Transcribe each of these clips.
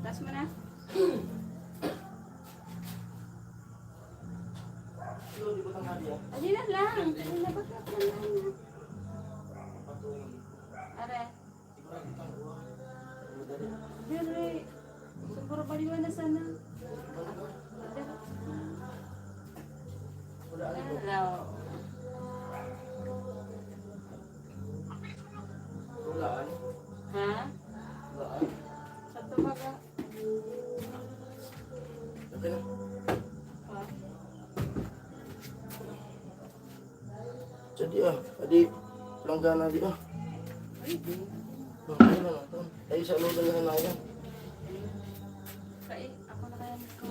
Tas mo na. Alin na lang. Alin na ba ka lang na? Are. Dire. Siguro baliwan na sana. Hello. Ulaan. Ha? Ulaan. Sa tumaga. Okay na. Jadi adi langgana di Okay na natin. Ay, sa lugan na hanayan. Kaya ako na kaya ko.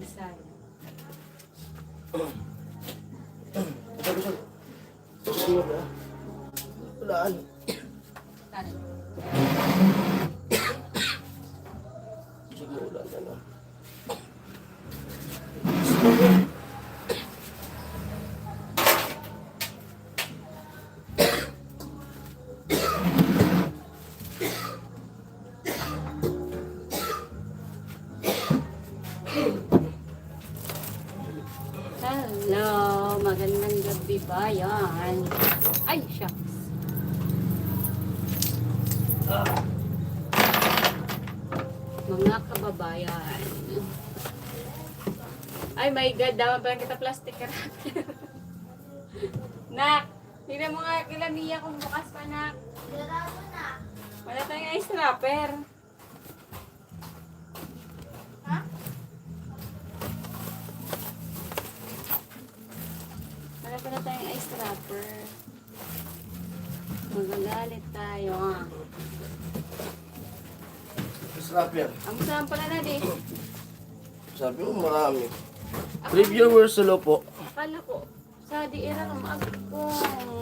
Bisaya. Sabi siya. Sige ba? Ulaan. Kanin. Sige, ulaan na na. Hello, magandang gabi bayan. Ay, shucks. Mga kababayan. Ay, my God, daman pa lang kita plastic wrapper. Nak, tingnan mo nga kila Mia kung bukas pa, nak. Wala tayong ice wrapper. Wala pala tayong ice wrapper. Magagalit tayo, ah. Rapper. Ang saan pala na di? Sabi mo marami. 3 viewers solo po. Akala ko, sa di era ng agkong.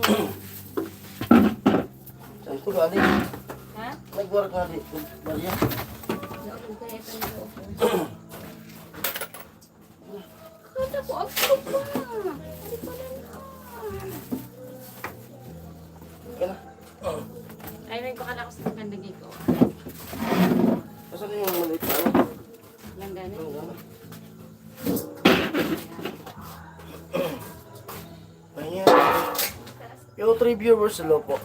Saan ko galing? Ha? Nag-work nga di. Maria. Naulog kaya ito na ako. Akala ko, agkong pa. Hindi pala na. Okay na. Ay, may bakala ko sa magandang ikaw. Asan yung maliit na ano? Lang ganun. Ano gano'n? Ayan. Yung 3 viewers solo po.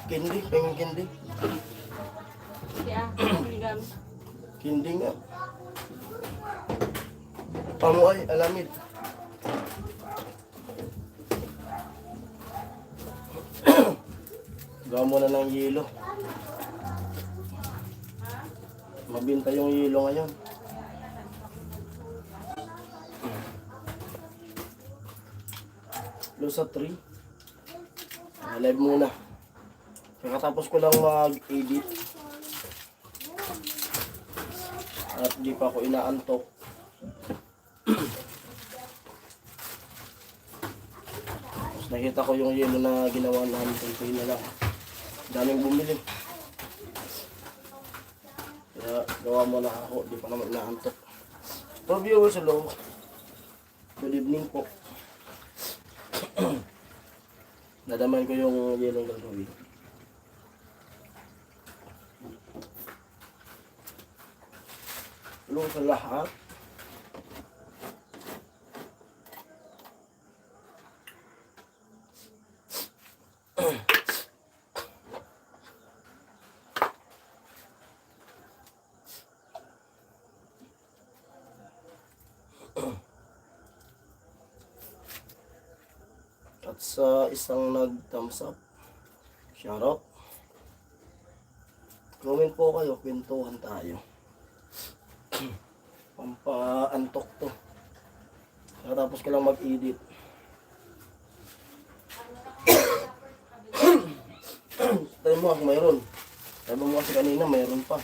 Kindi, pengen kindi. Hindi ah, hingam. Kindi nga. Pamuay, alamid. Gawa mo na ng yelo. Mabinta yung yelo ngayon. Sa 3. Live muna. Kakatapos ko lang mag-edit. At di pa ako inaantok. Tapos nakita ko yung yelo na ginawa namin. Kunti na lang. Daming bumili. Kaya gawa mo na ako. Di pa naman inaantok. So viewers, hello. Good evening po. Nadaman ko yung yelong gagawin. Hello sa lahat. At sa isang nag-thumbs up, shoutout. Comment po kayo, kwentuhan tayo. Pampaantok to. Tapos ko lang mag-edit. Tayo mo, mayroon. Sabi mo kasi kanina, mayroon pa.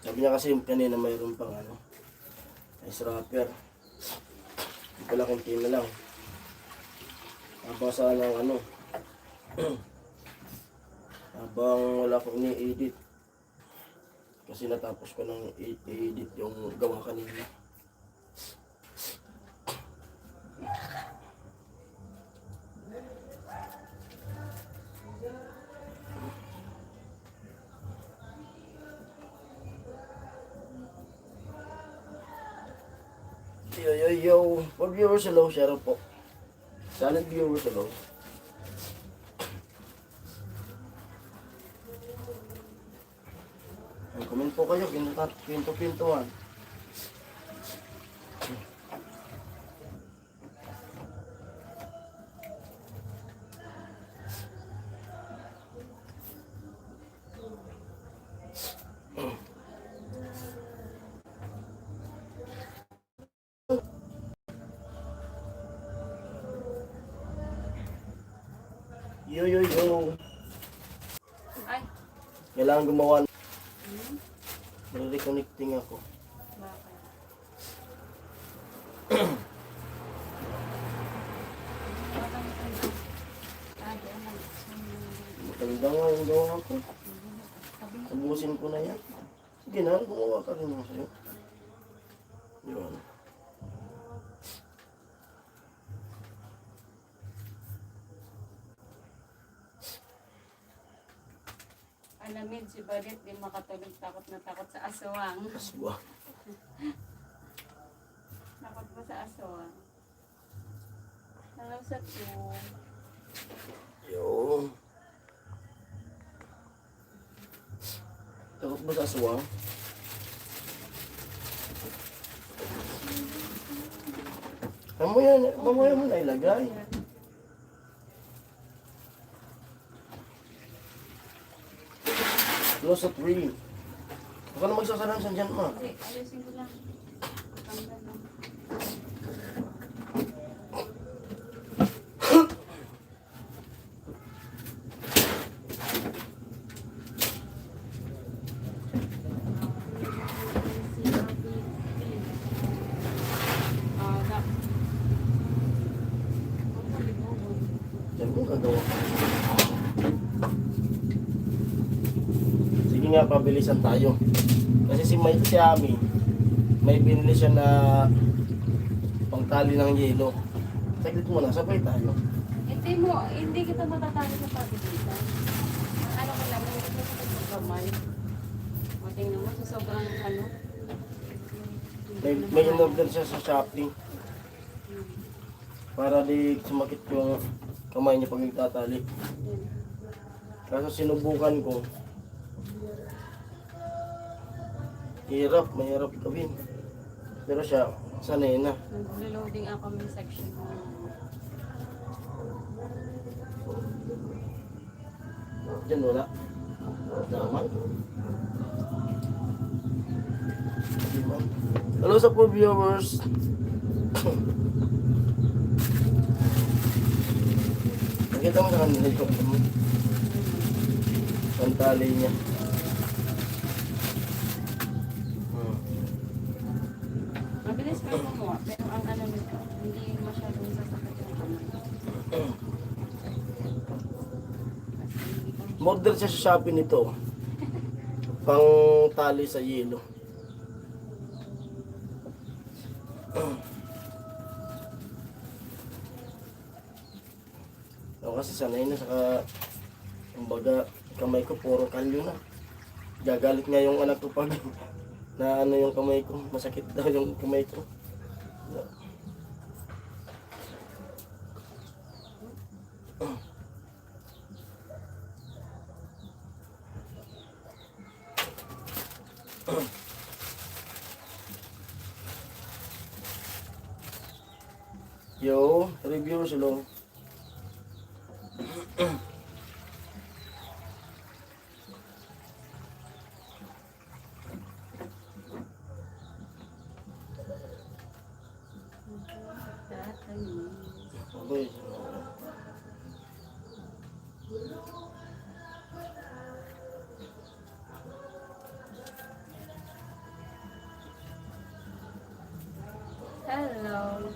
Sabi niya kasi kanina mayroon pang ano, ice wrapper. Wala konti na lang. Habang sana ng ano. Habang wala akong ini-edit. Kasi natapos ko ng i-edit yung gawa kanina. Yo, yo, yo. For viewers hello, share po. Silent viewers hello. Ay, comment po kayo, pinto-pintuan. Yo, yo, yo. Ay, Kailangan gumawa. Reconnecting ako. bakit? Maganda nga yung gawa ko. Ubusin ko na yan. Sige na, gumawa ka rin mo sa'yo. Yun. Alamid si Balit, di makatulog, takot na takot sa aswang. Aswa. Takot ba sa aswang? Hello sa two. Yun. Takot ba sa aswang? Mamaya mo na ilagay. Close at 3. Huwag ka na magsasalan sa dyan, ma. Hindi, ayusin ko lang. Tanggal lang. Diyan mo gagawa. Sige nga, pabilisan tayo. Kasi si Ami, may binili siya na pangtali ng yelo. Saglit mo na, sabay tayo. Hindi kita matatali sa pagbibitan. Ano ko lang, hindi ko sa gamay. O tingnan mo, sa sobrang ano. May in-order siya sa Shopee. Para di sumakit yung kamay niya pag nagtatali. Kaso sinubukan ko. Mahirap gawin. Pero siya, sanay na. Nag-reloading ang comment section. Diyan wala. Tama. Hello sa po viewers. Nakita mo sa kanila yung pantali niya. Mabilis ka gumawa, pero ang ano nito, hindi masyadong sasakit yung kamay. Model siya sa Shopee nito. Pang tali sa yelo. Ako kasi sanay na saka kumbaga kamay ko puro kalyo na. Gagalit nga yung anak ko pag na ano yung kamay ko. Masakit daw yung kamay ko. Yo, review sila. Okay. Hello.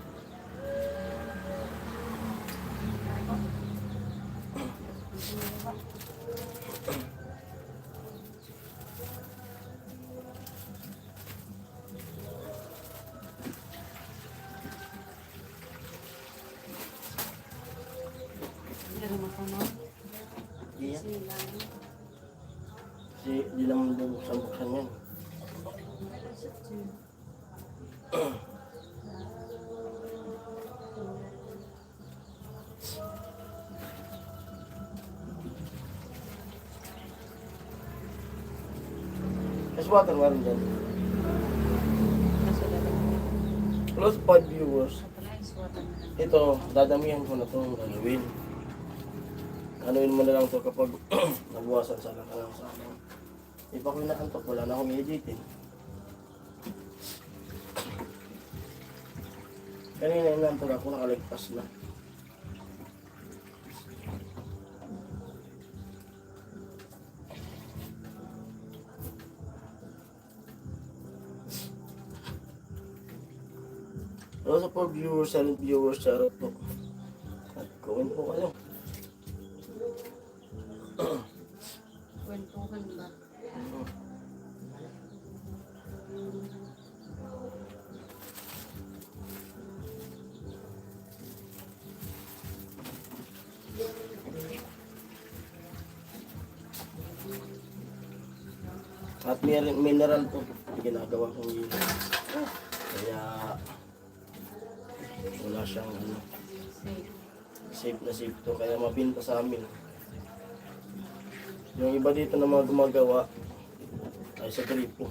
Meron ako, no? Iya. Sila. Kasi di lang buksan yan. water, meron dyan. Kaso lalagyan. Plus 5 viewers. Pala ice water na lang. Ito, dadamihan ko na itong gagawin. Anuin mo na lang ito kapag nabuwasan sa lang ka lang sa akin. Ipa ko na kantok, wala na akong i-editin. Kanina inantog ako, nakaligtas na. Hello sa 4 viewers, 7 viewers, charot po. At comment po kayo. Kwentuhan ba? At mineral po, ginagawa kong yun. Kaya wala siyang ano, Safe. safe to, kaya mabinta sa amin. Yung iba dito na mga gumagawa ay sa gripo.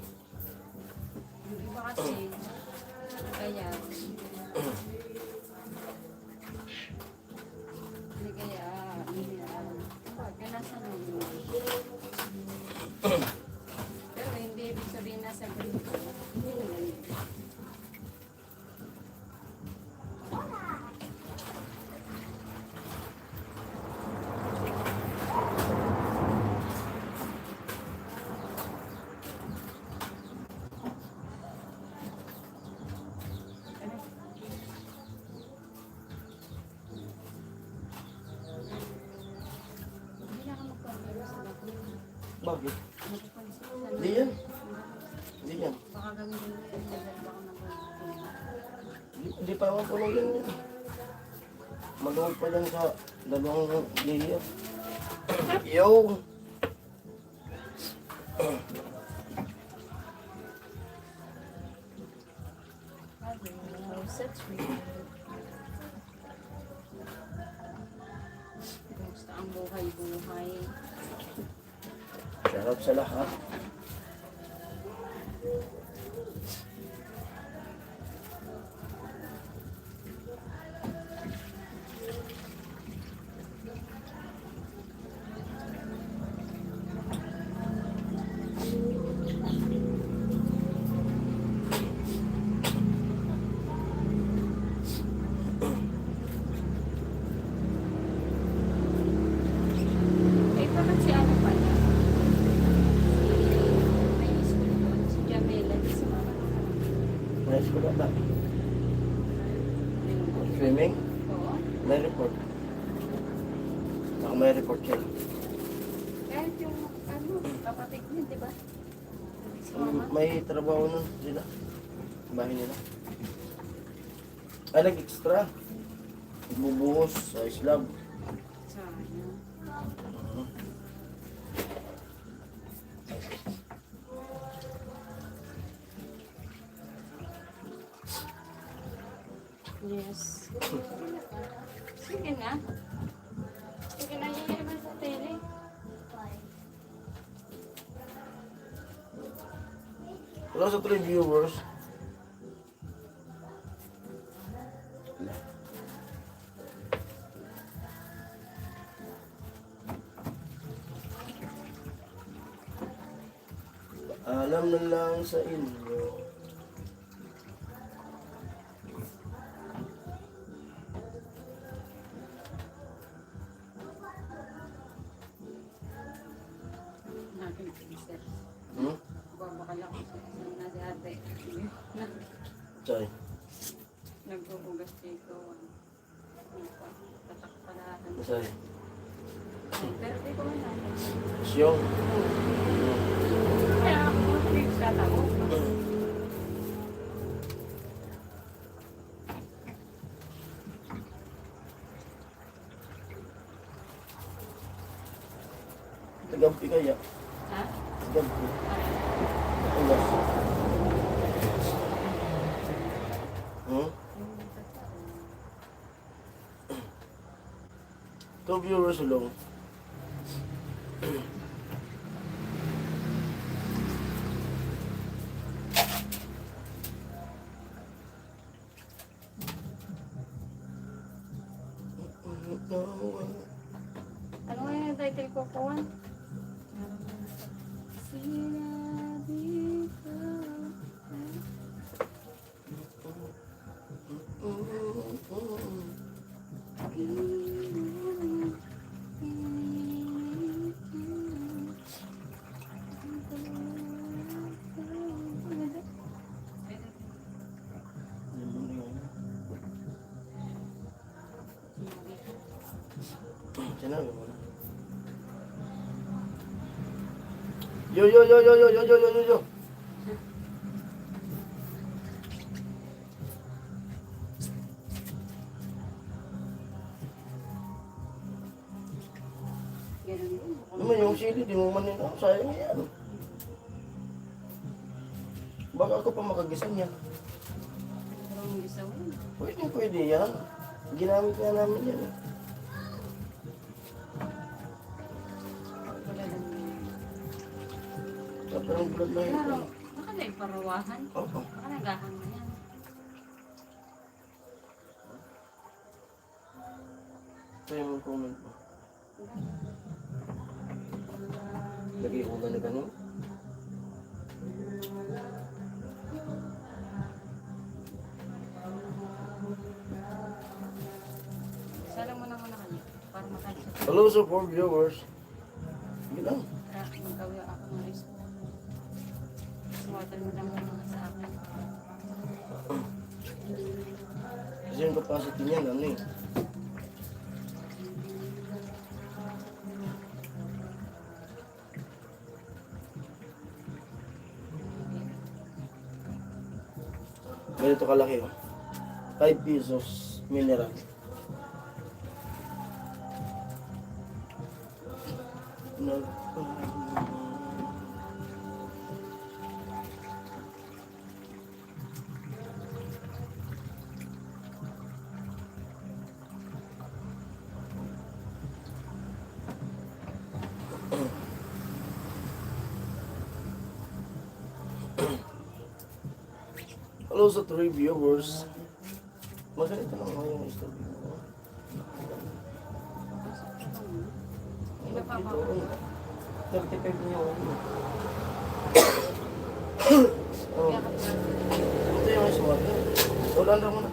Yung iba kasi, kaya, hindi kaya, kaya nasa nyo. Pero hindi ibig sabihin nasa grupo. Hindi na ka magpapalo sa lahat. Bakit? Magpapansin sa Hindi yan. Hindi yan. baka gawin mo yun, baka nag-pulong. Hindi pa naman puno yan yan. Maluwag pa yan sa dalawang layer. Yo! Kumusta ang buhay-buhay? Sarap sa lahat. Eh, bakit si ano pala? May school doon, si Jamela, di si Mama. Nice ko na ba? Swimming? Oo. May report. Baka may report siya. Kahit yung, ano, kapatid niya, di ba? Si Mama. May trabaho nun sila. Bahay nila. Ay, nag-extra. Nagbubuhos sa slab. Sayang. Yes. Sige na. Sige na, yun naman sa tele. Hello sa 3 viewers. Alam na lang sa inyo. Nakin princess. Hmm? Babakal ako sa isang na dati. Sorry. Nagbubugas dito. Tatakpalahan. Sorry. Pero di ko na. Siyong. Kaya ako nagtatako. Tagampi kaya. Ha? Tagampi. Ulas. Hmm? 2 viewers alone. kukuhan. Sinabi ko. Sinabi mo na. Yo, yo, yo, yo, yo, yo, yo, yo, yo, yo. Ganun yun. Naman yung sili, di mo man yun. Sayang yan. Baka ako pa makagisa niyan. Parang isa mo. Pwede, pwede yan. Ginamit nga namin yan. Wala lang yun. Parang blood na Pero, yun. baka na yung parawahan. Oo. Baka nagahang na yan. Ito yung comment mo. Lagi ko na gano'n. Salang mo na muna kayo. Para makalit. Hello sa 4 viewers. Sige lang. Tara, magkawin ako ng rice. Suwatal mo lang muna sa akin. Kasi yung capacity niyan, ano eh. Ganito kalaki oh. 5 pesos mineral. Hello sa 3 viewers. Maganito lang ako yung story mo. Iba pa ba? 35 niyo ako. Oh, Kaya ka pa. ito yung ice water. Ulan lang muna.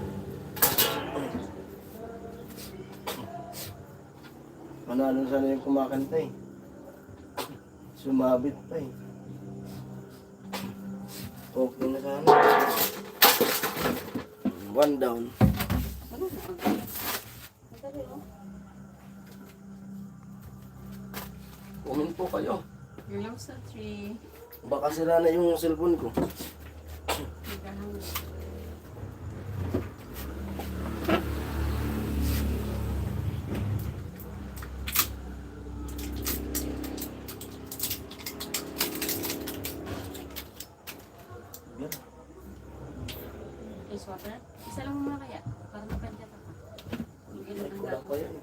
Manalo sana yung kumakanta eh. Sumabit pa eh. Okay na sana. One down. Ano na? Madali oh. Comment po kayo. You're lang sa 3. Baka sira na yung cellphone ko. Nagahang. Yan. Ice water? Isa lang muna kaya. Para makanjat ako. Yung ilan ang Kulang pa yan.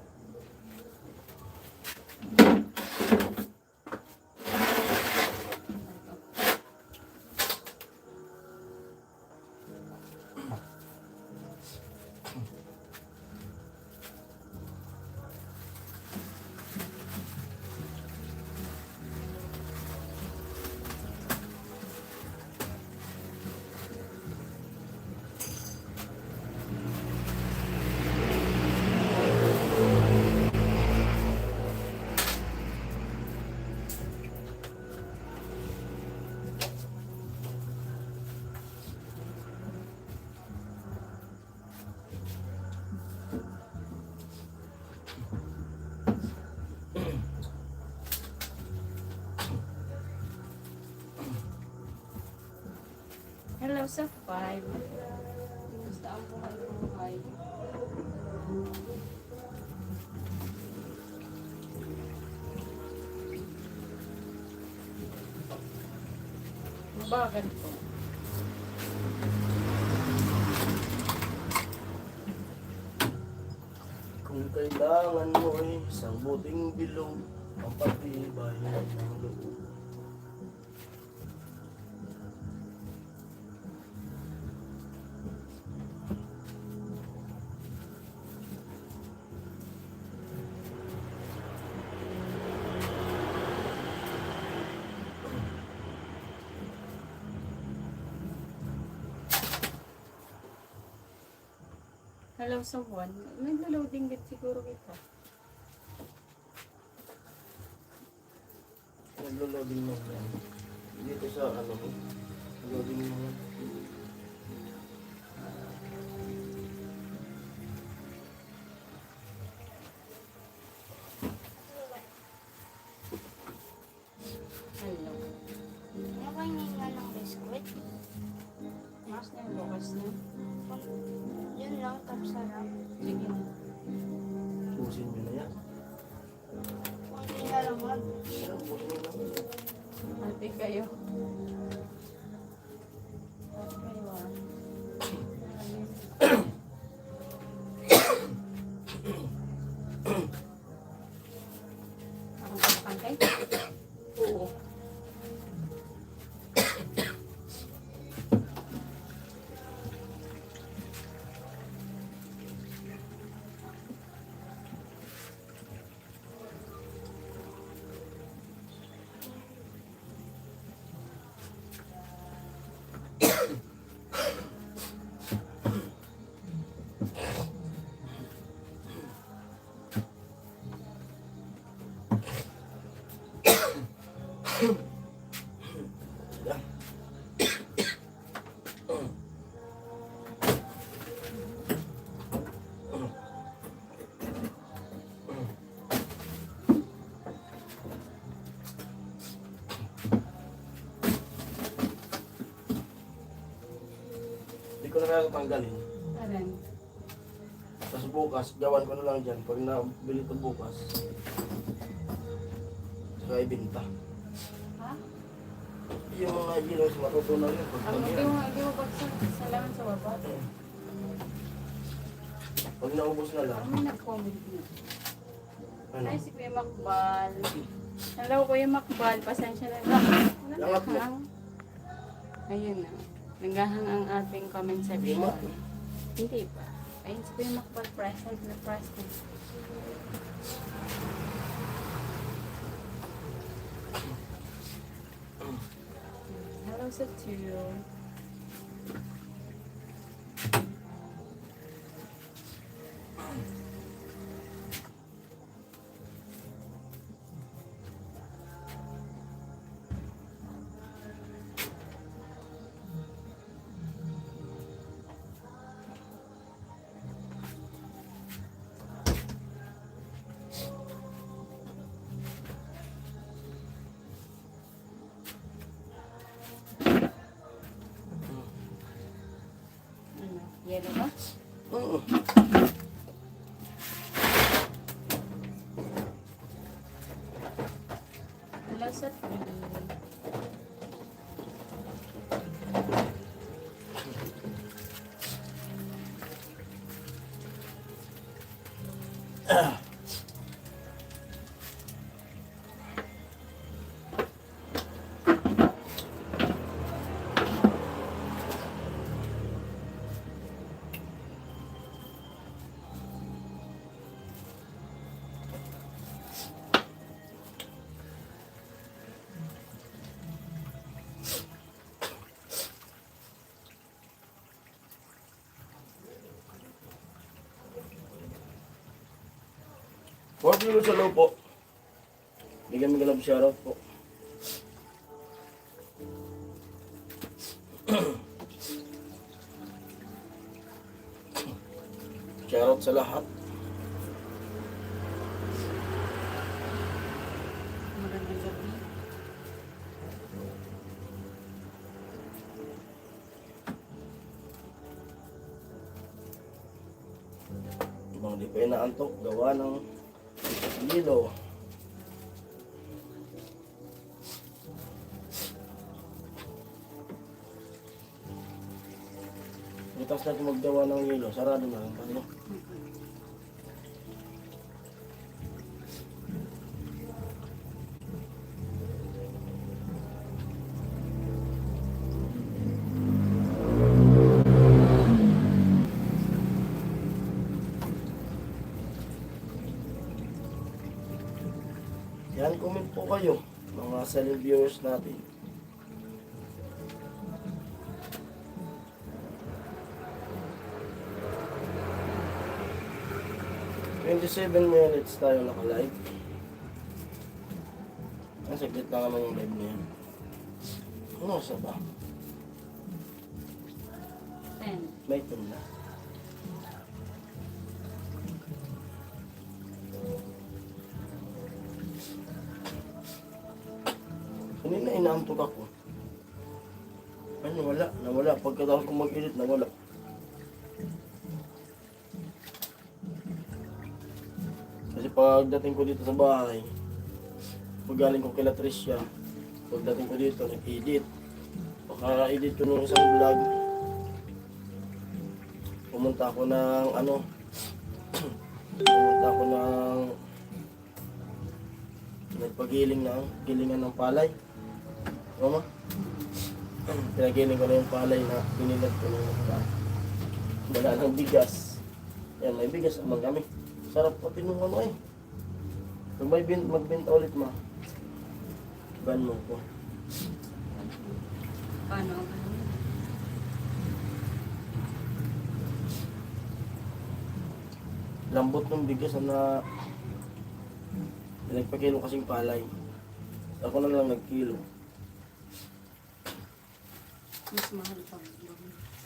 Hello sa 5. Basta ang buhay buhay. Mabagal po. Kung kailangan mo ay isang buting bilog, ang patibay ng loob. Hello someone. Nag-loading din siguro kita. Naglo-loading mo yan. Dito sa ano ko. Loading mo. Hello. Nakainin nga ng biskuit. Mas na yung bukas na. Yun lang, tapsarap. Sige na. Pusin nyo na yan. Kunti na lang mag. Ayan, pusin nyo na. Ate kayo. Ate kayo ah. Ako ba nakantay? Oo. Yan. Hindi ko na kaya tanggalin. Aran. Tapos bukas, gawan ko na lang dyan. Pag nabili ito bukas, saka ibinta. Ha? Yung mga ilong sa matutunan yun. Pag Ang tangyan. hindi mo pagsalaman sa baba. Pag naubos na lang, Ano may nag-comment na? ano? Ay, si Kuya Makbal. Hello, Kuya Makbal. Pasensya na. Yangat mo. Nanggahang. Ayun na. Nanggahang ang ating comment section. Yangat mo. Hindi pa. Ayun, si Kuya Makbal. Present na present. Hello sa two. Ano? Yellow ba? Oo. Hello sa three. Huwag nyo sa loob po. Bigyan mo galab shoutout po. Shoutout sa lahat. Magandang gabi. Ibang di pa inaantok, gawa ng lilo. Butas natin maggawa ng lilo, sarado na lang tayo. Yan, comment po kayo, mga silent viewers natin. 27 minutes tayo naka-live. Ang saglit lang naman yung live na yan. Ano sa ba? 10. May ito na. Kanina inaantok ako. Ano, nawala. Pagkatapos ko mag-edit, nawala. Kasi pagdating ko dito sa bahay, pag galing ko kila Tricia, pagdating ko dito, nag-edit. Paka-edit ko nung isang vlog. Pumunta ako ng nagpagiling ng gilingan ng palay. Mama? Pinagiling ko na yung palay na pinilad ko na yung wala ng bigas. Yan, may bigas naman kami. Sarap pati nung eh. Pag may magbenta ulit ma, ban mo ko. Paano? Lambot ng bigas na nagpakilo kasing palay. Ako na lang nagkilo. Mas mahal pa.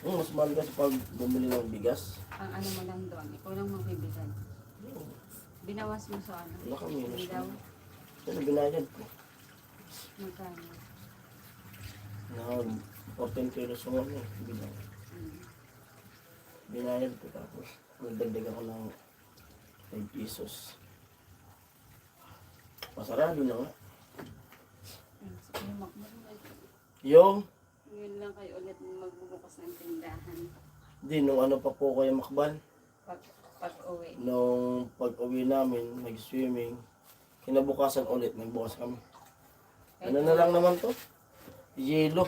Mas mahal kasi pag bumili ng bigas. Ang ano mo lang doon, ikaw lang magbibigay. Binawas mo sa ano? Nakaminus Bilaw? na. Ano binayad ko? Magkano? Na 14 kilos ng ano, binayad ko tapos nagdagdag ako ng 5 pesos. Masarado na nga. Yung, Ngayon lang kayo ulit magbubukas ng tindahan. di nung ano pa po kayo makbal. Pag-uwi. Nung pag-uwi namin, nag-swimming, kinabukasan ulit, nagbukas kami. Ano na lang naman to? Yelo.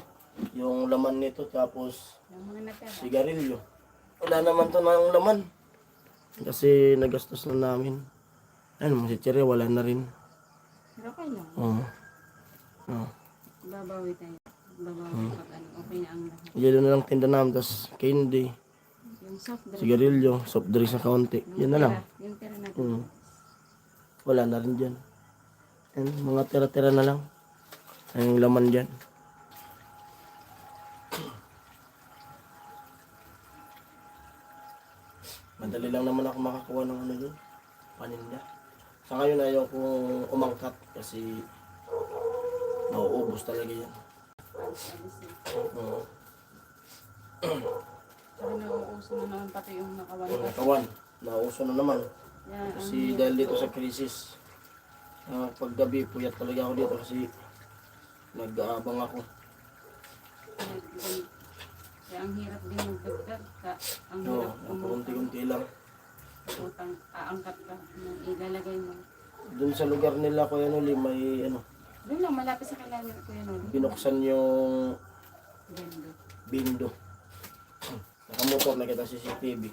Yung laman nito, tapos Yung mga natira. sigarilyo. Wala naman to ng laman. Kasi nagastos na namin. Ano, si Cherry, wala na rin. Pero okay lang. Oo. Oo. Babawi tayo. Babawi pag ano. Okay na ang lahat. Yelo na lang tinda namin, tapos candy, Yung soft drink. sigarilyo, soft drinks na kaunti. Yan na lang. Yung tira natin. Wala na rin dyan. Yan, mga tira-tira na lang. Ang laman dyan. Madali lang naman ako makakuha ng ano dun. Paninda. Sa ngayon ayaw kong umangkat kasi mauubos talaga yan. Oo. Pero nauuso na naman pati yung nakawan. Yung kawan, nauso na naman. Yan, Kasi dahil dito sa krisis, paggabi puyat talaga ako dito kasi nag-aabang ako. Kaya ang hirap din magdagdag ka. Ang Oo, hirap unti-unti lang. utang, aangkat ka. Ilalagay mo. Doon sa lugar nila Kuya Noli, may Doon lang, malapit sa kailangan ko yan. binuksan yung Ganda. bindo. Nakamotor na kita CCTV.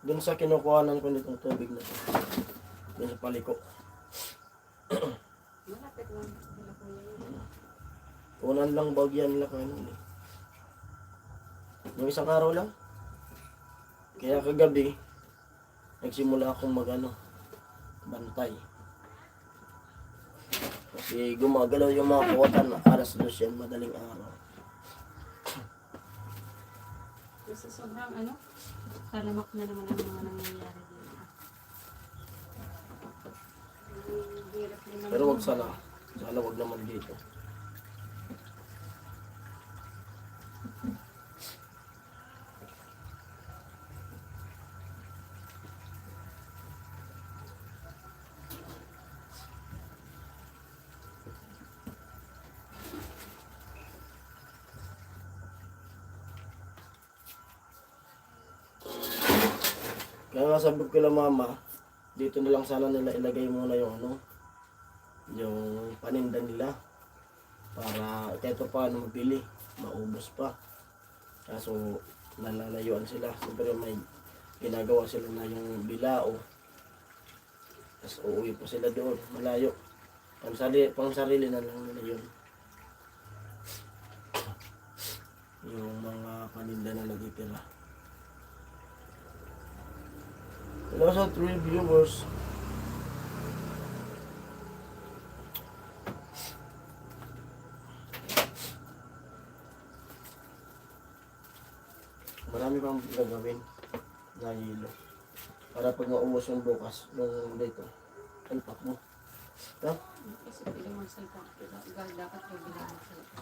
Doon sa kinukuhanan ko nitong tubig na to. Doon sa paliko. Malapit lang. Wala ko yan. Unan lang bagyan nila Kuya Noli. Yung isang araw lang. Kaya kagabi, nagsimula akong bantay. Kasi gumagalaw yung mga kuwatan na alas 2 yan, madaling araw. Kasi sobrang talamak na naman ang mga nangyayari dito. Hirap din naman. Pero wag sana wag naman dito. Kaya nga sabi ko kila mama, dito na lang sana nila ilagay muna yung yung paninda nila. Para kahit pa paano mabili, maubos pa. Kaso nalalayuan sila. Siyempre may ginagawa sila na yung bilao. Tapos uuwi pa sila doon, malayo. Pang sarili na lang nila yun. Yung mga paninda na nagtitira. Hello sa 3 viewers. Marami pang gagawin na hilo. Para pag maubos yung bukas, yung dito, ang takbo. Ha? Kasi pili mo sa ito. Dapat bibili mo sa ito.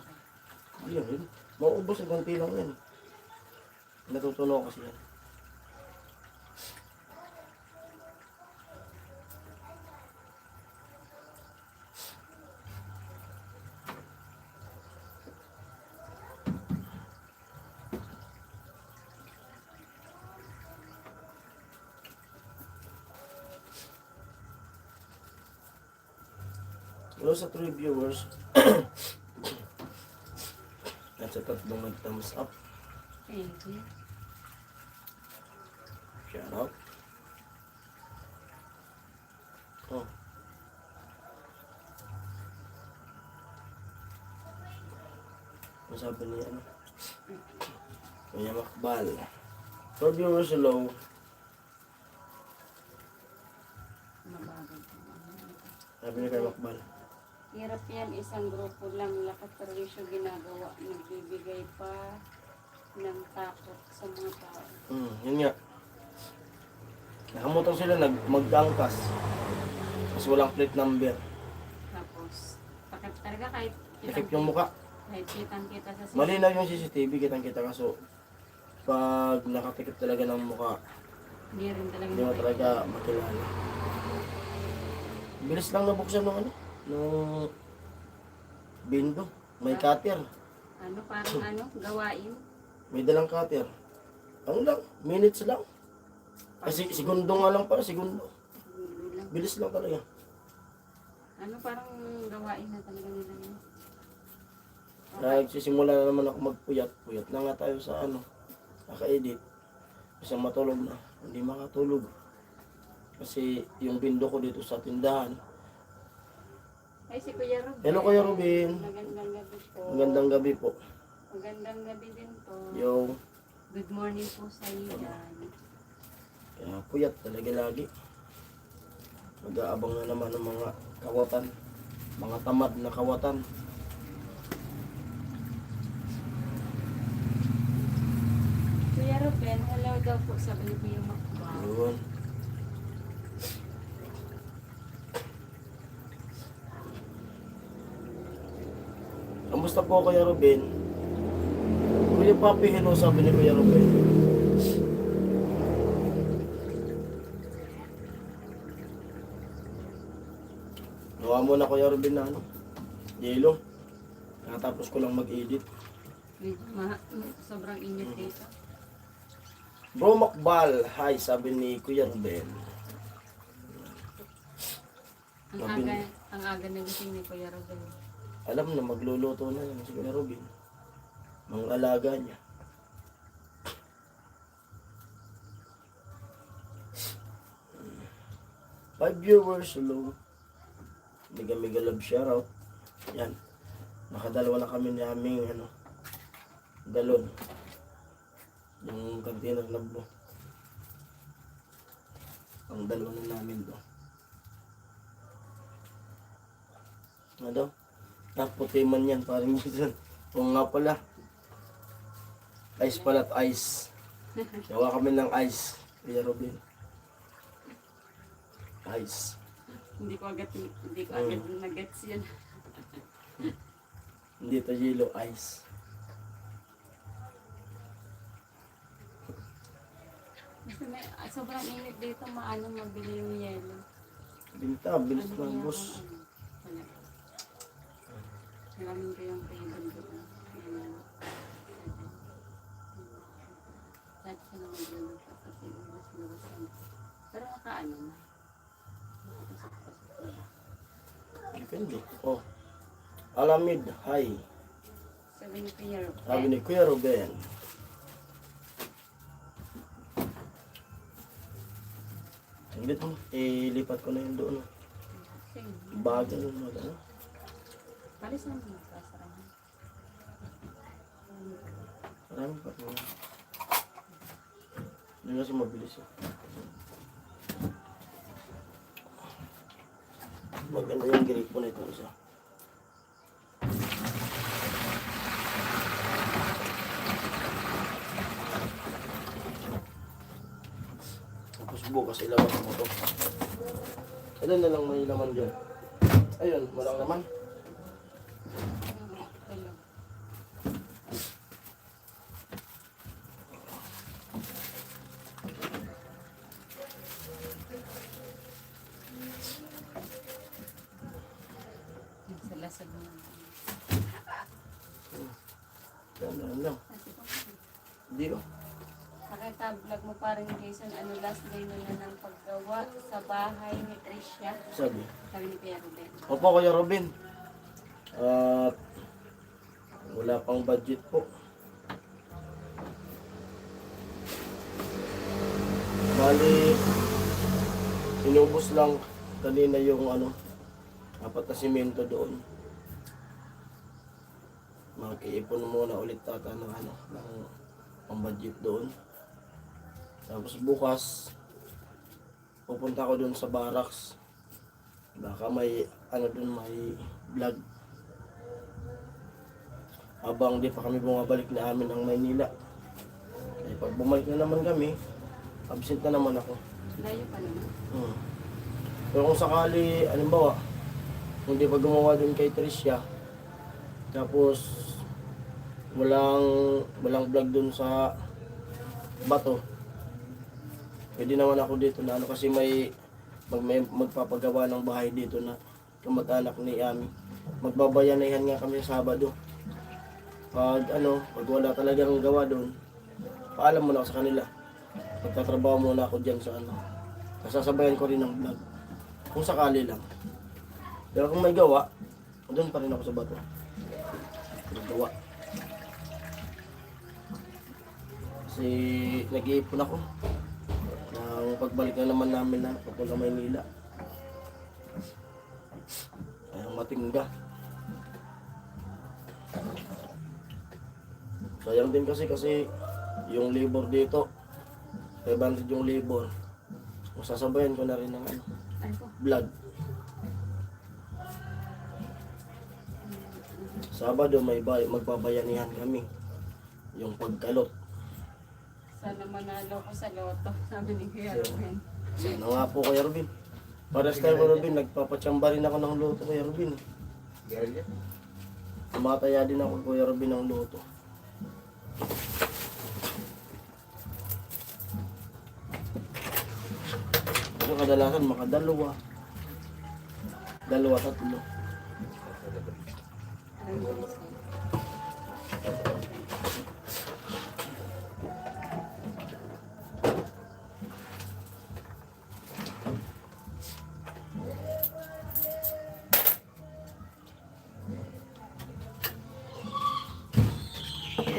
Ayun, yun. Maubos ang ganti lang yan. Natutunaw kasi yan. Hello sa 3 viewers. At sa tatlong mag-thumbs up. Thank you. Shout out. Oh. Ano sabi niya ano? Kuya Makbal. 4 viewers, hello. Mabagal. Sabi niya kay Makbal. Hirap yan, isang grupo lang, lakas servisyo ginagawa, nagbibigay pa ng takot sa mga tao. Yun nga. Nakamotor sila magdangkas. Kasi walang plate number. Tapos, pakit talaga kahit Takip yung muka. kahit kitang-kita sa Malinaw yung CCTV, kitang-kita kaso pag nakatikip talaga ng muka, hindi rin talaga hindi mo talaga makilala. Bilis lang nabuksan ng ano, nung bindo. May cutter. Ano, parang ano, gawain. May dalang cutter. Ano lang, minutes lang. Kasi segundo nga lang para, segundo. Bilang. Bilis lang talaga. Ano, parang gawain na talaga nila yun. Nagsisimula na naman ako magpuyat. Puyat na nga tayo sa ano, naka-edit. Kasi matulog na, hindi makatulog. Kasi yung bindo ko dito sa tindahan. Ay, si Kuya Robin. Hello Kuya Robin. Magandang gabi po. Magandang gabi po. Magandang gabi din po. Yo. Good morning po sa iyo dyan. Kaya puyat talaga lagi. Mag-aabang na naman ng mga kawatan. Mga tamad na kawatan. Kuya Robin, hello daw po sa Kuya Makba. Yun. Kamusta po Kuya Robin? Kuya Papi, hello sabi ni Kuya Robin. Gawa mo na Kuya Robin na ano? Yelo. Nakatapos ko lang mag-edit. Sobrang init dito. Bro Makbal, hi sabi ni Kuya Robin. Robin. Ang aga na gising ni Kuya Robin. Alam na magluluto na yan si Kuya Robin. Mga alaga niya. Five viewers, hello. Mega love shoutout. Yan. Nakadalawa na kami ni aming ano, galon. Yung kantina ng labo. Ang dalawa na namin do. Ano daw? Puti man yan, parang minsan. Kung nga pala. Ice pala at ice. Gawa kami ng ice. Kuya Robin. Ice. Hindi ko agad nag-gets yan. Hindi to yellow ice. Kasi sobrang init dito, maano mabili yung yelo. Binta, bilis Ano ng kaya bus. kung ano? Maraming kayong table dito. Ayan. Kahit ka naman dito kasi labas-labasan. Pero nakaano na. Nakapasok-pasok na. Depende. Oh. Alamid, hi. Sabi ni Kuya Robin. Sabi ni Kuya Ruben. Saglit mo, ilipat ko na yun doon. Sige. Bagal yung mga ano. Palis na mo kasarahan. Marami pa mga. Hindi kasi mabilis eh. yung gripo na ito isa. Tapos bukas ilabas mo to. Ilan na lang may laman dyan? Ayun, walang laman. Hello. Nagsalasag mo. Yan lang. Hindi oh. Nakita vlog mo parang Jason, ano last day na ng paggawa sa bahay ni Tricia. Sabi. Sabi ni Kuya Ruben. Opo, Kuya Robin. At wala pang budget po. Bali, inubos lang kanina yung ano, apat na simento doon. Mag-iipon muna ulit tata ng ano, ng pang budget doon. Tapos bukas, pupunta ko doon sa barracks. Baka may ano doon, may vlog. Habang di pa kami bumabalik na amin ang Maynila. Kaya pag bumalik na naman kami, absent na naman ako. Layo pa naman. Pero kung sakali, alimbawa, kung di pa gumawa doon kay Tricia, tapos walang vlog doon sa Bato, pwede naman ako dito na ano kasi may magpapagawa ng bahay dito na kamag-anak ni Ami. Magbabayanihan nga kami sa Sabado. Pag wala talagang gawa doon, paalam muna ako sa kanila. Magtatrabaho muna ako dyan sa ano. Sasabayan ko rin ng vlog. Kung sakali lang. Pero kung may gawa, doon pa rin ako sa Bato. Gawa. Kasi nag-iipon ako. Nang pagbalik na naman namin na papunta Maynila. Ayang matingga. Sayang din kasi yung labor dito, 500 yung labor. Masasabayan ko na rin ng ano, Ano po? vlog. Sabado magbabayanihan kami. Yung pagkalot. Sana manalo ko sa loto. Sabi ni Kuya Ruben. Sana nga po Kuya Robin. Paras tayo Kuya Robin, nagpapatsamba rin ako ng loto Kuya Robin. Tumataya din ako Kuya Robin ng loto. Pero kadalasan makadalawa. Dalawa, tatlo. Ano ba yun?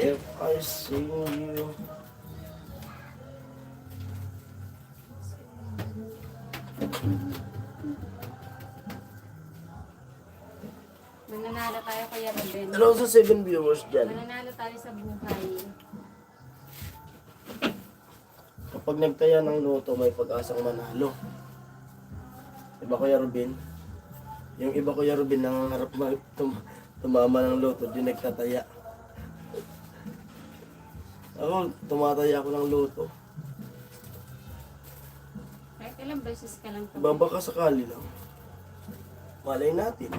If I see you. Mananalo tayo Kuya Ruben. Hello sa 7 viewers dyan. Mananalo tayo sa buhay. Kapag nagtaya ng loto, may pag-asang manalo. Iba Kuya Robin? Yung iba Kuya Robin, nangangarap tumama ng loto, di nagtataya. Ako, tumataya ako ng loto. Kahit ilang beses ka lang ito. Baka sakali lang. Malay natin.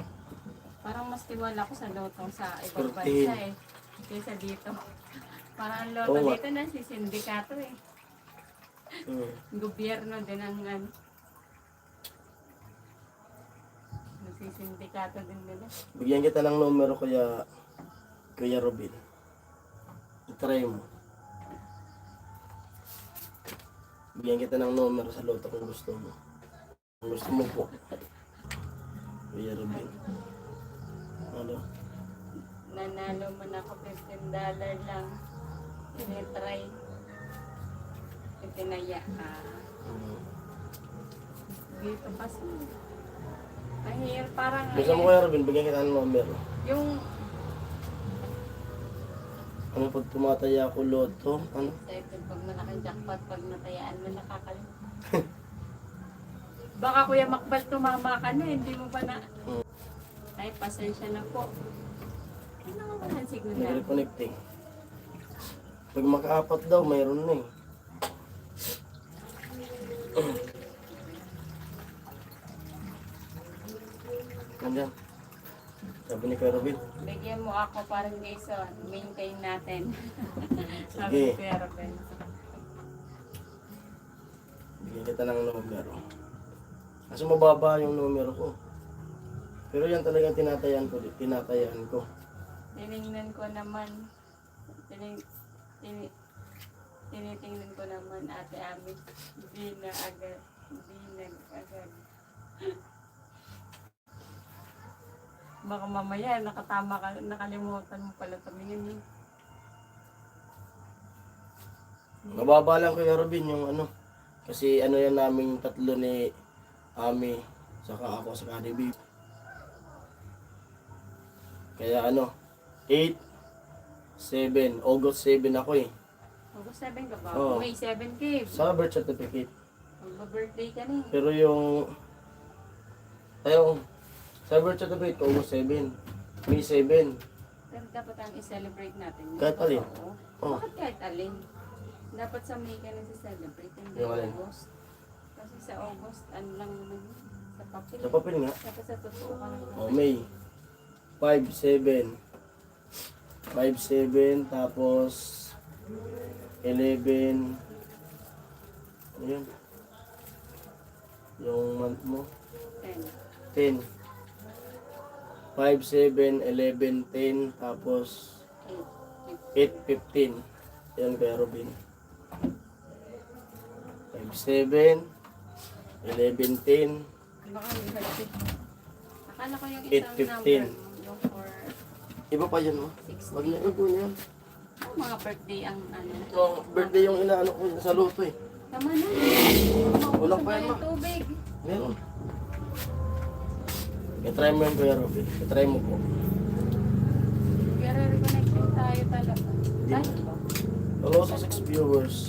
Parang mas tiwala ko sa loto sa ibang Sortihin. bansa eh. Kaysa dito. Parang ang loto Oo nga. dito na si sindikato eh. Gobyerno din ang ano. Nagsisindikato din nila. Bigyan kita ng numero Kuya Robin. I-try mo. Bigyan kita ng numero sa loto kung gusto mo. Kung gusto mo po. Kuya Robin. Ano? Nanalo man ako $15 lang. Tinitry. Itinaya. Dito kasi. Mahirap parang Gusto mo Kuya Robin, bigyan kita ng numero. yung Ano pag tumataya ako loto? Ano? sa ito, pag malaking jackpot, pag natayaan mo nakakalimut. Baka Kuya Makbal tumama ka na, hindi mo pa na... Hmm. Ay, pasensya na po. Ay, nakawalan siguro May na. reconnecting. Pag makaapat daw, mayroon na eh. Nandyan. Sabi ni Kuya Robin. Bigyan mo ako parang Jason. Maintain natin. Sige. Sabi ni Kuya Ruben. Bigyan kita ng numero. Kaso mababa yung numero ko. Pero yan talagang tinatayaan ko. Tinignan ko naman. Tinitingnan ko naman, Ate Ami. Hindi na agad. Baka mamaya nakatama ka, nakalimutan mo pala tumingin. Mababa lang Kuya Robin yung ano. Kasi ano yan naming tatlo ni Ami, saka ako sa Kadibi. Kaya ano, 8, 7, August 7 ako eh. August 7 ka ba? Oo. May 7 ka. Sa birth certificate. Magba-birthday ka na eh. Pero yung sa birth certificate, August 7. May 7. Pero dapat ang i-celebrate natin. yun. Kahit alin? Oo. Oh. Bakit kahit alin? Dapat sa May ka na celebrate, hindi Yung alin? August. Kasi sa August, ano lang naman yun? Sa papel. Sa papel nga. Dapat sa totoo ka lang. Oh, May 5, 7. 5, 7, tapos 11. Ano yun? Yung month mo? 10, 10. 5, 7, 11, 10, tapos 8, 8, 15. Yan kaya Robin. 5, 7, 11, 10. Baka may halapit. Akala ko yung 8, isang 15. number mo, yung Iba pa yun, oh. 4, Wag 60. na ito yan. Oh, mga birthday ang ano. Yung birthday yung inaano ko sa luto eh. Tama na. Walang Maubos pa yan, na ma. yung tubig. Meron. I-try mo yan Kuya Robin. I-try mo po. Pero reconnecting tayo talaga. Tayo ba? Hello sa 6 viewers.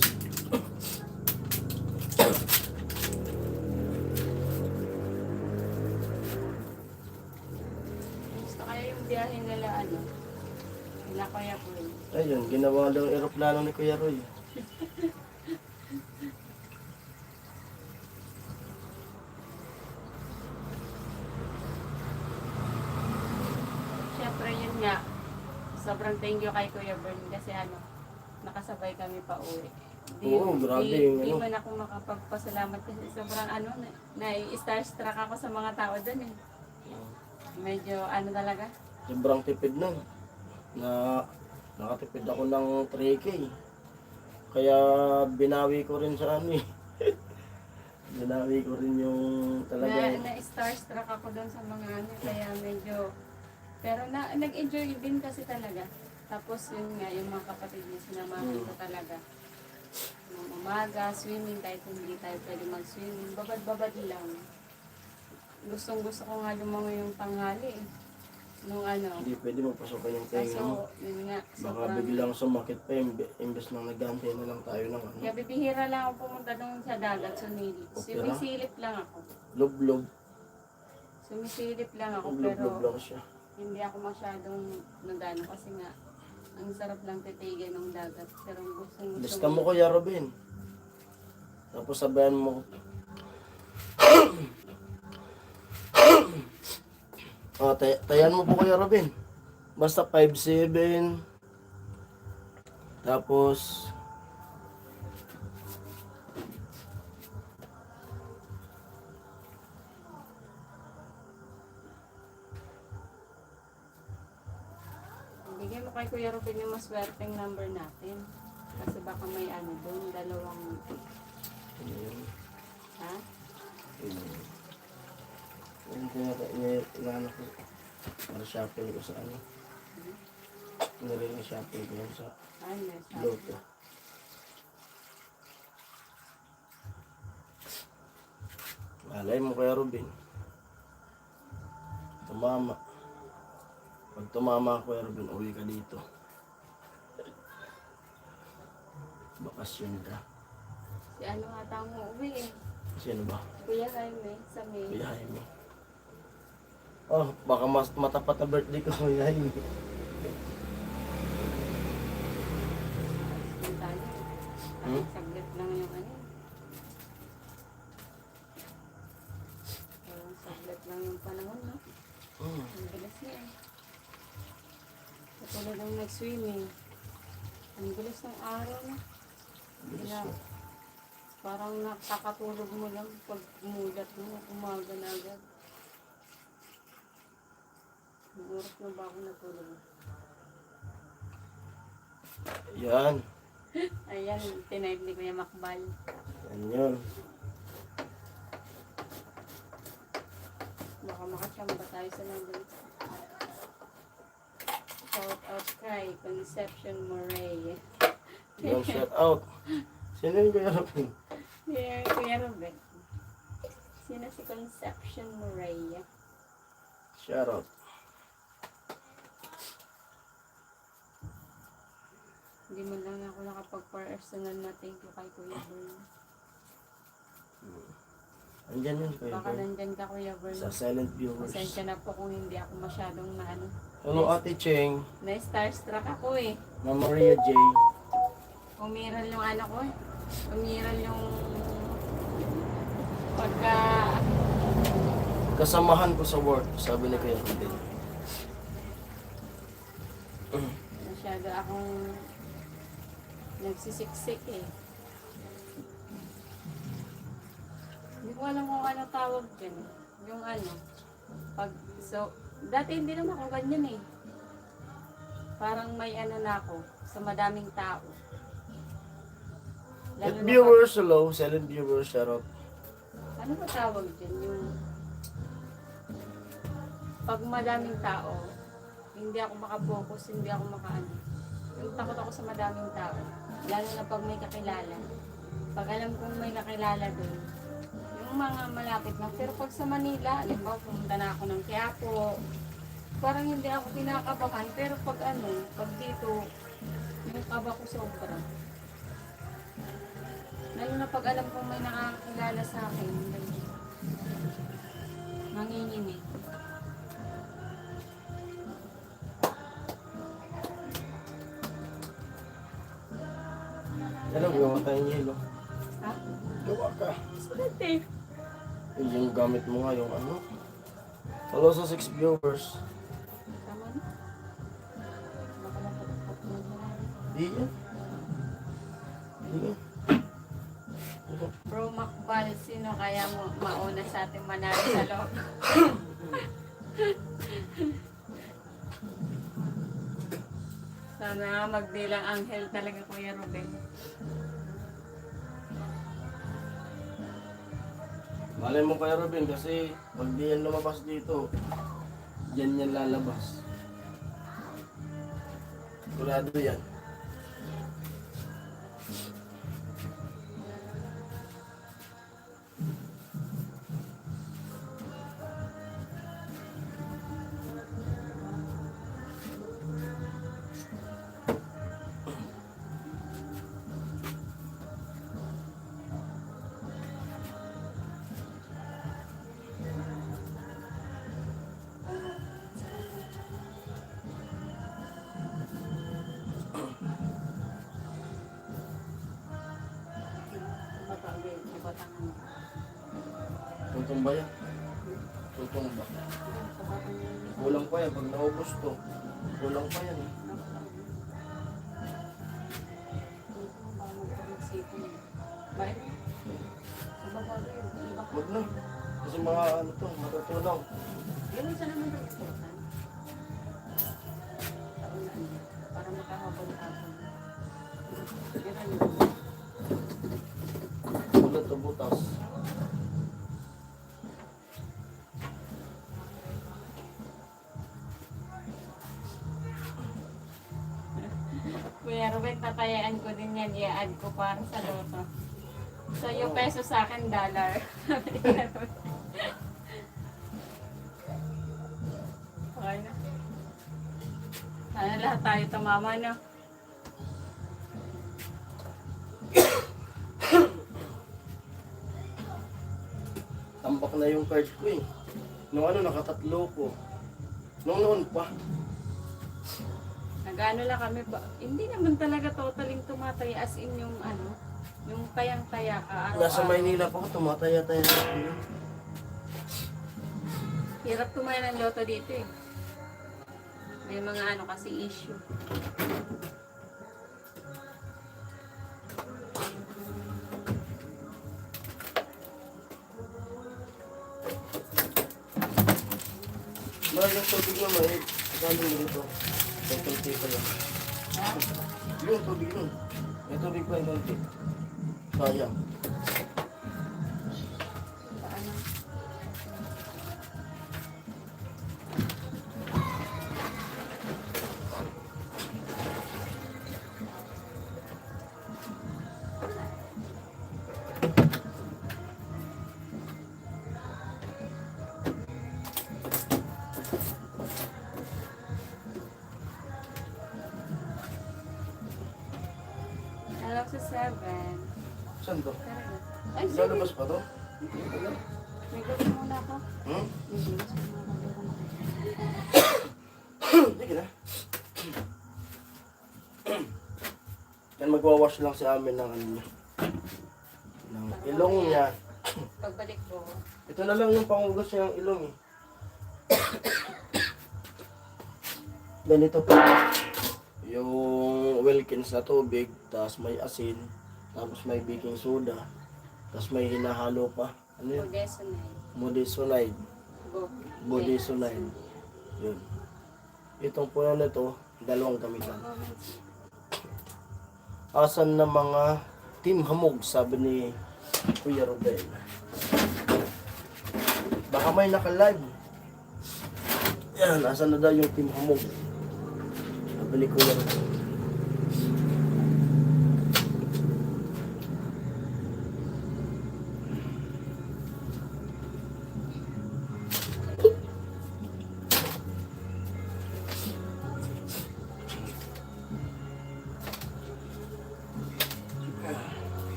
Gusto kaya yung biyahe nila ano? Nila Kuya Boy. Ayun, ginawa daw ang eroplano ni Kuya Roy. Siyempre yun nga. Sobrang thank you kay Kuya Bern kasi ano, nakasabay kami pa uwi. Oo, grabe yung Di ano. man ako makapagpasalamat kasi sobrang ano, na-starstruck ako sa mga tao doon eh. Medyo ano talaga. Sobrang tipid nun. Nakatipid ako ng 3K. Kaya binawi ko rin sa ano eh. Binawi ko rin yung talagang... Na-starstruck ako doon sa mga ano, kaya medyo... Pero nag-enjoy din kasi talaga. Tapos yun nga, yung mga kapatid niya, sinamahan ko talaga. Nung umaga, swimming, kahit hindi tayo pwede mag-swimming, babad-babad lang. Gustong-gusto ko nga lumangoy yung tanghali eh. Nung ano. Hindi pwede magpasokan yung tenga mo. So, yun nga, Baka biglang sumakit pa imbes na nagantay na lang tayo ng ano. Kaya bibihira lang ako pumunta doon sa dagat, sumilip. Okay Sumisilip lang ako. Lublob. Sumisilip lang ako, Lublob pero lang siya. hindi ako masyadong nagano kasi nga, ang sarap lang titigan ng dagat. Pero gusto Lista mo Kuya Robin. Tapos sabayan mo. Tayan mo po Kuya Robin. Basta 5'7". Tapos bigyan mo kay Kuya Ruben yung maswerteng number natin. Kasi baka may ano doon, dalawang, ha? inaano ko para shopping ko sa ano. Nilang shopping ko yan sa Ano, sabi. loto. Malay mo Kuya Robin. Tumama. Pag tumama Kuya Robin, uwi ka dito. Bakasyon ka. Si ano ata ang uuwi eh. Sino ba? Kuya Jaime, sa May. Kuya Jaime. Oh, baka mas matapat na birthday ko, Kuya Jaime. Yung tayo. Hmm? Saglit lang yung ano. Saglit lang yung panahon, no? Hmm. Ang bilis niya eh. Katulad ng nag-swimming. Ang bilis ng araw, no? Bilis Kaya, na. parang nakakatulog mo lang pag umulat mo, umaga na agad. Ang oras na ba ako natulog? Yan. Ayan, tinipe ni Kuya Makbal. Yan yun. Baka makachamba tayo sa number. Shout out kay Conception Moray. Yung shout out. Sino yung Kuya Robin? Yeah, Kuya Robert. Sino si Conception Moray? Shout out. Hindi mo lang ako nakapag-personal na thank you kay Kuya Bern. Andyan yun, Kuya Baka Bern. nandyan ka, Kuya Bern. Sa silent viewers. Pasensya na po kung hindi ako masyadong na ano. Hello, Ate Cheng. Na-starstruck ako eh. Ma'am Maria J. Umiral yung ano ko eh. Umiral yung pagka Kasamahan ko sa work, sabi ni Kuya Robin. masyado akong nagsisiksik eh. Hindi ko alam kung ano tawag dyan. Yung ano. So, dati hindi naman ako ganyan eh. Parang may ano na ako sa madaming tao. At na viewers, hello. Silent viewers, shout out. ano ba tawag dyan? Yung pag madaming tao, hindi ako makapokus, hindi ako makaano. Yung takot ako sa madaming tao. Lalo na pag may kakilala. Pag alam kong may kakilala doon, yung mga malapit na. Pero pag sa Manila, alimbawa pumunta na ako ng Quiapo, parang hindi ako kinakabahan. Pero pag ano, pag dito, yung kaba ko sobra. Lalo na pag alam kong may nakakilala sa akin, nanginginig. Hello, gawa tayong yelo. Ha? Gawa ka. Swerte. Yung gamit mo nga, yung ano. Hello sa 6 viewers. Tama na. Baka napagpapag mo na. Di yan. Di yan. Bro Makbal, sino kaya mo mauna sa ating manalo sa loob? Sana nga magdilang anghel talaga, Kuya Ruben. Malay mo Kuya Robin kasi pag di yan lumabas dito, yan yan lalabas. Sigurado yan. Batangan. Tuntong ba yan? Tuntong ba? Kulang pa yan. Pag naubos to, kulang pa yan. Wag na. Kasi mga ano to, matutunaw. Yung isa naman ang important. Para makahabol-habol. Ganun yun. Ulat o butas. Kuya Ruben, tatayaan ko din yan. I-add ko para sa loto. So, yung peso sa akin, dollar. Okay na. Sana lahat tayo tumama, no? tambak na yung card ko eh. Nung ano, nakatatlo ko. Nung noon pa. Nag-ano lang kami ba? Hindi naman talaga totaling tumatay as in yung ano, yung tayang-taya ka araw-araw. Nasa Maynila pa ako, tumataya-taya na ako yun. Hirap tumaya ng loto dito eh. May mga ano kasi issue. Mahal yung tubig naman eh. Galing mo dito. May konti pa lang. Yung tubig nun. May tubig pa yung konti. Sayang. Paano? Alam sa 7. Saan to? Ay, sige. Lalabas pa to? May gabi muna ako. Hmm? Sige na. Yan, magwawash lang si amin ng ano niya. Ng ilong niya. Pagbalik ko. Ito na lang yung pangugas niya ng ilong eh. Ganito pa. Yung Wilkins na tubig, tapos may asin, tapos may baking soda, tapos may hinahalo pa. Ano yun? Budesonide. Budesonide. Budesonide. Yun. Itong puno na ito, dalawang gamitan. Asan na mga team hamog, sabi ni Kuya Rodel. Baka may naka-live. Yan, asan na daw yung team hamog? Sabi ni Kuya Rodel.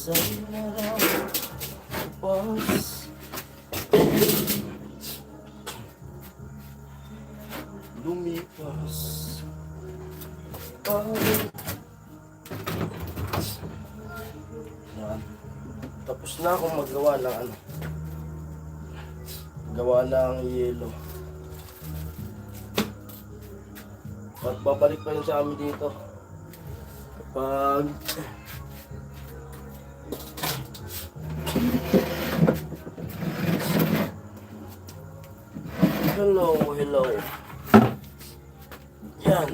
Sa'yo na raw pas lumipas yan. Tapos na akong magawa ng ano, gawa ng yelo. Magbabalik pa yun sa amin dito kapag hello. Yan.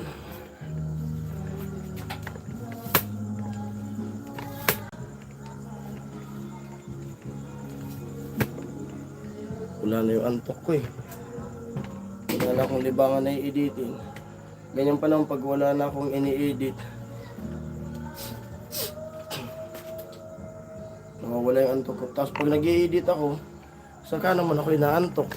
Wala na yung antok ko eh. Wala na akong libangan na i-editin. Ganyan pa lang pag wala na akong ini-edit. Nawawala yung antok ko. Tapos pag nag-i-edit ako, saka naman ako inaantok.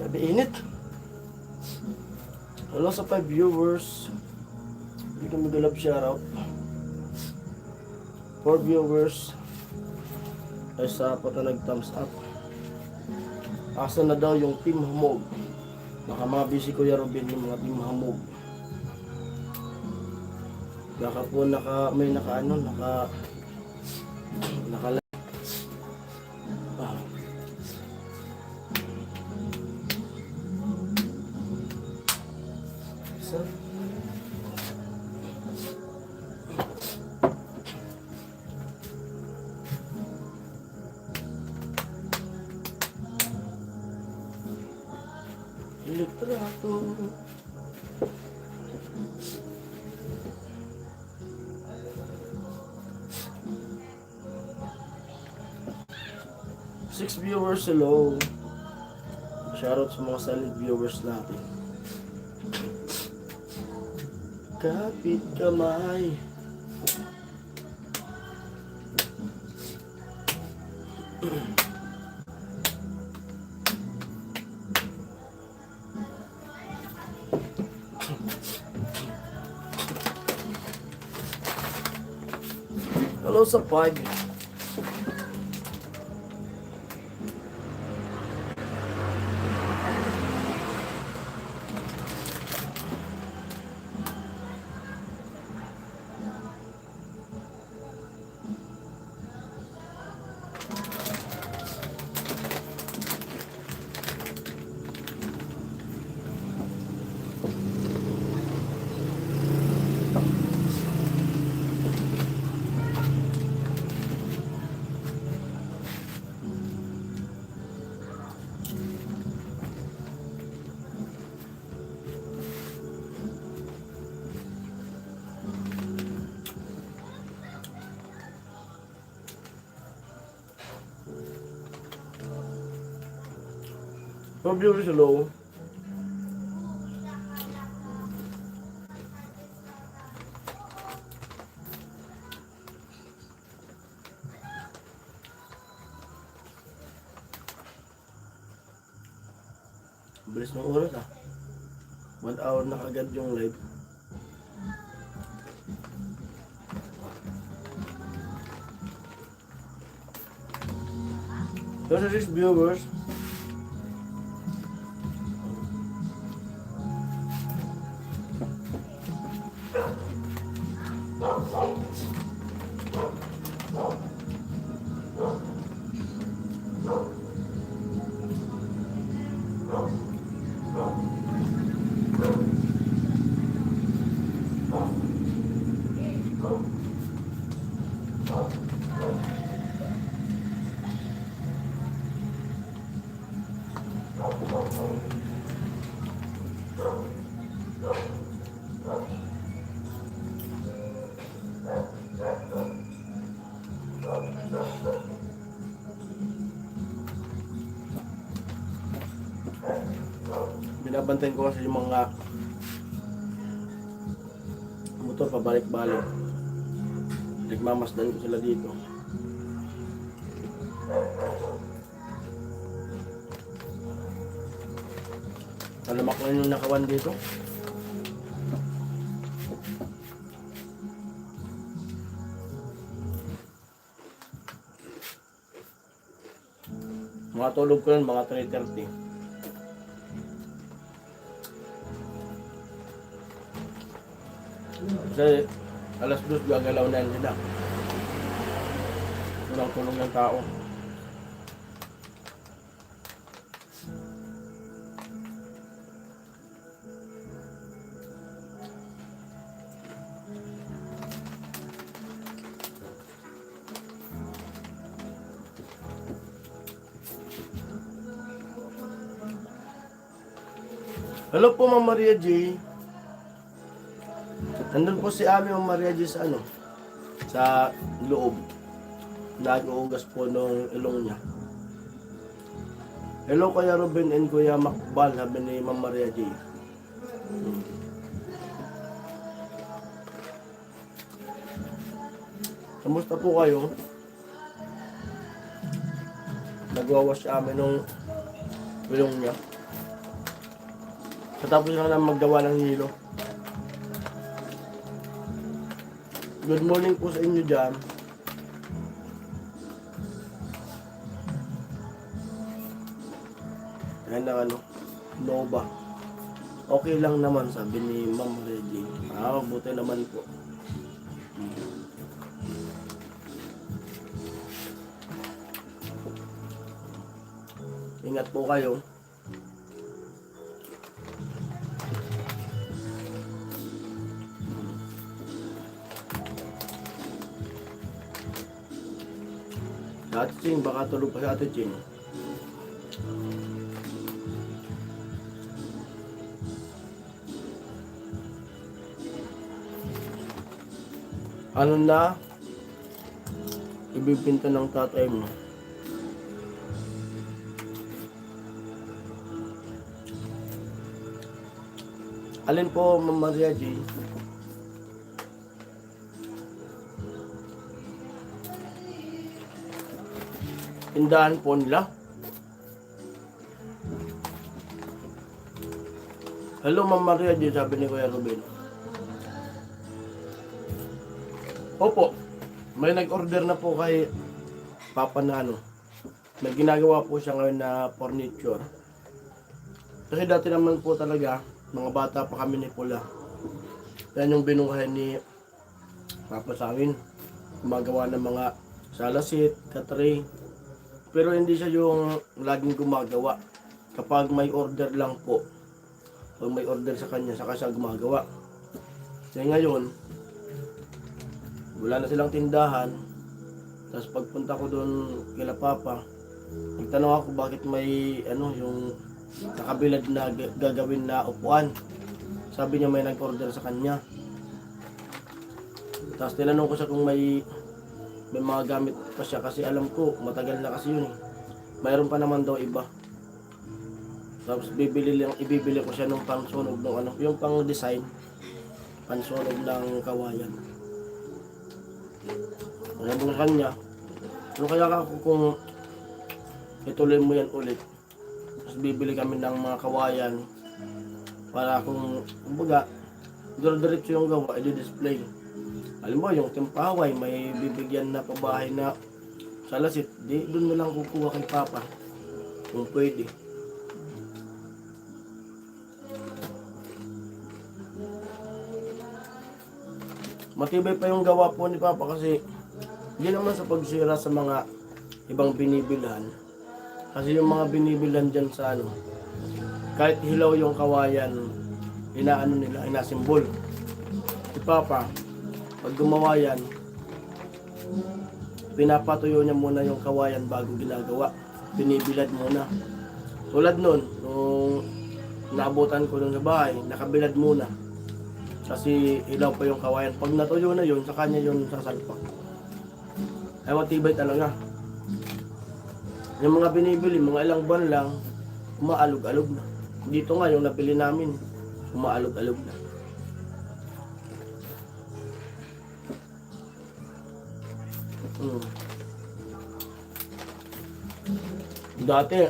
Sabi init. Hello sa 5 viewers. Hindi kami galap shoutout. 4 viewers. Ay sa apat na nag-thumbs up. Asa na daw yung team hamog? Baka mga busy Kuya Robin yung mga team hamog. Baka po may naka litrato. Six viewers, hello. Shoutout sa mga silent viewers natin. Kapit kamay. Hello sa pag. Mga viewers, hello. Bilis ng oras ah. 1 hour na kagad yung live. So sa 6 viewers, binabantayan ko kasi yung mga motor pabalik-balik. Nagmamasdan ko sila dito. Talamak na yung nakawan dito. Mga tulog ko yun, mga 3:30. Kasi alas 2 gagalaw na yan sila. Walang tulong ng tao. Hello po Ma'am Maria J. Nandun po si Ami Ma'am Maria J sa sa loob. Nag-uugas po ng ilong niya. Hello Kuya Ruben and Kuya Makbal, sabi ni Ma'am Maria J. Kamusta po kayo? Nagwawash si Ami nung ilong niya. Katapos lang naman maggawa ng hilo. Good morning po sa inyo dyan. Ayan na Nova. Okay lang naman sabi ni Ma'am Reggie. Mabuti naman po. Ingat po kayo. Ate Ching, baka tulog pa si Ate Ching. Ano na ibibinta ng tatay mo? Alin po, Ma'am Maria G? tindahan po nila. Hello Ma'am Maria, di sabi ni Kuya Ruben. Opo, may nag-order na po kay Papa na ano. May ginagawa po siya ngayon na furniture. Kasi dati naman po talaga, mga bata pa kami ni Pula. Yan yung binuhay ni Papa sa amin. Gumagawa ng mga salasit, katray. Pero hindi siya yung laging gumagawa. Kapag may order lang po. Pag may order sa kanya, saka siya gumagawa. Kaya ngayon, wala na silang tindahan. Tapos pagpunta ko doon kila Papa, nagtanong ako bakit may yung nakabilad na gagawin na upuan. Sabi niya may nag-order sa kanya. Tapos tinanong ko siya kung may mga gamit pa siya kasi alam ko matagal na kasi yun eh. Mayroon pa naman daw iba. Tapos ibibili ko siya ng pangsunog ng yung pang design, pangsunog ng kawayan. Sabi ko sa kanya, ano kaya ako kung ituloy mo yan ulit? Tapos bibili kami ng mga kawayan para kung kumbaga diretso yung gawa, i-display. Alam mo, yung timpaway, may bibigyan na pabahay na salasit, di doon mo lang kukuha kay Papa kung pwede. Matibay pa yung gawa po ni Papa kasi hindi naman sa pagsira sa mga ibang binibilhan. Kasi yung mga binibilhan dyan sa kahit hilaw yung kawayan, inasimbol. Si Papa, pag gumawa yan, pinapatuyo niya muna yung kawayan bago ginagawa. Binibilad muna. Tulad nun, nung naabutan ko dun sa bahay, nakabilad muna. Kasi ilaw pa yung kawayan. Pag natuyo na yun, sa kanya yun sasalpak. Ay matibay talaga. Yung mga binibili, mga ilang buwan lang, umaalog-alog na. Dito nga yung napili namin, umaalog-alog na. Dati,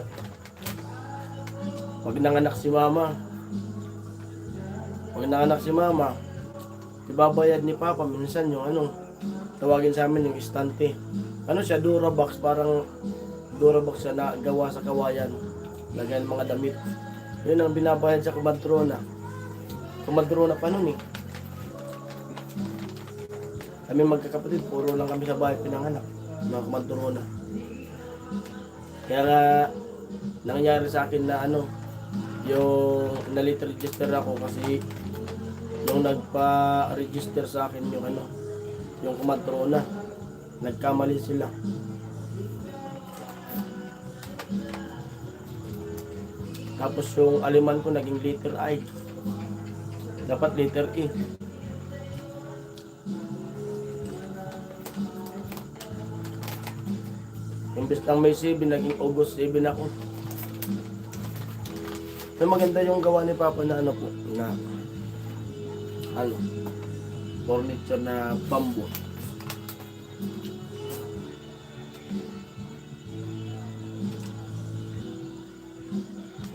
pag nanganak si Mama, ibabayad ni Papa minsan yung tawagin sa amin yung istante. Siya, Durabox, parang Durabox na gawa sa kawayan. Lagyan mga damit. Yun ang binabayad sa kumadrona. Kumadrona pa nun eh. Kami magkakapatid, puro lang kami sa bahay pinanganak. Mga kumadrona. Kaya nga, nangyari sa akin na yung na-late register ako kasi yung nagpa-register sa akin yung kumadrona. Nagkamali sila. Tapos yung aliman ko naging letter I. Dapat letter E. Imbes ng May 7, naging August 7 ako. So, maganda yung gawa ni Papa na po, na furniture na bamboo.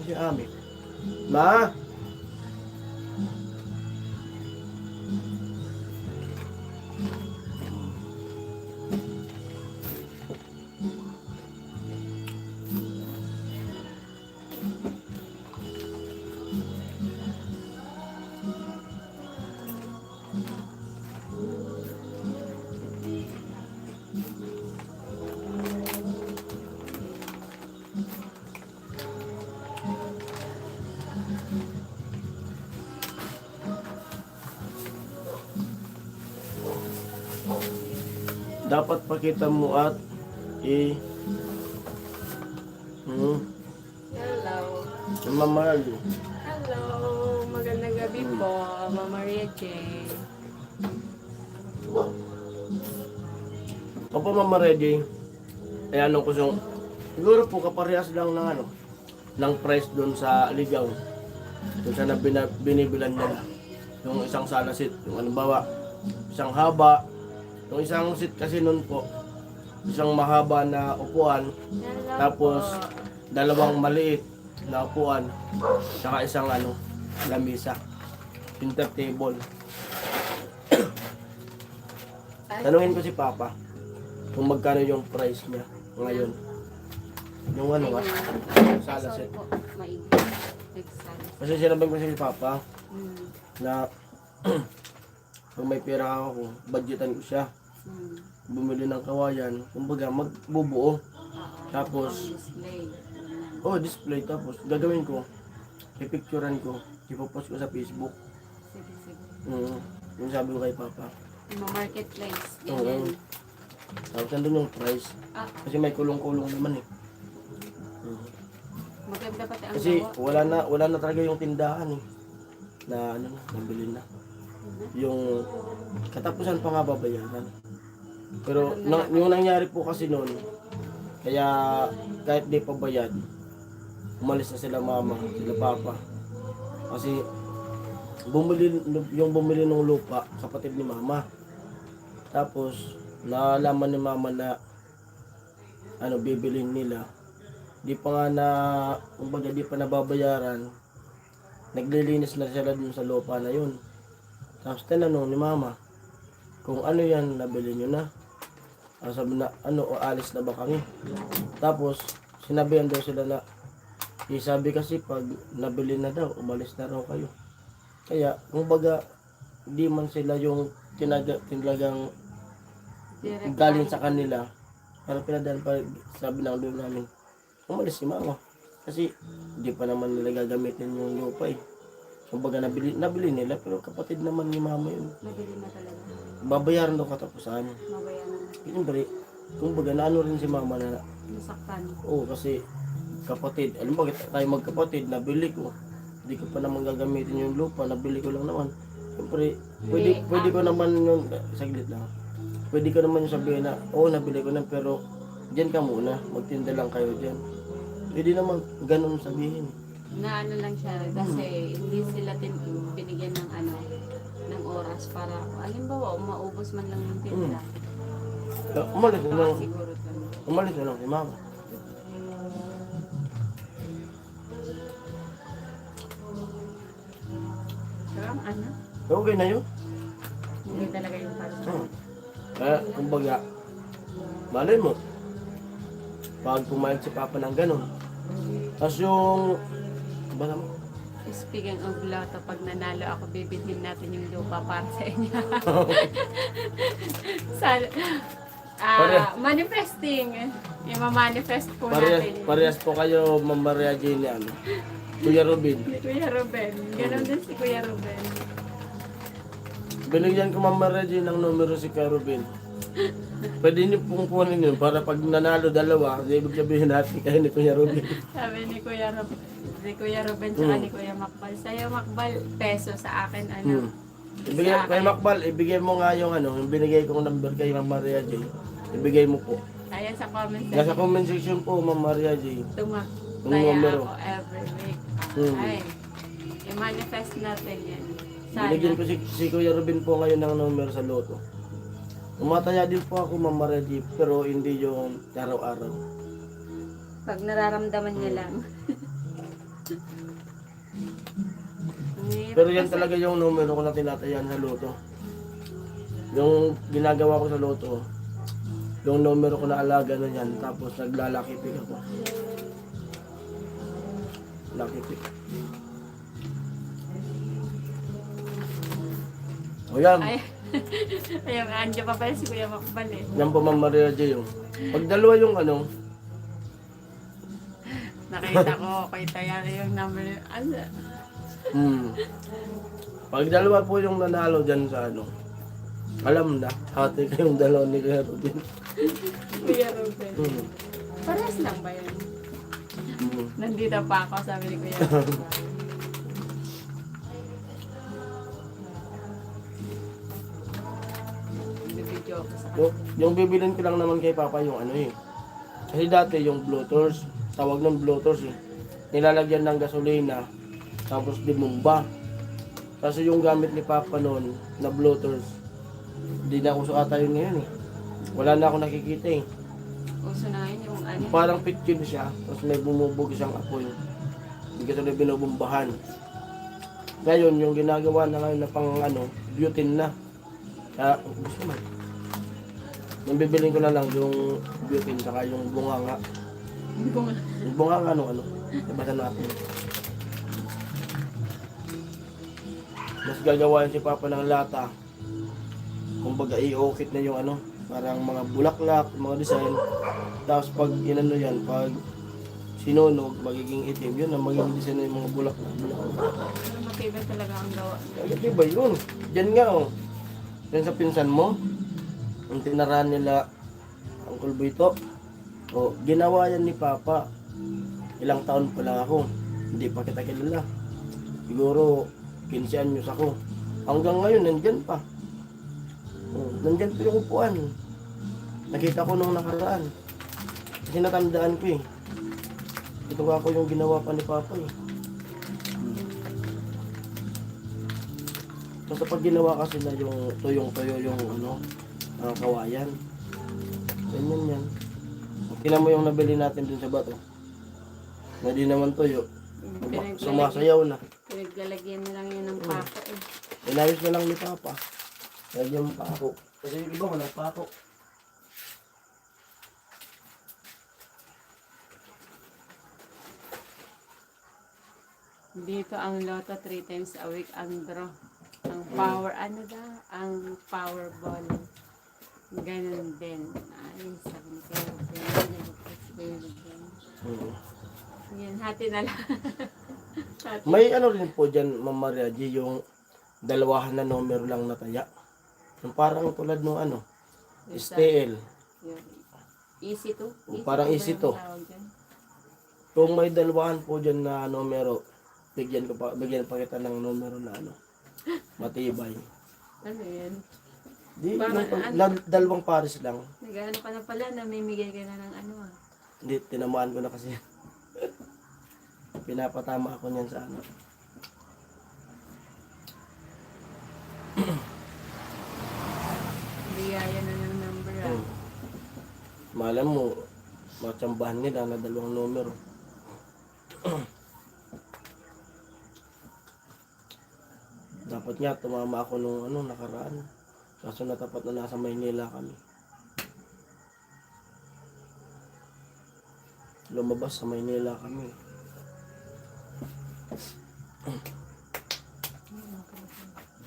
Si Ami. Ma! Dapat pakita mo at Hello. mamahal. Hello. Magandang gabi po, Mama Maria Jane. Opo, Mama Reggie. Eh ko siguro po kaparehas lang ng price doon sa Ligaw. Doon sa binibilan nila. Yung isang salasit, yung halimbawa, isang haba. Yung isang sit kasi noon po, isang mahaba na upuan, Hello tapos po. dalawang maliit na upuan, saka isang lamisa. Center table. Ay, Tanungin ko si Papa kung magkano yung price niya ngayon. Yung sala set. sorry po. Maigi. Nagsala. Kasi sinabi ko si Papa Hmm. na pag may pera ako, budgetan ko siya. Hmm. Bumili ng kawayan, kumbaga magbubuo. Oo. Tapos, Display. display. Tapos gagawin ko, ipicturean ko, ipopost ko sa Facebook. Sige, sige. Yung sabi ko kay Papa. Yung marketplace. Oo. Ganyan. Tapos nandun yung price. Ah, Kasi may kulong-kulong naman eh. maganda pati ang Kasi gawa. wala na talaga yung tindahan eh. Na nabili na. Yung katapusan pa nga babayaran. Pero yung nangyari po kasi noon, kaya kahit di pa bayad, umalis na sila mama, sila papa. Kasi bumili ng lupa, kapatid ni mama. Tapos nalaman ni mama na bibilin nila. Di pa nga kumbaga di pa nababayaran. Naglilinis na sila dun sa lupa na yun. Tapos tinanong ni mama, kung ano yan, nabili nyo na. Sabi na, o alis na ba kami? Tapos, sinabihan daw sila na, sabi kasi pag nabili na daw, umalis na raw kayo. Kaya, kumbaga, di man sila yung talagang Direct galing line. sa kanila. Pero pinadaan pa, sabi ng doon namin, umalis si mama. Kasi, di pa naman nila gagamitin yung lupa eh. Kumbaga, nabili nila, pero kapatid naman ni mama yun. Nabili na talaga. Babayaran daw katapusan. Mabayaran na. Siyempre, kumbaga naano rin si mama na, Nasaktan. kasi kapatid, alam mo, tayo magkapatid, nabili ko. Hindi ko pa naman gagamitin yung lupa, nabili ko lang naman. Siyempre, pwede ko naman yung, saglit lang. Pwede ko naman yung sabihin na, nabili ko na, pero dyan ka muna, magtinda lang kayo dyan. Pwede naman ganun sabihin. Na ano lang siya kasi hindi sila binigyan ng ng oras para halimbawa maubos man lang yung tinda. Umalis na lang, Siguro to. umalis na lang si mama. Pero Okay na yun. hindi talaga yung para sa Kaya, kumbaga, malay mo, pag pumayag si Papa ng ganun. Tapos yung, ba naman? Speaking of lotto, pag nanalo ako, bibilhin natin yung lupa para sa inyo. Manifesting. I-manifest po natin. Parehas po kayo, Ma'am Maria Jenny, Kuya Robin. Ni Kuya Ruben. Ganon din si Kuya Ruben. Binigyan ko Ma'am Maria Jenny ng numero si Kuya Robin. Pwede niyo pong kunin yun para pag nanalo dalawa, ibig sabihin natin kayo ni Kuya Robin. Sabi ni Kuya Ruben, tsaka ni Kuya Makbal. Sa'yo Makbal, peso sa akin, Ibigay, kay Makbal, ibigay mo nga yung yung binigay kong number kay Ma'am Maria J. Ibigay mo po. Ayan sa comment Nasa section. comment section po, Ma'am Maria J. Yung Tumataya numero. ako every week. Hmm. Ay, i-manifest natin yan. Sana. Binigyan ko si Kuya Robin po ngayon ng numero sa loto. Umataya din po ako, Ma'am Maria J, pero hindi yung araw-araw. Pag nararamdaman niya lang. Ang hirap Pero yan kasi. talaga yung numero ko na tinatayan sa loto. Yung ginagawa ko sa loto, yung numero ko na alaga na yan, tapos naglalaki pick ako. Lucky pick. O yan, Ay, ayun, andyan pa pala si Kuya Makbal eh. yan po Ma'am Maria J. Pag dalawa yung Nakita ko, kay Tayari yung number. Pag dalawa po yung nanalo dyan sa alam na, hati kayong dalawa ni Kuya Robin. Kuya Ruben. Hmm. Parehas lang ba yan? Hmm. Nandito pa ako, sabi ni Kuya Ruben. Bibidyo ako sa Yung bibilin ko lang naman kay Papa yung Kasi dati yung bloaters, tawag ng bloaters nilalagyan ng gasolina, tapos dimumba. Kasi yung gamit ni Papa noon na bloaters, hindi na uso ata yun ngayon Wala na ako nakikita Uso na ngayon yung ano. Parang pitchin siya, tapos may bumubog siyang apoy. Hindi ka na binubumbahan. Ngayon, yung ginagawa na ngayon na pang butane na. Kaya, gusto man. Yung bibiling ko na lang yung butane, saka yung bunganga. Yung bunganga nabasa natin. Mas gagawain si Papa ng lata. Kumbaga, i-okit na yung parang mga bulaklak, mga design. Tapos pag yan, pag sinunog, magiging itim. Yun ang magiging design ng mga bulaklak. Pero matibay talaga ang gawa. Kaya diba yun? Diyan nga Yan sa pinsan mo, ang tinarahan nila Uncle Buito. Ginawa yan ni Papa. Ilang taon pa lang ako. Hindi pa kita kilala. Siguro 15 anyos ako. Hanggang ngayon, nandyan pa. Nandyan pa yung upuan. Nakita ko nung nakaraan. Kasi natandaan ko eh. Ito ako yung ginawa pa ni Papa eh. Basta pag ginawa kasi na yung tuyong-tuyo yung kawayan. Ganyan yan. Tingnan mo yung nabili natin dun sa bato. Na di naman tuyo. Sumasayaw na. Pinaglalagyan na lang yun ng pako eh. Inayos na lang ni Papa. Lagyan mo pako. Kasi yung iba walang pako. Dito ang loto 3 times a week ang draw. Ang power, ang powerball. Ganun din. Ay, sabi ni Kuya Ruben. Yan, hati na lang. Hati. May rin po dyan, Ma'am Maria G, yung dalawahan na numero lang na taya. Yung parang tulad nung STL. Yun. Easy to? Parang easy to. Kung may dalawahan po dyan na numero, bigyan pa kita ng numero na matibay. Ano yan? Di, Parang dalawang pares lang. Nag-ano ka na pala, namimigay ka na ng Hindi, tinamaan ko na kasi. Pinapatama ako niyan sa biyaya na ng number Malam mo, matsambahan nila na dalawang numero. Dapat nga tumama ako nung nakaraan. Kaso natapat na nasa Maynila kami. Lumabas sa Maynila kami.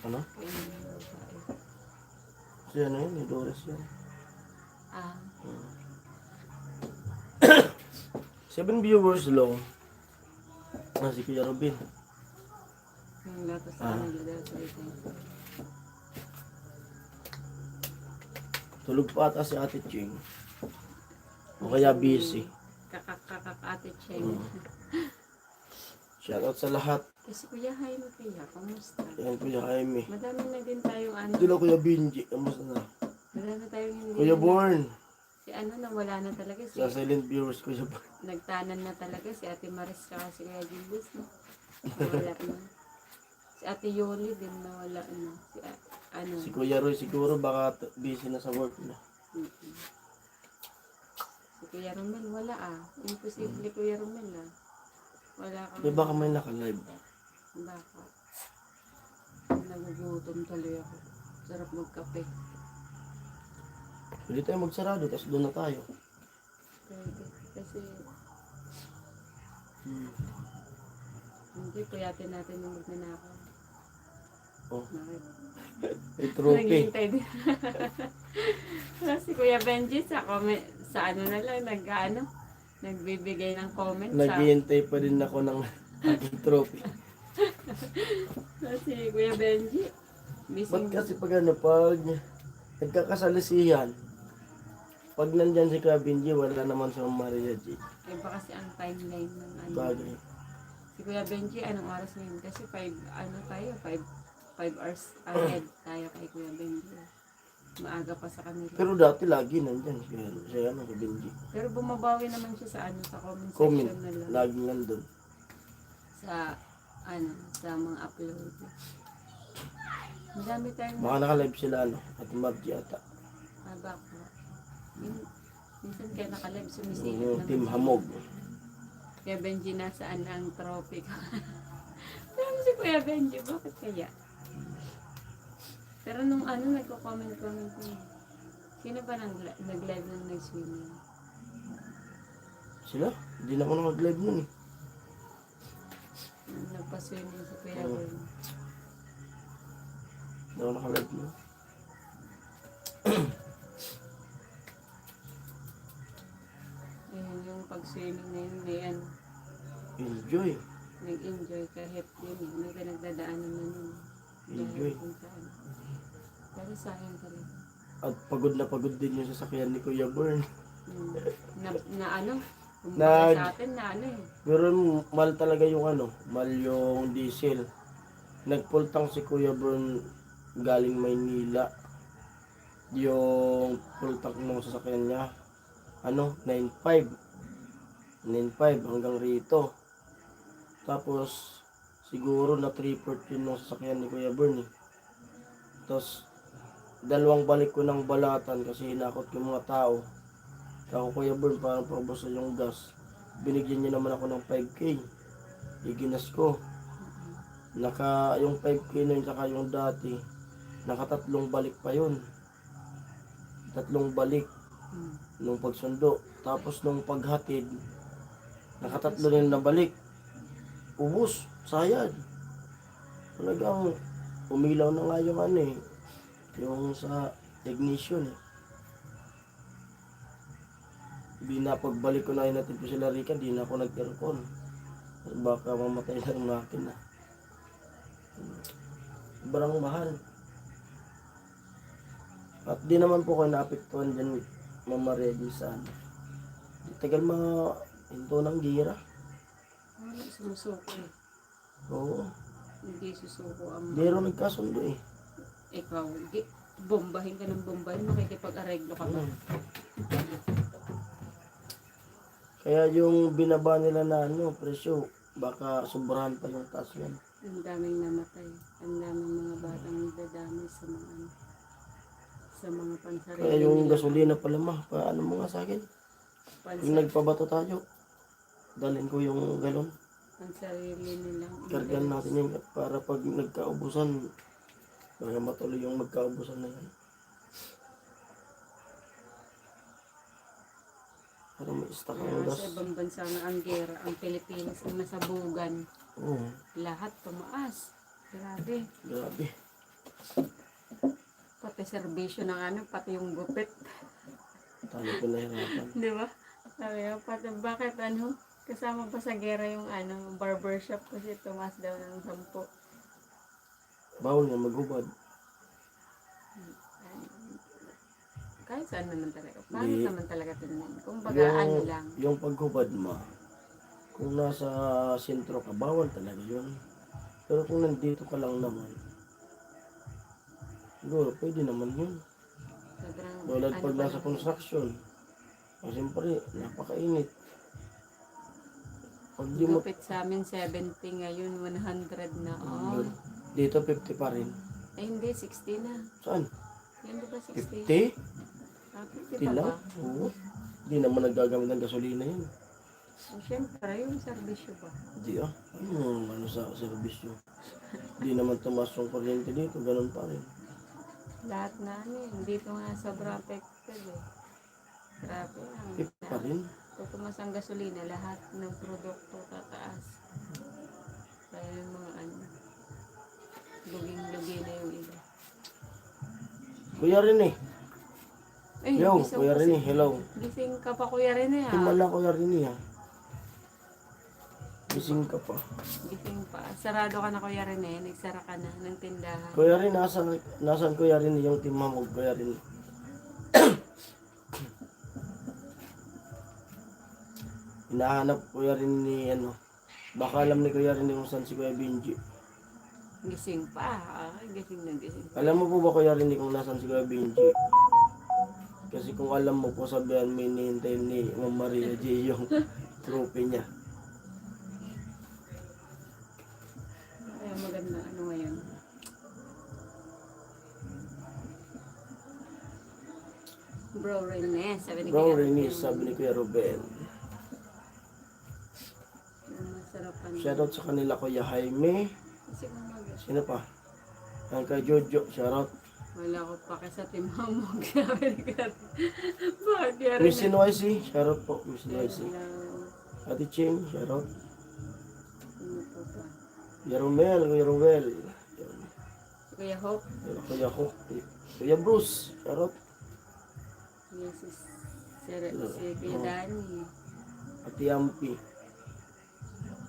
Ano? Siya na yun, Doris yan. 7 viewers long. Si Kuya Robin. Yung loto sa kanila daw. Tulog pa ata si Ate Ching. O kaya busy. Kakak-ate Cheng. Shoutout sa lahat. Kasi Kuya Jaime kaya, kamusta? Yan Kuya Jaime. Madami na din tayong Dila Kuya Benji. Kamusta na? Madami tayong hindi. Kuya Born. Si nawala na talaga. Sa silent viewers Kuya Born. Nagtanan na talaga si Ate Maris ka si Kuya Julius. No? Nawala na. Si Ate Yoli din nawala na. Si Kuya Roy siguro baka busy na sa work na. Si Kuya Romel wala Imposible Kuya Romel Wala kang... Di baka may naka-live? Baka. Nagugutom tuloy ako. Sarap magkape. Pwede tayo magsarado, tapos doon na tayo. Pwede. Kasi... Hindi, puyatin natin yung magnanakaw. Bakit? May trophy. Naghihintay din. Kasi Kuya Benji sa comment, sa na lang, nagbibigay ng comment Naghihintay pa din ako ng aking trophy. Kasi Kuya Benji, Ba't kasi pag nagkakasalisihan, pag nandyan si Kuya Benji, wala naman sa Maria G. Iba kasi ang timeline ng Bagay. Si Kuya Benji, anong oras ngayon? Kasi 5 hours ahead tayo kay Kuya Benji. Maaga pa sa kanila. Pero dati lagi nandyan siya si Benji. Pero bumabawi naman siya sa sa comment Comment, section na lang. lagi nandun. Sa mga upload. Ang dami tayong Baka naka-live sila, Ate Margie ata. baka. Minsan kaya nakalive, sumisilip naman. Team siya. Hamog. Kuya Benji, nasaan ang trophy ko? Sabi si Kuya Benji, bakit kaya? Pero nung nagko-comment ko. Sino ba nag-live nung nag-swimming? Sila? Hindi na ako nag-live nun eh. Nagpa-swimming si Kuya Oo. Benji. Hindi ako naka-live nun. Ayun, yung pag-swimming na yun, may Enjoy. nag-enjoy kahit yun, may pinagdadaanan na yun. Enjoy. Kung saan. Pero sayang talaga. At pagod din yung sasakyan ni Kuya Bern. Hmm. Na kumbaga Nag- sa atin na Pero mal talaga yung mal yung diesel. Nagpultang si Kuya Bern galing Maynila. Yung pultang ng sasakyan niya, 9.5. 9.5 hanggang rito. Tapos, siguro na 3/4 yun ng sasakyan ni Kuya Bern eh. Tapos, dalawang balik ko ng balatan kasi hinakot ko yung mga tao. Ako Kuya Bern, parang paubos na yung gas. Binigyan niya naman ako ng 5K. Iginas ko. Yung 5K na yun, saka yung dati, nakatatlong balik pa yun. 3 balik nung pagsundo. Tapos nung paghatid, nakatatlo rin na balik. Ubus, sayad. Talagang umilaw na nga yung yung sa ignition eh. Di na pagbalik ko na natin po sila Rica, di na ako nag-aircon. Baka mamatay na yung makina. Sobrang mahal. At di naman po ko naapektuhan dyan, Mama Reggie, sa tagal hinto ng gira. Wala, sumusuko eh. Oo. Hindi susuko ang Di rin nagkasundo eh. ikaw. Bombahin ka ng bombahin, makikipag-areglo ka ba? Kaya yung binaba nila na presyo, baka sobrahan pa yung taas yan. Ang daming namatay. Ang daming mga batang nadadami sa mga pansarili Kaya yung nila. gasolina pala paano mo nga sa akin? Yung nagpabato tayo, dalhin ko yung galon. Pansarili nila. Kargan natin yun para pag nagkaubusan, para matuloy yung magkaubusan na yan. Para may stock ang gas. Sa ibang bansa na ang gera, ang Pilipinas ang nasabugan. Oo, Lahat tumaas. Grabe. grabe. Pati serbisyo ng pati yung gupit. Tayo pinahirapan. Di ba? Sabi ko, pati bakit kasama pa sa gera yung barbershop kasi tumaas daw ng 10. Bawal nga maghubad. Kahit saan naman talaga. Paano Di- naman talaga tingnan? Kung baga lang. Yung paghubad kung nasa sentro ka, bawal talaga yun. Pero kung nandito ka lang naman, siguro pwede naman yun. Sobrang, Tulad pag pa nasa lang. construction, siyempre, napakainit. Pag di mo, Gupit sa amin 70 ngayon, 100 na. Oh. dito 50 pa rin. Ay hindi, 60 na. Saan? Yan di ba 60? 50? Ah, 50 pa Tila? ba? Oo. Hindi naman nagagamit ng gasolina yun. O, syempre, yung serbisyo ba? Hindi sa servisyo. Hindi naman tumas yung kuryente dito, ganun pa rin. Lahat na dito nga sobrang affected eh. Grabe. 50 pa rin. Kung tumas ang gasolina, lahat ng produkto tataas. Kaya yung mga luging-lugi na yung iba. Kuya rin eh. Ay, Yo, gising Kuya pa rin eh. Hello. Gising ka pa Kuya Rene ha. Himala Kuya rin eh. Gising ka pa. Gising pa. Sarado ka na Kuya Rene. Nagsara ka na ng tindahan. Kuya rin, nasan Kuya rin yung Team Hamog, Kuya rin. Hinahanap Kuya rin ni baka alam ni Kuya rin kung saan si Kuya Benji. Gising pa. Gising na gising. Alam mo po ba Kuya rin kung nasan si Kuya Benji? Kasi kung alam mo po, sabihan may hinihintay ni Ma'am Maria J yung trophy niya. Kaya maganda ngayon. Bro Rene, sabi ni Bro Kuya Rene, Ruben. sabi ni Kuya Ruben. Masarapan. Shoutout sa kanila, Kuya Jaime. Kasi umaga. Sino pa? Ang kay Jojo, shoutout. Wala ko pa kasi timamog. Sabi ni Kuya Ruben. Bakit Kuya Miss Rene? NYC, shoutout po, Miss NYC. Hello. Ate Ching, shoutout. Ano pa ba? Kuya Romel, Kuya Romel. Si Kuya Hope. Kuya Hook. Kuya Bruce, shoutout. Yes, si Kuya Danny. Ate Ampi.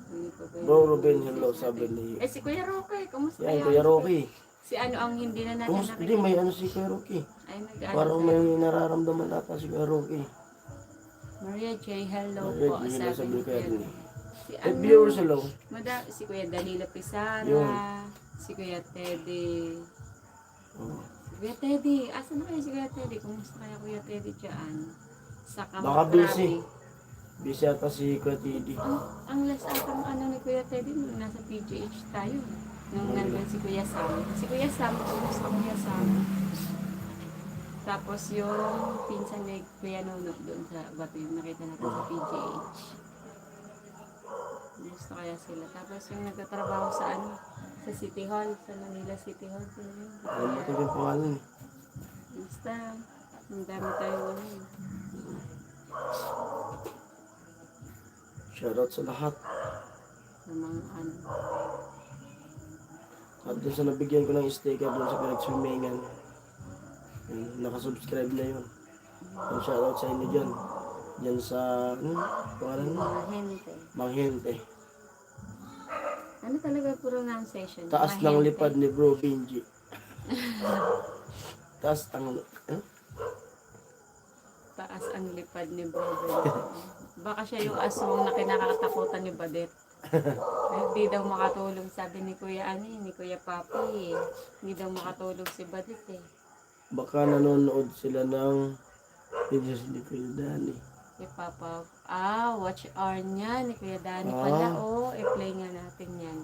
Ano pa ba yun? Bro Ruben, hello, sabi ni... Eh, si Kuya Roque. Kumusta Yan, yan? Kuya Rocky. Si ano ang hindi na natin Kumusta? Hindi, may ano si Kuya Rocky. Ay, nag-ano Parang sa'yo. may nararamdaman nata si Kuya Rocky. Maria J, hello Maria po. J, hello, Sabi sabi ni ni Kuya Kuya. Rocky. Si Eh, viewers, hello. Si Kuya Danilo Pizarra. Yun. Si Kuya Teddy. Oh. Si Kuya Teddy. Asan na kayo si Kuya Teddy? Kumusta kaya Kuya Teddy dyan? Sa Baka Kamatrabi. busy. Busy ata si Kuya Tidi. Ang last atang ano ni Kuya Teddy nung nasa PGH tayo. Nung nandun si Kuya Sam. Si Kuya Sam, kumusta Kuya Sam? Tapos yung pinsan ni Kuya Nonok doon sa bato yung nakita natin sa PGH. Gusto kaya sila. Tapos yung nagtatrabaho sa ano, sa City Hall, sa Manila City Hall. Sino yun? Ano ko yung pangalan eh. Basta, ang dami tayong ano. Shoutout sa lahat. Sa mga ano. At dun sa nabigyan ko ng sticker dun sa pinag-swimmingan. Nakasubscribe na yun. And shoutout sa inyo dyan. Dyan sa, pangalan mo? Mga hente. Manghente. Ano talaga pronunciation? Taas Mga ng hente. lipad ni Bro Benji. Taas ang, Taas ang lipad ni Bro Ben. Baka siya yung aswang na kinakatakutan ni Badet. Hindi daw makatulog, sabi ni Kuya ni Kuya Papi. Hindi daw makatulog si Badet eh. Baka nanonood sila ng videos ni Kuya Danny. Kay Papa, watch hour niya ni Kuya Danny Ah. pala. I-play nga natin yan.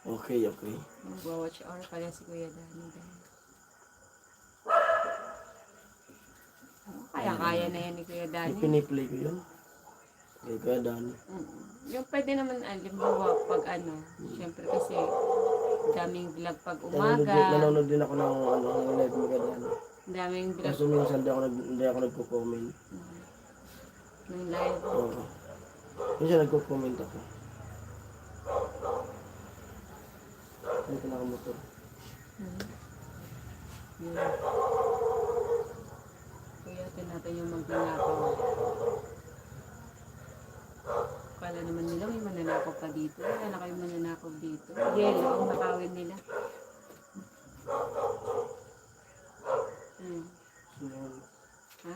Okay, okay. Mag-watch hour pala si Kuya Danny. Kaya-kaya na yan ni Kuya Danny. Piniplay ko yun. Kay Kuya Danny. Yung pwede naman, alimbawa, pag ano, syempre kasi daming vlog pag umaga, Nanonood din ako ng live ni Kuya Danny. daming vlog Kaso minsan hindi ako nagko-comment. ng live. Oo. Minsan nagko-comment ako. Ano ka nakamotor? Yun. Kuya, natin yung magnanakaw. Kala naman nila may mananakaw pa dito. Kala kayo mananakaw dito. Yelo ang nakawin nila. Yun. Ha?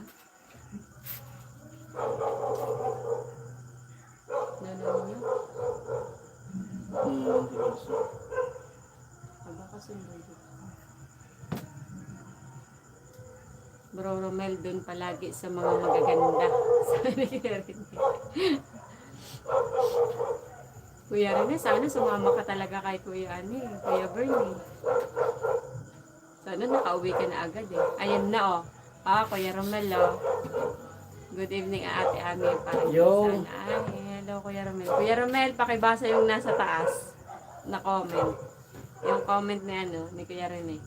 Nanonood niyo? Hindi kasi. Aba kasundo dito. Bro Romel dun palagi sa mga magaganda. Sabi ni Kuya Rene. Kuya Rene, sana sumama ka talaga kay Kuya Kuya Bernie. Sana nakauwi ka na agad eh. Ayan na Kuya Romel Good evening Ate Ami. Parang Yo. sana. Hello Kuya Romel. Kuya Romel, pakibasa yung nasa taas na comment. Yung comment na ni Kuya Rene.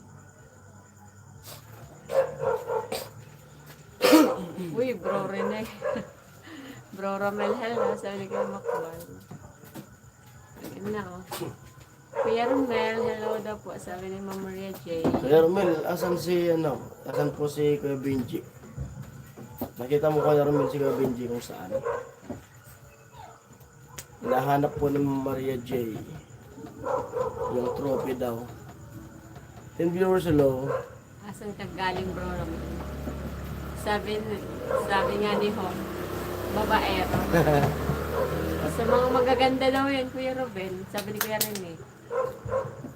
Uy, Bro Rene. Bro Romel, hello. Sabi ni Kuya Makbal. Ayun na Kuya Romel, hello daw po. Sabi ni Ma'am Maria J. Kuya Romel, asan po si Kuya Benji? Nakita mo Kuya Romel si Kuya Benji kung saan? Hinahanap po ni Maria J. Yung trophy daw. 10 viewers, hello. Asan ka galing, Bro Romel? Sabi nga ni Ho, babaero. Sa mga magaganda daw yan, Kuya Ruben. Sabi ni Kuya Rene.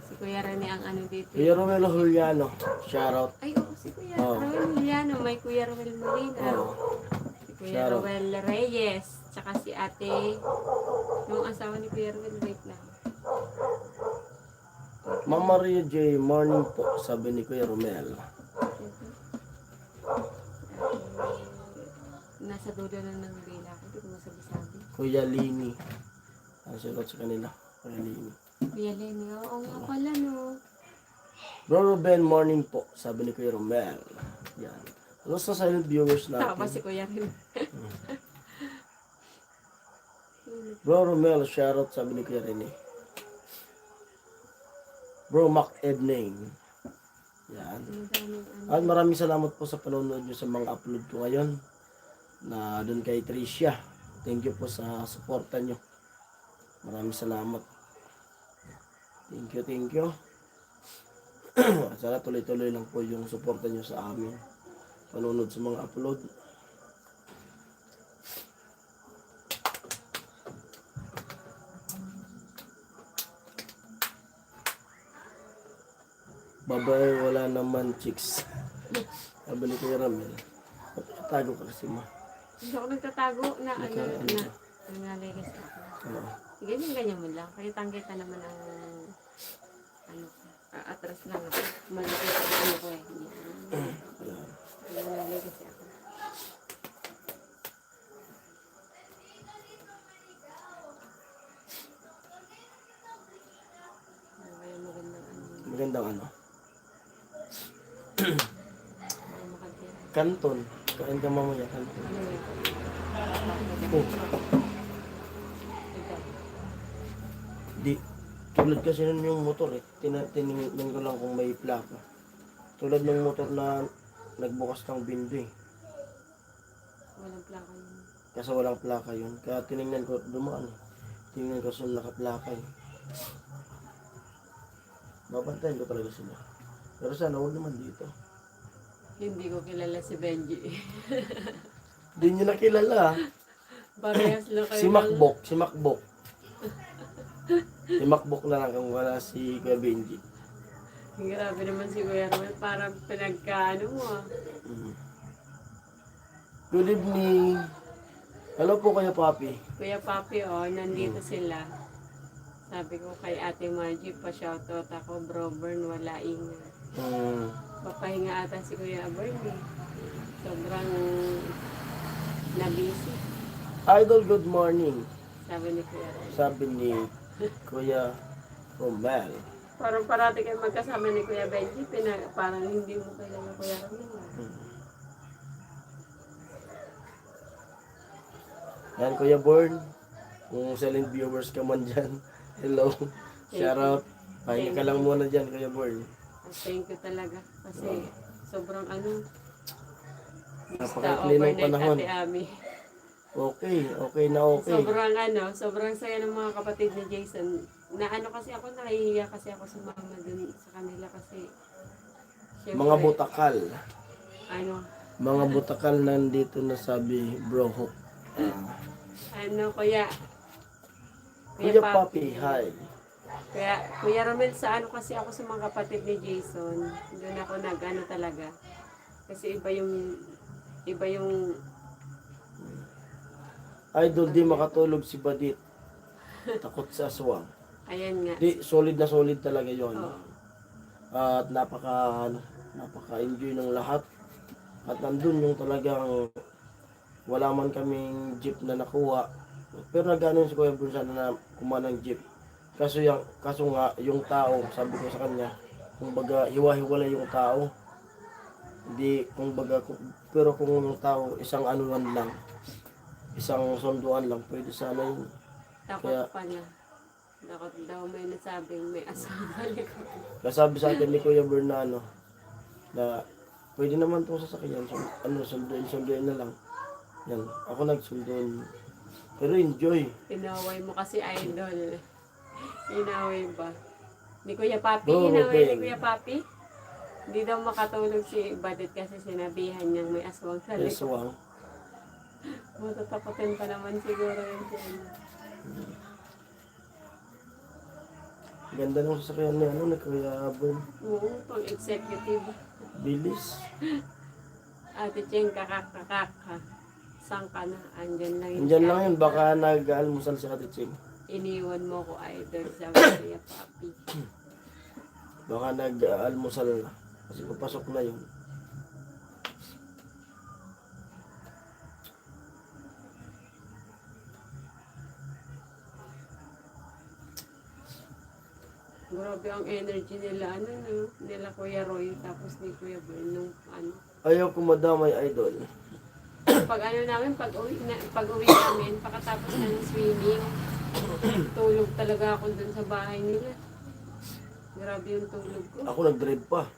Si Kuya Rene ang ano dito. Kuya Romel Juliano, shoutout. Ay, si Kuya Oh. Romel Juliano. May Kuya Romel Molina. Oh. Si Kuya Shoutout. Romel Reyes. Tsaka si ate, yung asawa ni Kuya Romel, wait lang. Ma'am Maria J, morning po, sabi ni Kuya Romel. nasa dulo na ng rila ko. Hindi ko masabi-sabi. Kuya Lini. Ang shoutout sa kanila. Kuya Lini. Kuya Lenny, oo nga pala no. Bro Ruben, morning po. Sabi ni Kuya Romel. Yan. Ano sa silent viewers Tama natin? si Kuya rin. Bro Romel, shoutout sabi ni Kuya Rene. Bro Mac Edning. Yan. At maraming salamat po sa panonood nyo sa mga upload ko ngayon. Na doon kay Tricia. Thank you po sa suporta nyo. Maraming salamat. Thank you, thank you. Sana tuloy-tuloy lang po yung suporta nyo sa amin. Panonood sa mga upload. Babae, wala naman chicks. Sabi ni Kuya Ramel. Tago ka kasi ma. Hindi ako nagtatago na ano Naka- na nangaligis ako. Oo. Ganyan mo lang. Kaya kita naman ang ano atras lang ako. Malapit ang ano ko eh. Nangaligis ako. Kaya magandang ano. Magandang ano. Ang makatira. Kanton. Kain ka mamaya. Kanton. Ano yun? Oh, Ikaw. di. Tulad kasi nun yung motor eh. Tinignan ko lang kung may plaka. Tulad ng motor na nagbukas ng window eh. Walang plaka yun. Kasi walang plaka yun. Kaya tinignan ko, dumaan eh. Tinignan ko sila nakaplaka eh. Babantayan ko talaga sila. Pero sana huwag naman dito. Hindi ko kilala si Benji. Hindi nyo nakilala. Parehas lang kayo. Si Macbok. Si Macbok. Si Macbok na lang kung wala si Kuya Benji. Grabe naman si Kuya Romel. Parang pinagkaano mo ah. Mm. Good evening. Hello po Kuya Papi. Kuya Papi oh, nandito sila. Sabi ko kay Ate Margie, pa-shoutout ako, Bro Bern, wala inga. Papahinga ata si Kuya Bern eh. Sobrang nabisi. Idol, good morning. Sabi ni Kuya Romel. Sabi ni Kuya Romel. Parang parati kayo magkasama ni Kuya Benji, parang hindi mo kailangan Kuya Romel ah. Yan Kuya Born. Kung silent viewers ka man dyan. Hello. Shout out. Pahinga ka lang muna dyan Kuya Born. Thank you talaga. Kasi sobrang ano, Napaka-clean ng panahon. Ate Ami. Okay na okay. Sobrang saya ng mga kapatid ni Jason. Na ano kasi ako, nahihiya kasi ako sumama dun sa kanila kasi syempre, Mga butakal. ano, Mga butakal nandito na sabi bro Hook. Kuya Papi, hi. Kuya Romel, sa ano kasi ako sa mga kapatid ni Jason, doon ako nag-ano talaga. Kasi iba yung Idol, di makatulog si Badit. Takot sa aswang. ayan nga. Di, solid na solid talaga yon. Oo. At napaka-enjoy ng lahat. At nandun yung talagang wala man kaming jeep na nakuha. Pero nag-ano si Kuya Bruce na kumuha ng jeep. Kaso nga, yung tao, sabi ko sa kanya, kumbaga hiwa-hiwala yung tao. Hindi, pero kung yung tao, isang anuan lang, isang sunduan lang, pwede sana yun. Takot Kaya- pa niya. Takot daw may nasabing may asawa likod. Kasabi sa akin ni Kuya Bernano na pwede naman itong sasakyan, sunduin na lang. Yan, ako nagsunduin. Pero enjoy. Inaway mo kasi idol. Inaway ba? Ni Kuya Papi, Oo, inaway okay. ni Kuya Papi. Hindi daw makatulog si Badit kasi sinabihan niyang may aswang sa likod. Aswang. Matatapatin pa naman siguro yun si ano. Ganda ng sasakyan ni ni Kuya Bern. Oo, pang executive. Bilis. Ate Cheng, kakak. Saan ka na? Andyan lang yun. Andyan lang yun, baka nag-almusal si Ate Ching. Iniwan mo ko idol, sabi ni Kuya Papi. Baka nag-almusal na. Kasi papasok na yun. Grabe ang energy nila, ano, no? Nila Kuya Roy, tapos ni Kuya Bern, nung ano. Ayaw ko madamay, idol. Pag ano namin, pag uwi namin, pagkatapos ng swimming, tulog talaga ako dun sa bahay nila. Grabe yung tulog ko. Ako nag-drive pa.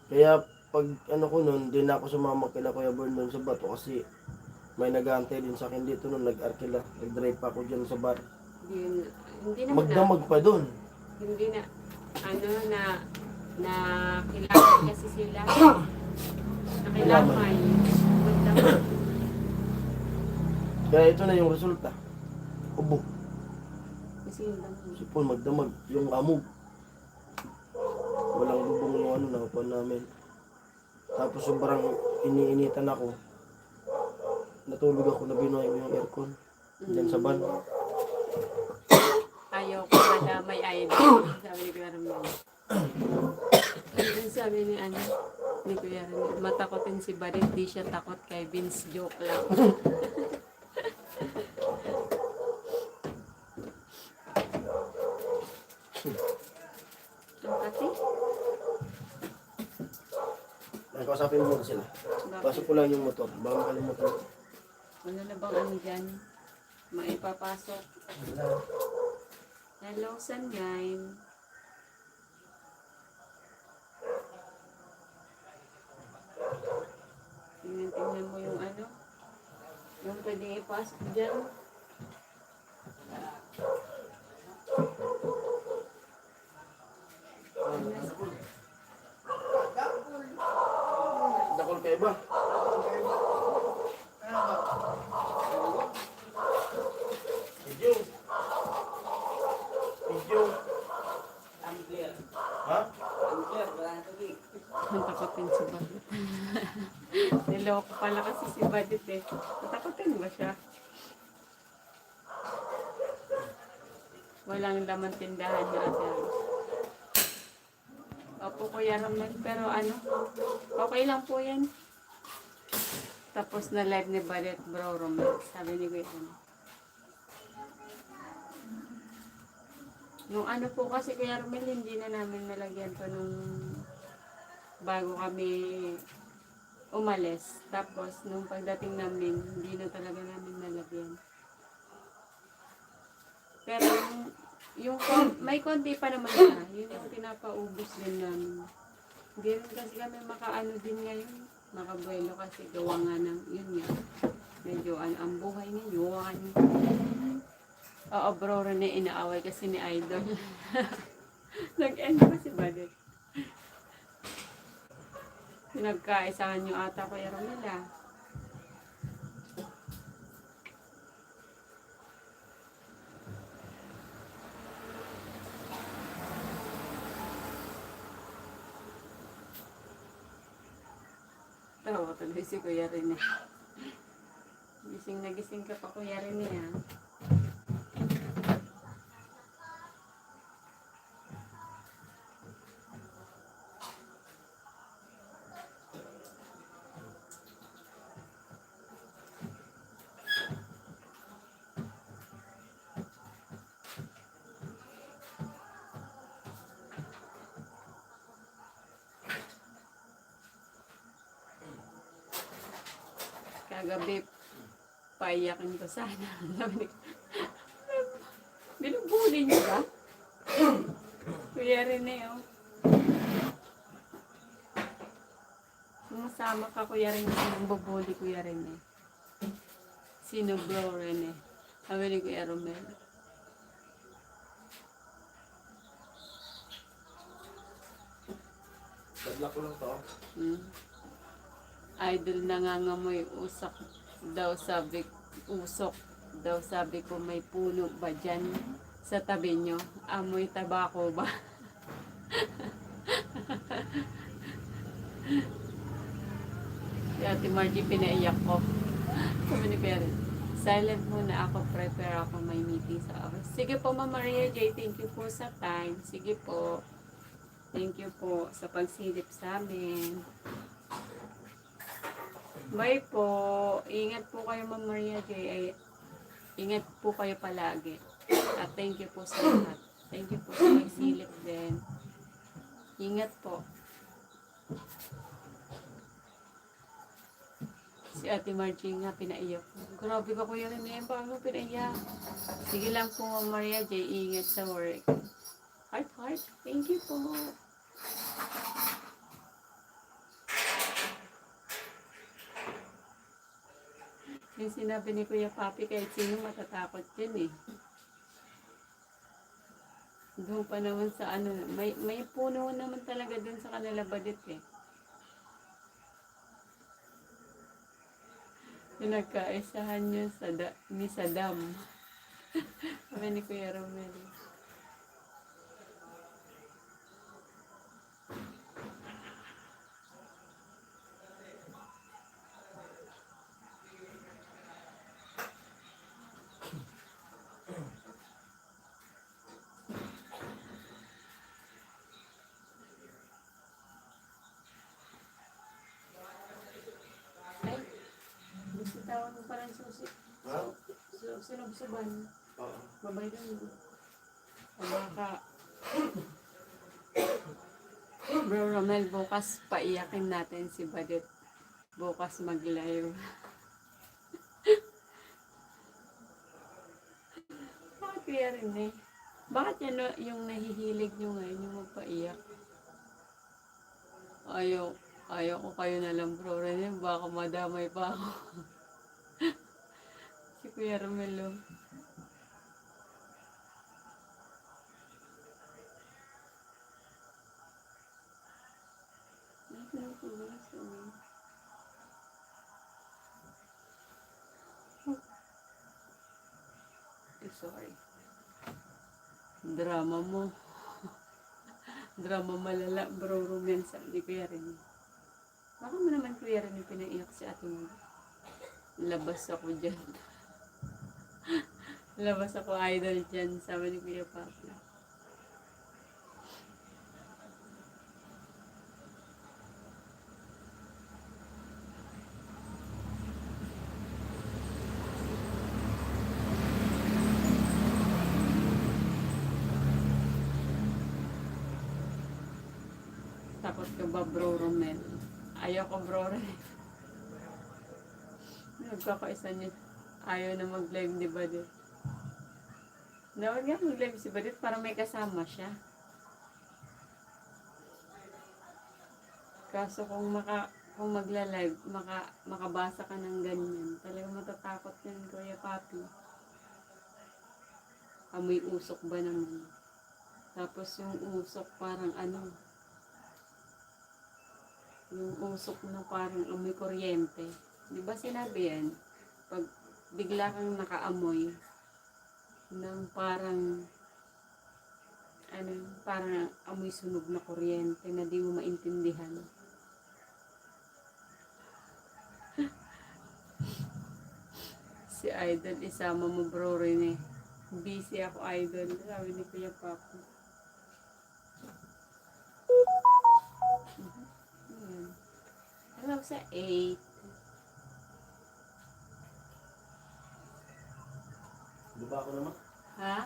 Kaya pag ano ko nun, di na ako sumama kila Kuya Bern doon sa bato kasi may nag-aantay din sa akin dito nung nag-arkila. Nag-drive pa ako dyan sa bar. Hindi naman Magdamag pa doon. hindi na, ano, na kailangan kasi sila. Na kailangan, magdamag. Kaya ito na yung resulta. Ubo. Kasi yung damag. Sipon, magdamag. Yung amog. Walang bubong yung ano, nakapuan namin. Tapos sobrang iniinitan ako. Natulog ako na binuhay ko yung aircon. Diyan sa van. Ayaw ko madamay idol. Sabi ni Kuya Ramon. Ayun sabi ni ano, ni Kuya Ramon, matakotin si Barit, di siya takot kay Vince, joke lang. Ang kati? Ay, kausapin mo muna sila. Pasok ko lang yung motor. Baka makalimutan. Wala na bang ano dyan? Maipapasok. Hello, Sunshine. Tingnan mo yung ano. Yung pwede ipasok dyan. Dakol kayo ba? Video. Video. Ha? Ang takotin si Badit. Niloko pala kasi si Badit eh. Natakotin ba siya? Walang laman tindahan na ate. Opo Kuya Ramon, pero ano, okay lang po yan. Tapos na live ni Badit Bro Romel, sabi ni Kuya Ramon. Nung ano po kasi Kuya Romel, hindi na namin nalagyan to nung bago kami umalis. Tapos nung pagdating namin, hindi na talaga namin nalagyan. Pero may konti pa naman siya. Yun yung pinapaubos din namin. Hindi rin kasi kami makaano din ngayon. Makabuelo kasi gawa nga ng, yun nga. Medyo ang buhay ninyo. Oo bro, Rene, inaaway kasi ni Idol. Nag-end pa si Badit. Pinagkaisahan nyo ata Kuya Romela. Tawa tuloy si Kuya Rene. Gising na gising ka pa Kuya Rene ha. Kagabi, paiyakin ko sana. Binubuli niyo ba? Kuya Rene, oh. Sumasama ka, Kuya Rene. Sinong bubuli, Kuya Rene? Sino bro, Rene? Sabi ni Kuya Romel. Badla ko lang to. Idol nangangamoy usok daw sabi ko may puno ba dyan sa tabi nyo? Amoy tabako ba? Si Ate Margie pinaiyak ko. Sabi ni Perry, silent muna ako, prepare ako, may meeting sa office. Sige po Ma'am Maria J, thank you po sa time. Sige po. Thank you po sa pagsilip sa amin. Bye po. Ingat po kayo Ma'am Maria J. Ingat po kayo palagi. At thank you po sa lahat. Thank you po sa magsilip din. Ingat po. Si Ate Margie nga pinaiyak po. Grabe ka Kuya Rene, paano pinaiyak? Sige lang po Ma'am Maria J, ingat sa work. Heart, heart. Thank you po. Yung sinabi ni Kuya Papi, kahit sino matatakot yun eh. Doon pa naman sa ano, may puno naman talaga dun sa kanila badit eh. Pinagkaisahan niya ni Saddam. Sabi ni Kuya Romel. Ay, gusto tawag mo parang susi. Ha? Sinubsuban. Oo. Babay lang mo. Baka Bro Romel, bukas paiyakin natin si Badit. Bukas mag-live. Bakit kaya rin eh? Bakit yan yung nahihilig nyo ngayon, yung magpaiyak? Ayaw ko kayo na lang bro Romel, baka madamay pa ako. Si Kuya Romel. Sorry. Drama mo. Drama malala, bro Romel. Sabi Kuya rin. Baka mo naman Kuya rin yung pinaiyak si ate mo. Labas ako dyan. Labas ako idol dyan. Sabi ni Kuya Papi. Takot ka ba bro Romel? Ayaw ko bro Romel. Nagkakaisa niya. Ayaw na mag-live ni Badit. Dapat nga mag-live si Badit para may kasama siya. Kaso kung magla-live, makabasa ka ng ganyan. Talagang matatakot yan, Kuya Papi. Amoy usok ba naman? Tapos yung usok parang ano, yung usok na parang amoy kuryente. Di ba sinabi yan? Pag bigla kang nakaamoy ng parang parang amoy sunog na kuryente na di mo maintindihan. Si Idol, isama mo bro Rene. Busy ako Idol. Sabi ni Kuya Papi. Hello sa 8. Baba ako naman. Ha?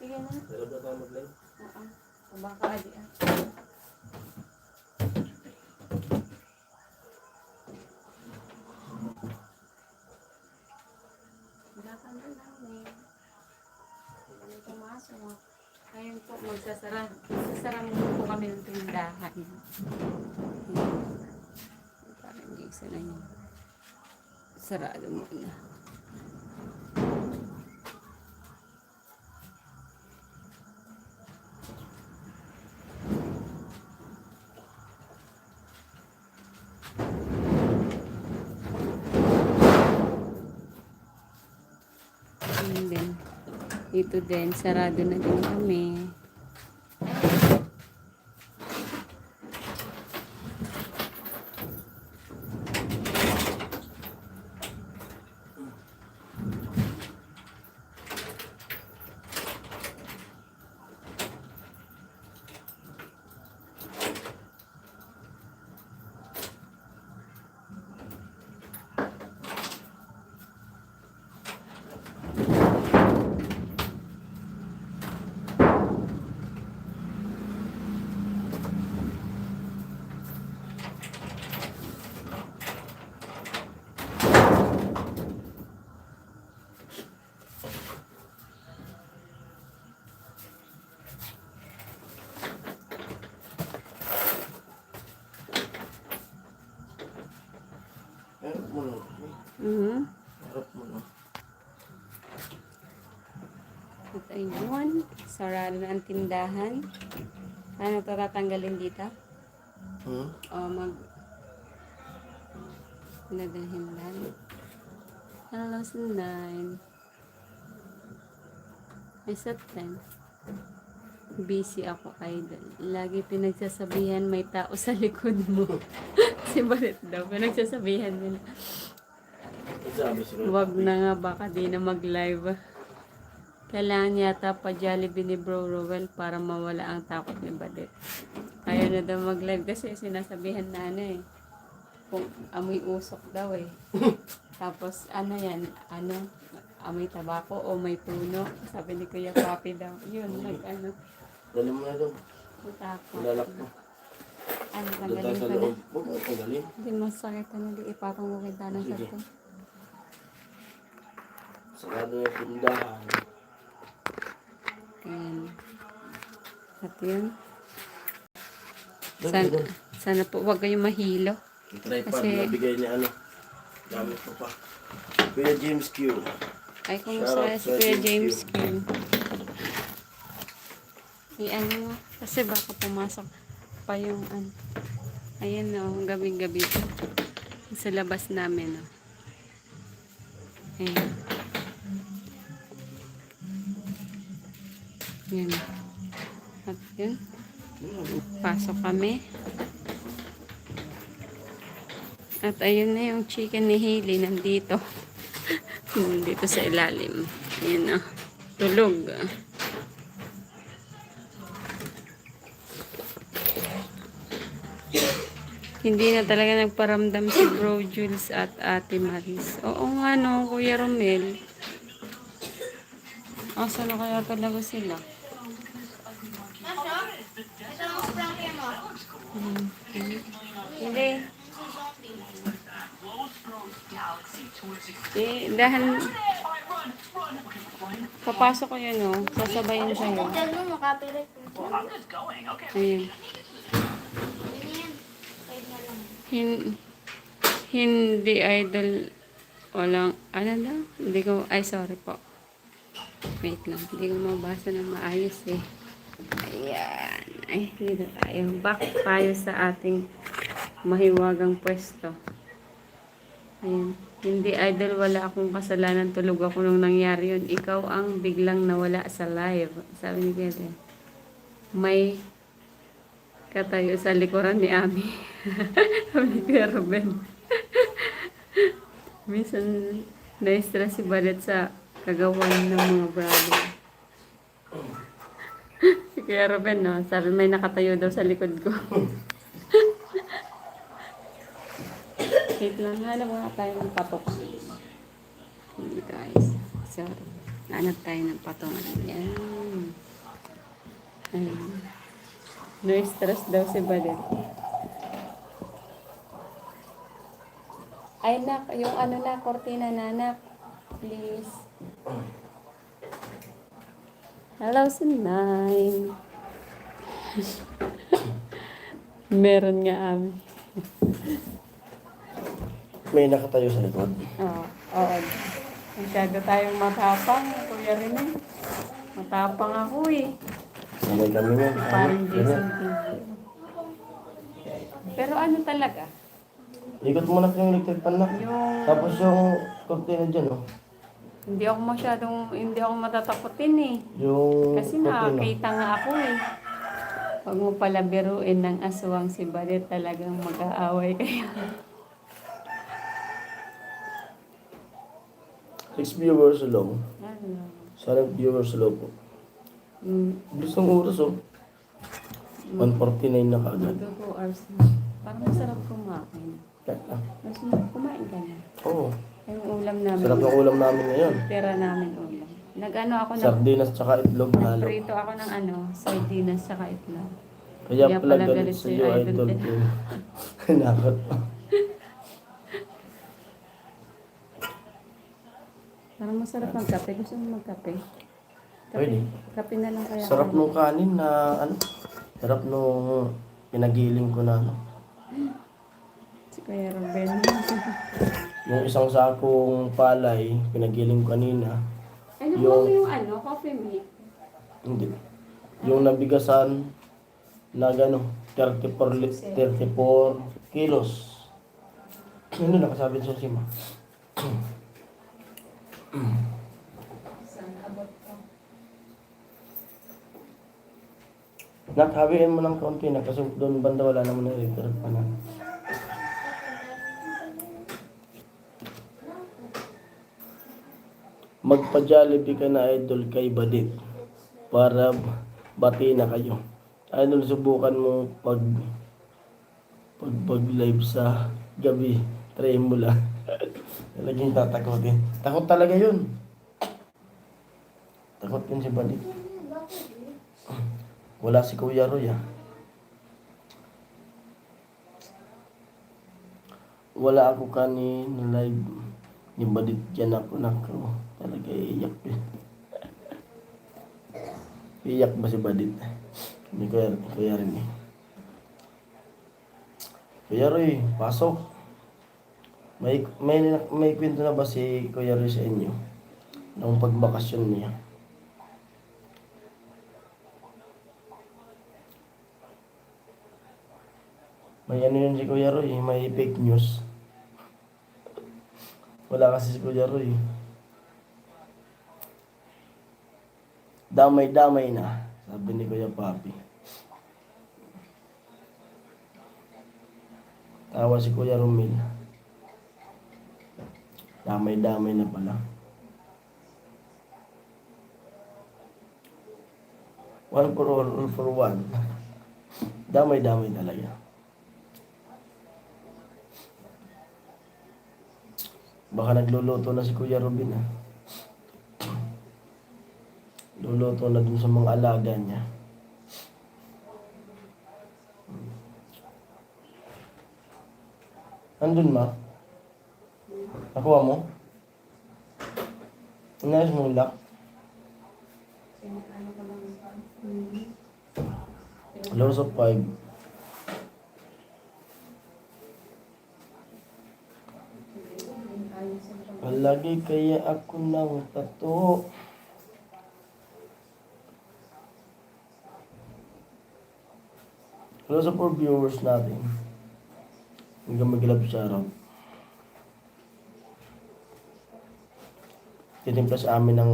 Sige na. Pero ba tayo mag-live? Oo. Baka adi ah. Dapat na namin. Hindi pumasok. Ayun po, magsasara. Magsasara muna po kami ng tindahan. Parang hindi isa na yun. Sarado muna. And then, dito din, sarado na din kami. Harap mo, no? At ayun, sarado na ang tindahan. Ano to tatanggalin dito? O nadalhin lang. Alas 9. Ay, sa 10. Busy ako, idol. Lagi pinagsasabihan may tao sa likod mo. Si Balit daw, pinagsasabihan nila. Sabi siguro. Wag na nga, baka di na mag-live. Kailangan yata pa Jollibee ni Bro Rowell para mawala ang takot ni Balit. Ayaw na daw mag-live kasi sinasabihan na ano eh. Kung amoy usok daw eh. Tapos ano yan, amoy tabako o may puno. Sabi ni Kuya Papi daw. Yun, Dali mo na doon. natakot. Ilalak mo. Ano, Doon tayo tanggalin sa ko na. loob. Huwag mo tanggalin. Hindi masakit na hindi ipatong ko kita ng Sige. sarko. Sarado yung tindahan. Ayan. At yun. Doon, Sana, doon. sana po wag kayong mahilo. Yung tripod Kasi- nabigay niya ano. Gamit ko pa. Kuya James Q. Ay, kumusta Shoutout si sa Kuya James James King? Ano mo? Kasi baka pumasok pa yung ano. Ayan o, gabing-gabi po. Sa labas namin o. Ayan. Yan. At yun. Pasok kami. At ayun na yung chicken ni Hailey nandito. Nandito sa ilalim. Ayan o. Tulog. Hindi na talaga nagparamdam si Bro Jules at Ate Maris. Oo nga no, Kuya Romel. Asa na kaya talaga sila? Ito ang sprang mo. Hindi. Dahil papasok ko yun o. Sasabayin siya yun. Dahil mo makapirate po. Ayun. Ano yan? Kahit na lang. Hindi idol. Walang, ano daw? Hindi ko, ay sorry po. Wait lang. Hindi ko mabasa na maayos eh. Ayan. Ay, dito tayo. Back tayo sa ating mahiwagang pwesto. Ayan. Hindi idol, wala akong kasalanan. Tulog ako nung nangyari yun. Ikaw ang biglang nawala sa live. Sabi ni Kete. May katayo sa likuran ni Ami. Sabi ni Kuya Ruben. Minsan na-stress si Balet sa kagawan ng mga brother. Si Kuya Ruben, no? Sabi may nakatayo daw sa likod ko. Wait lang, hanap nga tayo ng patok. Hindi guys. Sorry. Hanap tayo ng patungan. Yan. Ayun. No stress daw si Badet. Ay nak, yung ano na, kortina na nak. Please. Hello, Sinay. Meron nga Ami. May nakatayo sa likod. Oo. Oo. Masyado tayong matapang, Kuya Rene. Matapang ako eh. Sabay kami yan. Parang Jason Ganyan. TV. Pero ano talaga? Ikot mo na yung electric pan na. Yung, Tapos yung cortina dyan, oh. hindi ako matatakotin eh. Yung Kasi nakakita nga ako eh. Huwag mo pala biruin ng aswang si Badet, talagang mag-aaway kayo. 6 viewers low. Ano? 7 viewers low po. Bilis ng oras, oh. 1:49 na kaagad. 2 hours na. Parang masarap kumain. Masarap kumain ka na. Oo. Ay, yung ulam namin. Sarap ng ulam namin ngayon. Tira namin ulam. Nag-ano ako ng Sardinas tsaka itlog halo. nagprito ako ng sardinas saka itlog. Kaya Kaya pala pala galit galit sa si iyo, Idol idol eh. ko. Nakot pa. Parang masarap magkape. Gusto mo magkape? Pwede. Kape na lang kaya. Sarap nung kanin na ano. Sarap nung pinagiling ko na ano. Si Kuya Ruben. Yung isang sakong palay, pinagiling ko kanina, Ano Yung- mo yung ano, coffee mate? hindi. Yung nabigasan na gano, 34 kilos. Ano nakasabi sa sima? Saan abot ka? Nakahawiin mo ng konti na kasi doon banda wala naman na repair pa na. Magpa-Jollibee ka na idol kay Badit para bati na kayo. Idol, subukan mo pag live sa gabi. Try mo lang. Talagang tatakotin. Takot talaga yun. Takot yun si Badit. Wala si Kuya Roy ah. Wala ako kanina live ni Badit dyan ako nako. Talaga iiyak eh. Iiyak ba si Badit? Hindi Kuya rin eh. Kuya Roy, pasok. May kwento na ba si Kuya Roy sa inyo? Nung pagbakasyon niya. May ano yun si Kuya Roy, may fake news. Wala kasi si Kuya Roy. Damay-damay na, sabi ni Kuya Papi. Tawa si Kuya Romil. Damay-damay na pala. One for all for one. Damay-damay talaga. Baka nagluluto na si Kuya Robin ah. Luluto na dun sa mga alaga niya. Andun ma? Nakuha mo? Inayos mo yung lock? Ano ka lang? Lows of 5. Palagi kaya ako ng tato. Hello sa 4 viewers natin. Hanggang mag-love shoutout. Titimpla sa amin ng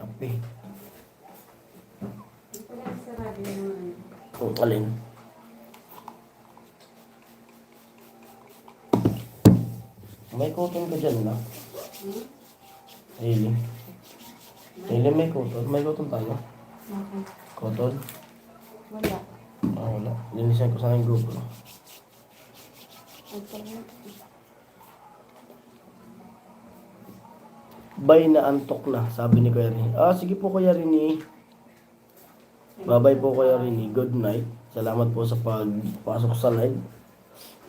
kape. Wala sa radio naman. Kung alin. May cotton ka dyan na. Hailey. Hailey, may cotton. May cotton tayo. Okay. Cotton. Wala. Wala. Linisan ko sa aking grupo. Okay. Bye na antok na, sabi ni Kuya Rini. Sige po Kuya Rini. Bye-bye po Kuya Rini. Good night. Salamat po sa pagpasok sa live.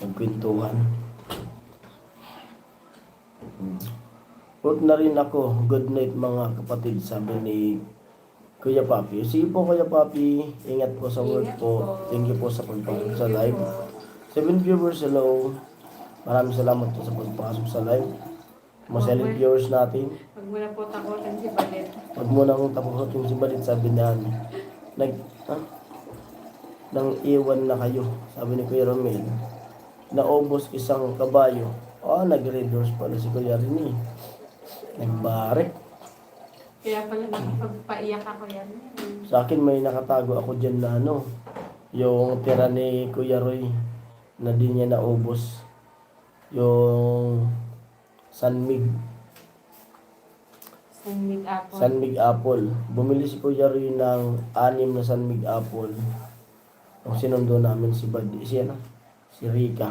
Nagkwentuhan. Put na rin ako. Good night mga kapatid, sabi ni Kuya Papi. Sige po Kuya Papi. Ingat po sa work po. Thank you po sa pagpasok sa live. 7 viewers, hello. Maraming salamat po sa pagpasok sa live. Mga silent viewers natin. Pag mo na po takutin si Balit. Pag mo nang tapusin si Balit, sabi na nang iwan na kayo, sabi ni Kuya Romel. Naubos isang kabayo. Nag-red horse pala si Kuya Rini. Nagbarek. Kaya pala nakapagpaiyak ako yan. Sa akin may nakatago ako dyan na yung tira ni Kuya Roy na di niya naubos. Yung Sanmig Apple. Sanmig Apple. Bumili si Kuya Roy ng 6 na Sanmig Apple. Ang sinundo namin si Rika.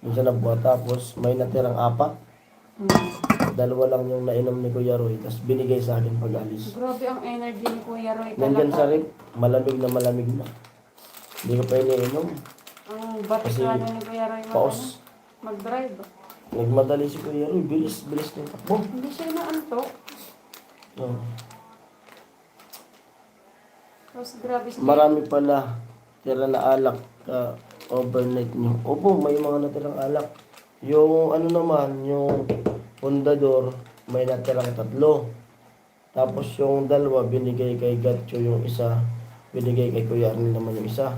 Yung siya nabuha. Tapos may natirang 4. 2 lang yung nainom ni Kuya Roy. Tapos binigay sa akin pag alis. Grabe ang energy ni Kuya Roy Nandyan sa talaga. rip, malamig na. Hindi ko pa iniinom. Ang batikano ni Kuya Roy Paos. mag-drive. Nagmadali si Kuya Roy. Bilis ng takbo. Hindi siya naantok. Tapos grabe siya. Marami pala tira na alak overnight niyo. Opo, may mga natirang alak. Yung ano naman, yung pundador, may natirang 3. Tapos yung 2, binigay kay Gatcho, yung isa, binigay kay Kuya Arnel naman yung isa.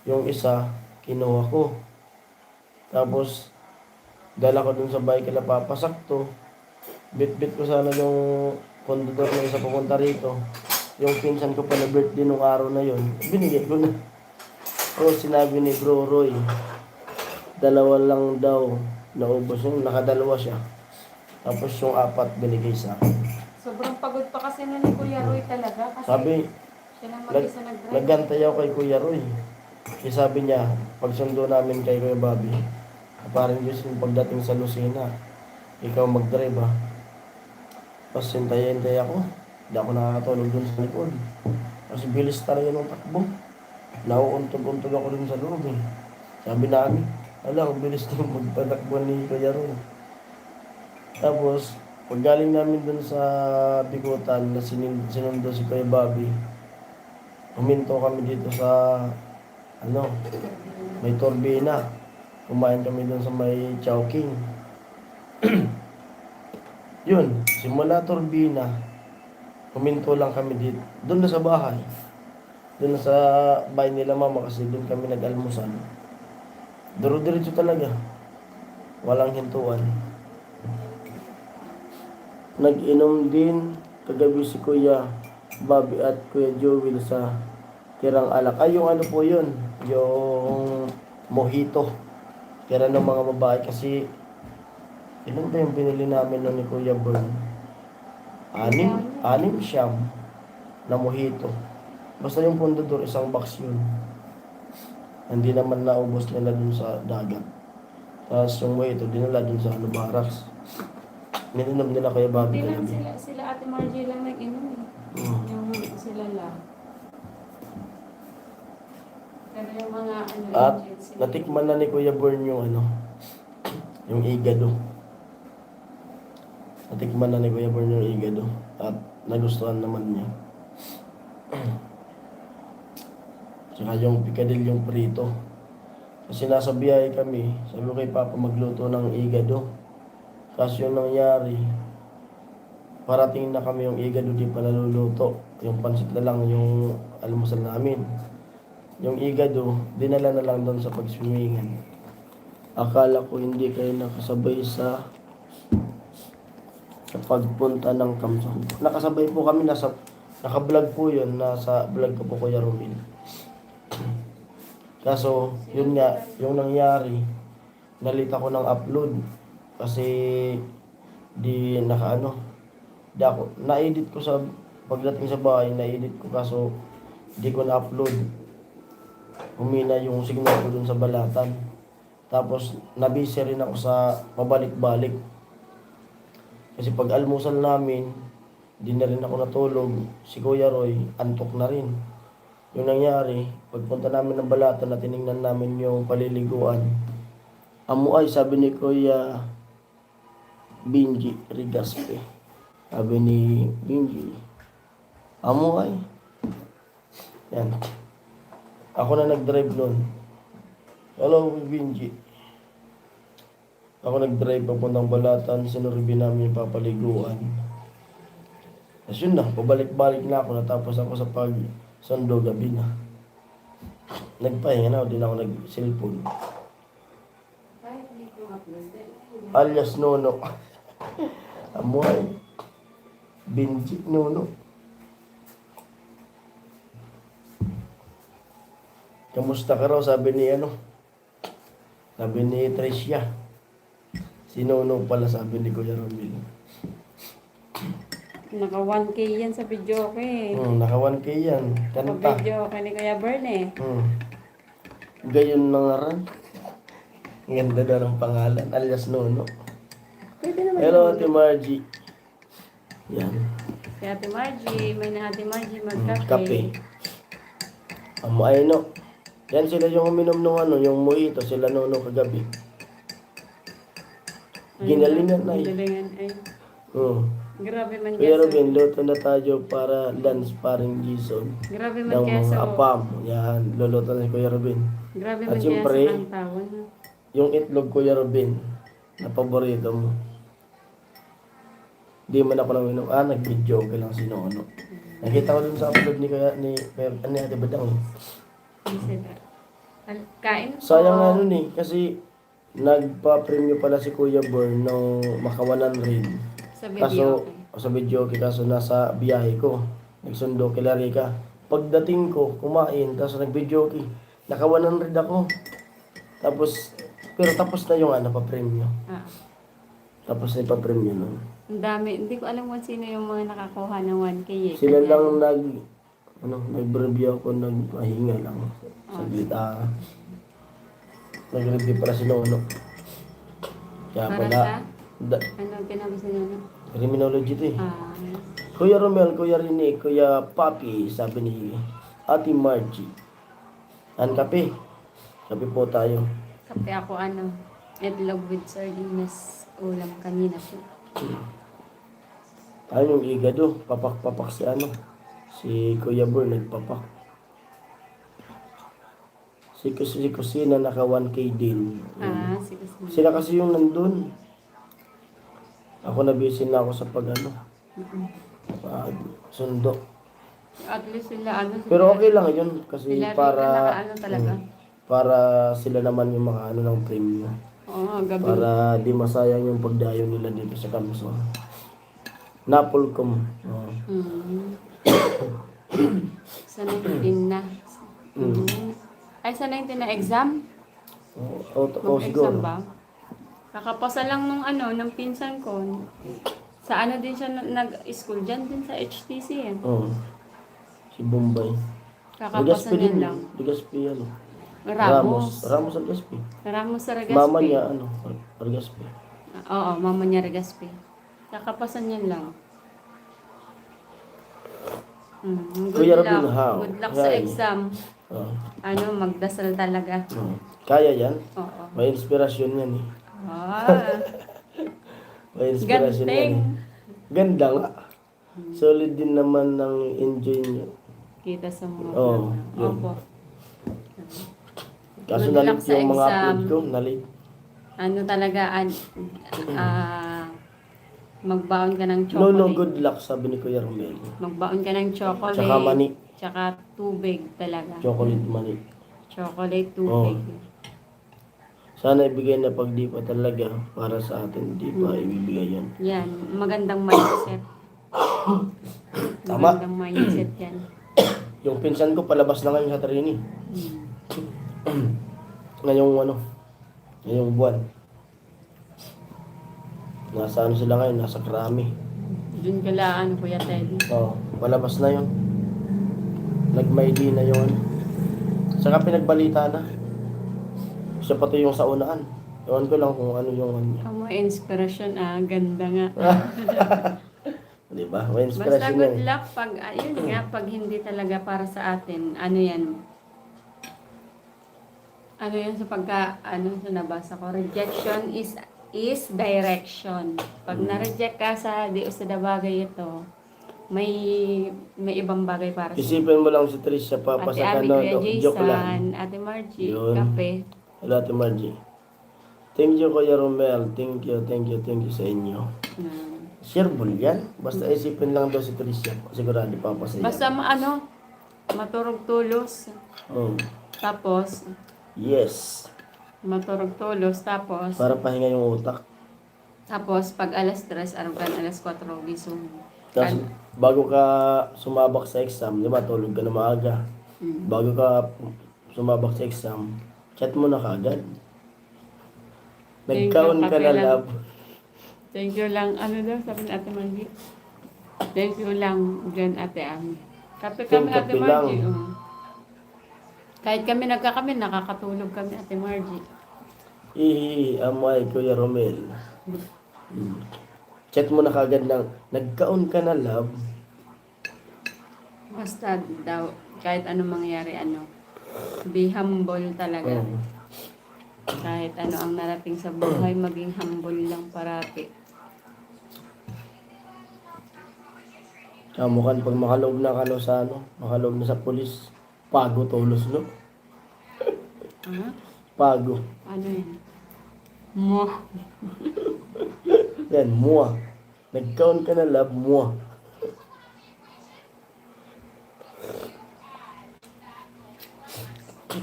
Yung isa, kinuha ko. Tapos, dala ko dun sa bahay kila Papa Sakto. Bit-bit ko sana yung pundador na isa pupunta rito. Yung pinsan ko pala birthday nung araw na yon, binigay ko na. O sinabi ni Bro Roy, 2 lang daw naubos yung nakadalawa siya. Tapos yung 4 binigay sa akin. Sobrang pagod pa kasi na ni Kuya Roy talaga. Kasi Sabi, siya lang mag-isa nag-drive. nagantay ako kay Kuya Roy. Kasi sabi niya, pagsundo namin kay Kuya Bobby, parang Diyos yung pagdating sa Lucena, ikaw mag-drive ha. Tapos hintay-hintay ako. Hindi ako nakakatulog dun sa likod. Kasi bilis talaga ng takbo. Nauuntog-untog ako dun sa loob eh. Sabi namin, ang bilis nung magpatakbo ni Kuya Roy. Tapos, pag galing namin dun sa Bikutan na sinundo si Kuya Bobby, huminto kami dito sa may Turbina. Kumain kami dun sa may Chowking. Yun, simula Turbina, huminto lang kami dito. Doon na sa bahay. Doon na sa bahay nila mama kasi doon kami nag-almusal. Duro-diretso talaga. Walang hintuan. Nag-inom din kagabi si Kuya Bobby at Kuya Joel sa tirang alak. Ay, yung ano po yun, yung mojito. Tira ng mga babae kasi ilan ba yung binili namin nun ni Kuya Bern? 6 siyam na mojito. Basta yung pundador, 1 box yun. Hindi naman naubos nila dun sa dagat. Tapos yung mojito, dinala dun sa barracks. Nininom nila Kuya Bobby Hindi lang kagabi. sila Ate Margie lang nag-inom eh. Yung sila lang. Pero yung mga At agency, natikman na ni Kuya Bern yung yung igado. Natikman na ni Kuya Bern yung igado. At nagustuhan naman niya. Tsaka yung pikadilyong prito. Kasi nasa biyahe kami, sabi ko kay Papa magluto ng igado. Kasi yung nangyari, parating na kami yung igado di pa naluluto. Yung pansit na lang yung almusal namin. Yung igado, dinala na lang doon sa pagswimingan. Akala ko hindi kayo nakasabay sa pagpunta ng Kamsong. Nakasabay po kami, naka-vlog po yun, nasa vlog ko po Kuya Romil. Kaso, yun nga, yung nangyari, nalita ko ng upload. Kasi, di na-edit ko sa, pagdating sa bahay, na-edit ko kaso, di ko na-upload. Humina yung signal ko dun sa balatan. Tapos, nabisi rin ako sa pabalik-balik. Kasi pag almusal namin, di na rin ako natulog. Si Kuya Roy, antok na rin. Yung nangyari, pagpunta namin ng balatan na tinignan namin yung paliliguan, amuay, sabi ni Kuya Benji Rigaspe. Sabi ni Benji, amuay. Yan. Ako na nag-drive nun. Hello, Benji. Ako nag-drive papuntang balatan, sinurbi namin yung papaliguan. Tapos yun na, pabalik-balik na ako, natapos ako sa pag-sundo gabi na. Nagpahinga na, din ako nag-cellphone. kahit hindi ko upload din. Alias Nono. Amoy. Benji Nono. Kamusta ka raw? Sabi ni Sabi ni Tricia. Si Nono pala, sabi ni Kuya Romil. Naka 1K yan sa video ko eh. Naka 1K yan. Sa Kanta. video ko ni Kuya Bern eh. Gayon na nga rin. Ang ganda daw ng pangalan. Alias Nono. Pwede naman. Hello, Ate Margie. Yan. Si Ate Margie, may na Ate Margie magkape. Kape. Ay no. Yan sila yung uminom ng yung mojito. Sila Nono kagabi. Ginalingan na Ginalingan ay. Grabe man Kuya kesa. Robin, luto na tayo para lunch paring Jason. Grabe man Ng kesa. mga apam. Yan, luluto na si Kuya Robin. Grabe At man kesa syempre, ang tawon. Yung itlog Kuya Robin. na paborito mo? Di man ako nang inom. Nag-video ka lang sino ano. Nakita ko dun sa upload ni Ate Badang. Kain po. Sayang nga nun kasi nagpa-premyo pala si Kuya Bern nung makawanan rin. Sa Kaso, video. sa video, kaso nasa biyahe ko. Nagsundo kay Larika. Pagdating ko, kumain, tapos nag-video nakawanan rin ako. Tapos, pero tapos na yung pa-premyo. Tapos na pa-premyo nun. Ang dami. Hindi ko alam kung sino yung mga nakakuha ng 1K eh. Sila Kaya- lang nag-review ako, nagpahinga lang. Saglit, nag-review para si Nono. Kaya Para pala, sa? Ano pinabasa niyo na? criminology to eh. Ah, Kuya Romel, Kuya Rene, Kuya Papi, sabi ni Ate Margie. Kape. Kape po tayo. kape ako itlog with sardinas ulam kanina po. Yung igado, papak-papak si Kuya Bern nagpapak. Si Kusina naka 1K din. Sige. Sila kasi yung nandun. Ako na-busy na ako sa sundo. At least sila Pero okay lang yun kasi sila para talaga. para sila naman yung mga ng premium. Oo, gabi. Para di masayang yung pagdayo nila dito sa Kamso. Napolcom. Oh. Sa 19 na. Ay, sa 19 na exam? Siguro. Mag-exam ba? Kakapasa lang ng pinsan ko. Sa din siya nag-school dyan din sa HTC eh. Si Bombay. Kakapasa niya lang. Legaspi Ramos. Ramos Legaspi. Ramos sa Regaspi. Mama niya Legaspi. Oo, mama niya Regaspi. Kakapasan niya lang. Kuya Good Robin, luck. how? Good luck sa Hi. exam. Magdasal talaga. Kaya yan. Oo. May inspirasyon yan eh. May inspirasyon yan Ganteng. Ganda nga. Solid din naman ng enjoy niyo. Kita sa mga. Yun. Opo. Kaso Good luck nalit sa yung mga exam. upload ko. Nalit. Talaga, magbaon ka ng chocolate. No, good luck, sabi ni Kuya Romel. Magbaon ka ng chocolate. Tsaka mani. Tsaka tubig talaga. Chocolate mani. Chocolate, tubig. Sana ibigay na pag di pa talaga para sa atin. Di pa ibibigay yan. Yan, magandang mindset. Tama. Magandang mindset yan. Yung pinsan ko palabas na ngayon sa Trini. Ngayong buwan. Nasa sila ngayon? Nasa Krami. Doon kala, Kuya Ted. Palabas na yun. Nag-Maydi na yun. Saka pinagbalita na. Siya pati yung sa unaan. Ewan ko lang kung ano yung Kamu inspirasyon, ganda nga. Di ba? May Basta inspiration good yan. luck pag, pag hindi talaga para sa atin, yan? Sa sa nabasa ko, rejection is direction. Pag na-reject ka sa bagay ito, may ibang bagay para sa Isipin mo lang si Tricia, Ate papasakan Abby, na. Kuya Joke lang. Jason, Ate Margie, Yun. kape. Hello, Ate Margie. Thank you, Kuya Romel. Thank you sa inyo. Shareable yan. Basta isipin lang daw si Tricia. Sigurado papasaya. Basta maturog tulos. Tapos, Yes. maturog tulos. Tapos, Para pahinga yung utak. pag alas 3, alas 4, gisong. Tapos, bago ka sumabak sa exam, di ba, tulog ka na maaga. Bago ka sumabak sa exam, chat mo na kaagad. Nagkaon ka na, love. Thank you lang. Sabi ni Ate Margie? Thank you lang dyan, Ate Ami. Kape kami, Ate Kape Margie. lang. Kahit kami nakakatulog kami, Ate Margie. Amay, Kuya Romel. Chat mo na kagad ng, nagkaon ka na, love. Basta daw, kahit anong mangyari, be humble talaga. Kahit ang narating sa buhay, maging humble lang parati. Mukhang pag makalog na makalog na sa pulis, pago tulos, no? Pago. Yan? Mo. Yan, mua. Nag-count ka na love, mua.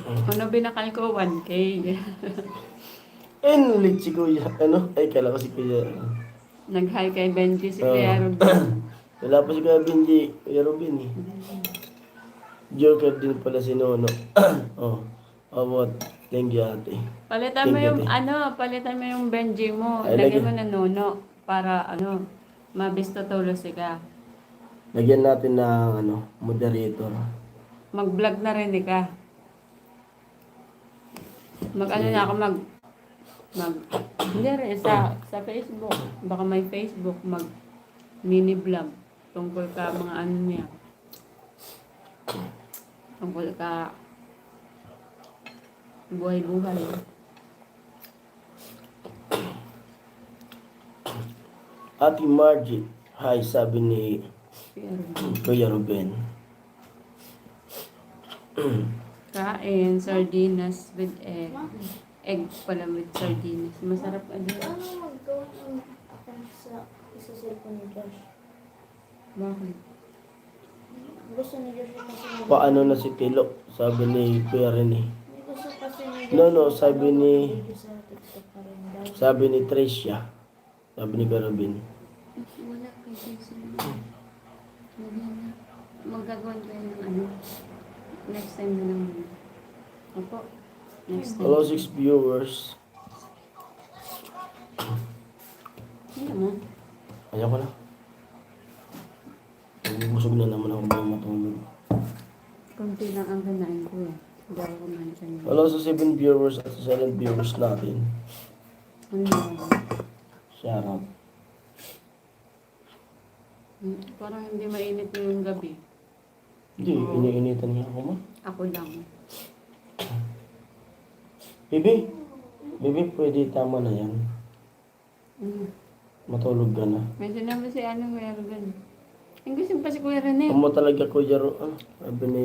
Ano binakal ko? 1K. Enlit si Kuya. Ano? Ay, kala ko si Kuya. Nag-hi kay Benji si Oo. Kuya Ruben. Wala pa si Kuya Benji. Kuya Robin eh. Joker din pala si Nono. Oh. Abot. Thank you, ate. Palitan mo Thank you, yung, ate. palitan mo yung Benji mo. Ay, Lagyan lagyan. mo na Nono. Para, mabisto tulos ka. Lagyan natin ng moderator. Mag-vlog na rin ka. Na ako hindi rin, sa Facebook. Baka may Facebook, mini vlog. Tungkol ka mga niya. Tungkol ka buhay-buhay. Ate Margie. Hi, sabi ni Kuya Ruben. Kain, sardinas with egg. Egg pala with sardinas. Masarap Ano mag-go sa isa cellphone ni Josh? Bakit? Gusto ni Josh kasi Paano na si Tilo? Sabi ni Kuya Rene. gusto kasi ni Josh. No, sabi ni Sa TikTok pa rin. Dahil sabi ni Tricia. Sabi ni Kuya Ruben. Wala kasi magagawan kayo ng next time na lang. Opo. Next time. Hello, 6 viewers. Ano mo? Ayaw ko na. Busog na naman ako ba matulog. Kunti lang ang kanain ko eh. Hindi ako kumain kanina. Hello sa 7 viewers at sa 7 viewers natin. Ano na? Shout out. Parang hindi mainit yung gabi. Hindi, iniinitan niya ako man. Ako lang. Bibi, pwede tama na yan. Matulog ka na. May sinabi si Kuya Ruben. Ang gusto pa si Kuya Rene. Amo talaga Kuya Ro, sabi ni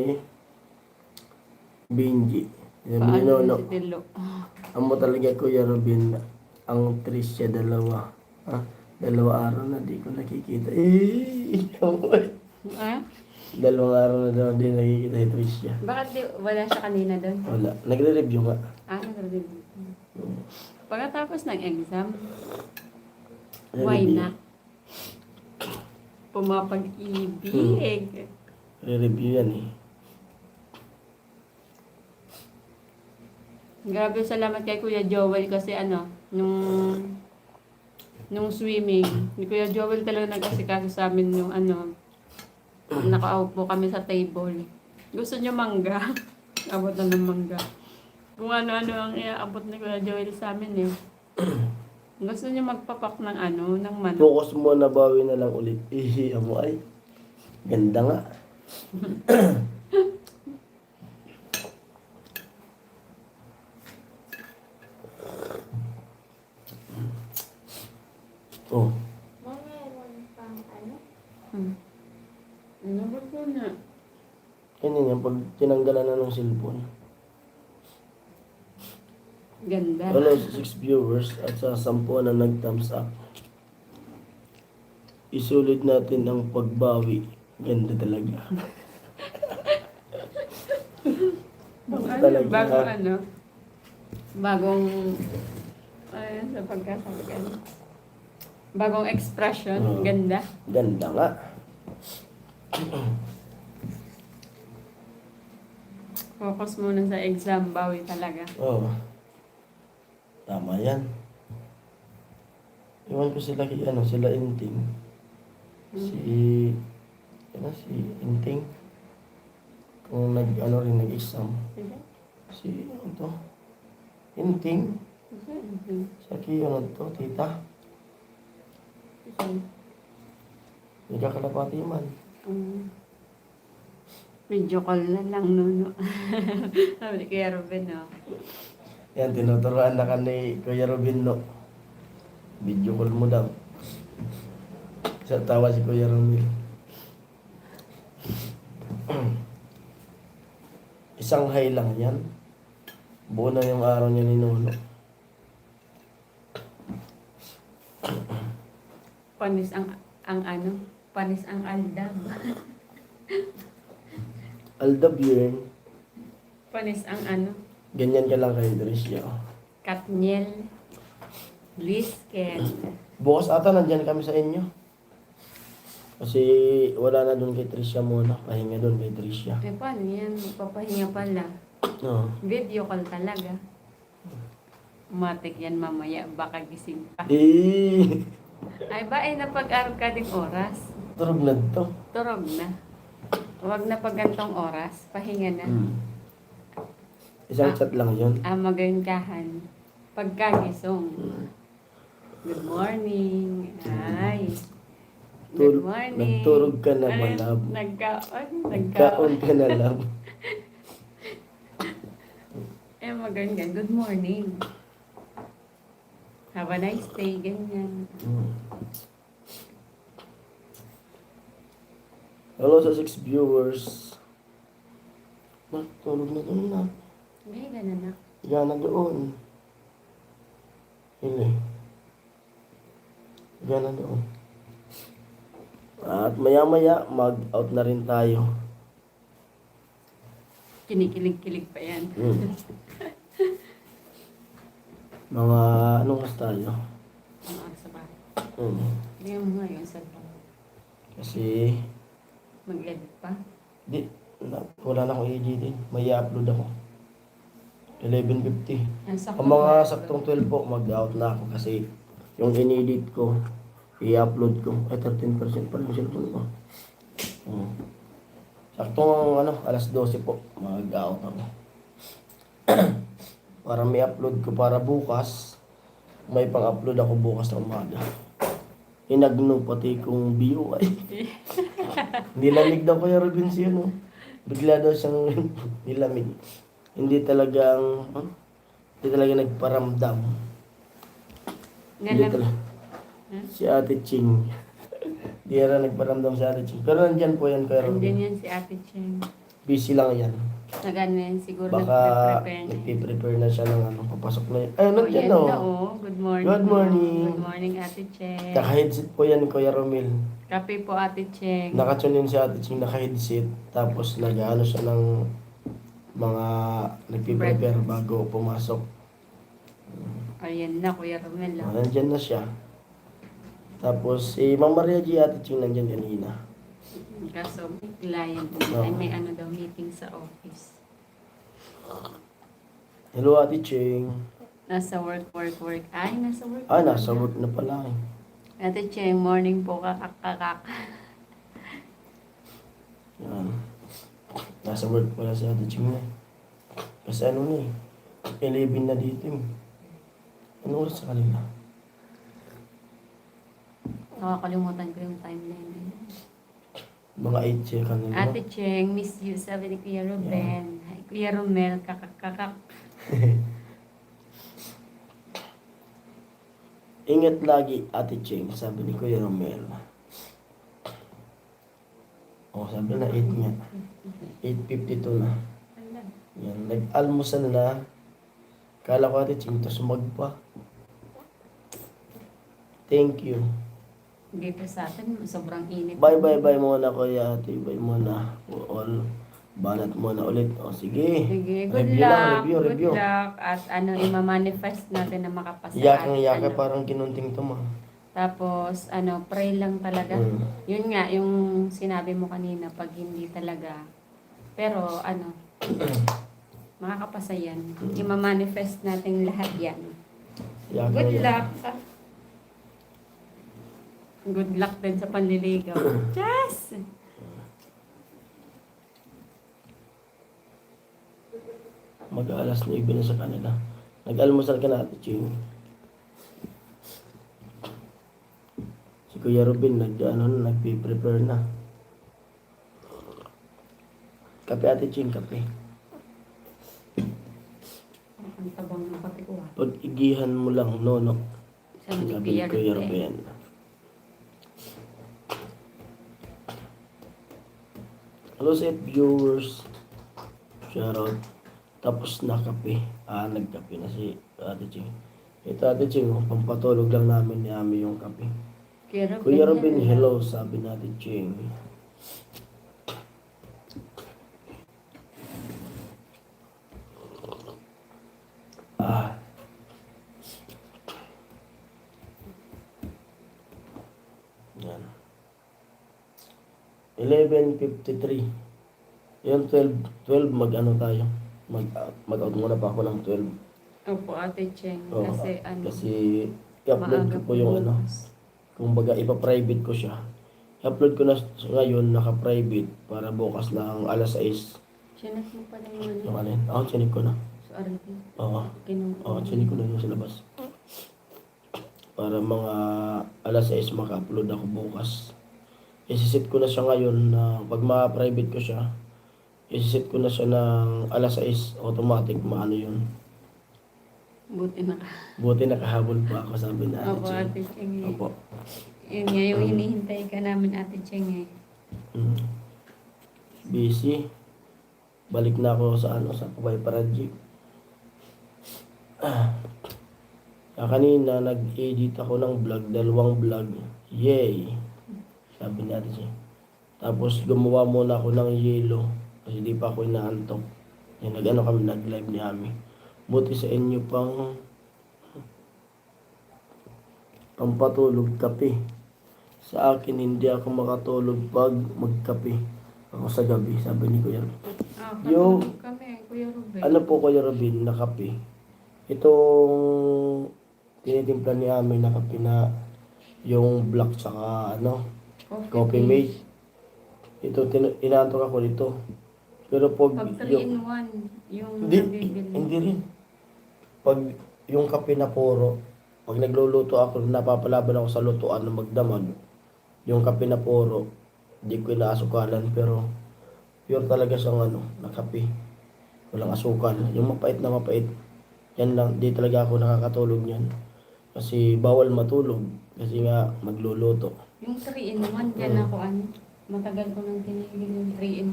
Benji. Sabi ni Paano Nono. si Tilo? Amo talaga Kuya Robin. Ang Tricia dalawa. Dalawa araw na di ko nakikita. Ah? Dalawang araw na daw di nakikita si Tricia. Bakit wala siya kanina doon? Wala. Nagre-review nga. Nag-review. Pagkatapos ng exam, why Re-review. not? Pumapag-ibig. Re-review yan eh. Grabe, salamat kay Kuya Joel kasi nung swimming, ni Kuya Joel talaga nag-asikaso sa amin yung nakaupo kami sa table. Gusto niyo mangga? Abot na ng mangga. Kung ano-ano ang iaabot ni Kuya Joel sa amin eh. Gusto niyo magpapak ng ng manok. Focus mo na bawi na lang ulit. Amo ay. Ganda nga. Oh. meron pang Ano ba po na? Yan pag tinanggalan na ng cellphone. Ganda. Hello sa 6 viewers at sa 10 na nag-thumbs up. Isulit natin ang pagbawi. Ganda talaga. Talaga. Bagong sa pagkakasagan. Bagong expression. Oo. Ganda. Ganda nga. Focus muna sa exam. Bawi talaga. Oh. Tama yan. Iwan ko sila sila Inting. Si Inting. Kung nag-exam. Sige. Si Inting. Sige. Sa tita. Sige. May kakalapati man. Video call na lang, no. Sabi ni Kuya Ruben, no. Yan, tinuturuan na ka ni Kuya Robin, no. Video call mo daw. Sa tawa si Kuya Robin. Isang high lang yan. Buo na yung araw niya ni Nono. Panis ang ano? Panis ang aldab. Aldab yun. Panis ang ano? Ganyan ka lang kay Tricia. Katniel. Lisken. Bukas ata nandyan kami sa inyo. Kasi wala na doon kay Tricia muna. Pahinga doon kay Tricia. Eh, paano yan? Papahinga pala. Oo. Video call talaga. Matik yan mamaya. Baka gising pa. Eh, Ay ba, ay napag-aral ka ding oras? turog na to. Turog na. Huwag na pag gantong oras. Pahinga na. Isang chat lang yun. Magayon pagkagisong. Good morning. Ay. Good morning. Nagturog ka na, Ay, malab. Nagkaon. ka na lang. Magayon. Good morning. Have a nice day. Ganyan. Hello sa 6 viewers. Tulog na doon na. Hindi, ganun na. Yan na doon. Hindi. Yan na doon. At maya-maya, mag-out na rin tayo. Kinikilig-kilig pa yan. Mga anong oras tayo? Ang oras ba? Hindi mo ngayon sa Kasi, mag-edit pa. wala na akong EG din. May i-upload ako. 11:50. Yan, sakto Ang mga ba? saktong 12 po, mag-out na ako kasi yung in-edit ko, i-upload ko. Ay, 13% pa lang cellphone ko. Saktong alas 12 po, mag-out ako. Para may upload ko para bukas, may pang-upload ako bukas na umaga. Inagno pati kong BUI. Nilamig daw Kuya Robin siya, no? Bigla daw siyang nilamig. Hindi talaga nagparamdam. Hindi Ngalam. talaga. Si Ate Ching. Hindi na nagparamdam si Ate Ching. Pero nandyan po yan, Kuya Robin. Andyan yan si Ate Cheng. Busy lang yan. Nagano yan, siguro Baka nag-prepare na. nagpiprepare na siya ng papasok na yun. Ay, Oh, nandyan yan na, na, oh. oh. Good morning. Good morning. Good morning, Ate Cheng. Naka-headset po yan, Kuya Romil. Kape po, Ate Cheng. Nakatune in si Ate Ching, naka-headset. Tapos nag-ano siya ng mga nagpiprepare bago pumasok. Ayan na, Kuya Romel. Oh. Nandyan na siya. Tapos si Ma'am Maria G. Ate Ching nandyan kanina. Kaso, client Oh. ay may ano daw, meeting sa office. Hello Ate Ching. Nasa work. Ay, nasa work. Ah, nasa work na pala eh. Ate Cheng, morning po, kakak. Yan. Nasa work pala si Ate Ching na. Kasi ano na eh. 11 na dito eh. Ano oras sa kanila? Nakakalimutan ko yung timeline. Mga 8 siya kanila. Ate Cheng, miss you. Sabi ni Kuya Ruben. Hi, Kuya Romel, kakak. Ingat lagi, Ate Ching, sabi ni Kuya Romel. Oh, sabi na 8 nga. 8:52 na. Yan, nag-almusal na. Kala ko Ate Ching, to sumag pa. Thank you. Dito sa atin, sobrang init. Bye muna Kuya Ate. Bye muna. All. Banat muna ulit. O sige. Sige, good Review luck. lang, review. Good luck. At ima-manifest natin na makapasa. Yaka At, parang kinunting to ma. Tapos, pray lang talaga. Yun nga, yung sinabi mo kanina, pag hindi talaga. Pero, makakapasa yan. Ima-manifest natin lahat yan. Yaka Good yan. luck. Good luck din sa panliligaw. Yes! Mag-aalas 9 na sa kanila. Nag-almusal ka na Ate Ching. Si Kuya Robin, nagpi-prepare na. Kape Ate Ching, kape. Ang tabang ng pati ko. Pag-igihan mo lang, no. Sabi ni Sabi ni Kuya Robin. Hello sa viewers. Shoutout. Tapos na kape. Nagkape na si Ate Ching. Ito Ate Ching, oh, pampatulog lang namin ni Ami yung kape. Kuya Kuya Robin, yan. hello, sabi natin Ching. Ah. Yan. 11:53. Yung 12 mag-ano tayo. Mag-out muna pa ako ng 12. Opo, Ate Cheng. Oo, Kasi ano, kasi i-upload ko maaga po yung ano. bukas. Kumbaga, ipa-private ko siya. I-upload ko na ngayon, naka-private, para bukas ng alas 6. Chinek mo pala yung ano. Yung alin? Oo, chinik ko na. So, RT. Oo, Kinuha. chinik ko na yung sa labas. Para mga alas 6 maka-upload ako bukas. Isisit ko na siya ngayon na pag ma-private ko siya, isisit ko na siya ng alas 6, automatic maano yun. Buti na ka. Buti nakahabol pa ako, sabi na Opo, Ate Cheng. Opo. Yun nga yung hinihintay ka namin, Ate Cheng Busy. Balik na ako sa sa Kabay Project. Kanina nag-edit ako ng vlog, 2 vlog. Yay! Sabi natin siya. Tapos gumawa muna ako ng yelo kasi di pa ako inaantok. Yan, kami, nag-live ni Ami. Buti sa inyo pampatulog kape. Sa akin hindi ako makatulog pag magkape ako sa gabi, sabi ni Kuya. Yung kami, Kuya Ruben. ano po Kuya Robin na kape? Itong tinitimpla ni Ami na kape na yung black saka coffee mate. Ito, inaantok ako dito. Pero Pag 3 in 1, yung nabibili. hindi rin. Pag yung kape na puro, pag nagluluto ako, napapalaban ako sa lutuan ng magdamag. Yung kape na puro, hindi ko inaasukalan, pero pure talaga siyang na kape. Walang asukal. Yung mapait na mapait, yan lang, di talaga ako nakakatulog niyan. Kasi bawal matulog, kasi nga magluluto. Yung 3 in 1, yan ako matagal ko nang tinigil yung 3 in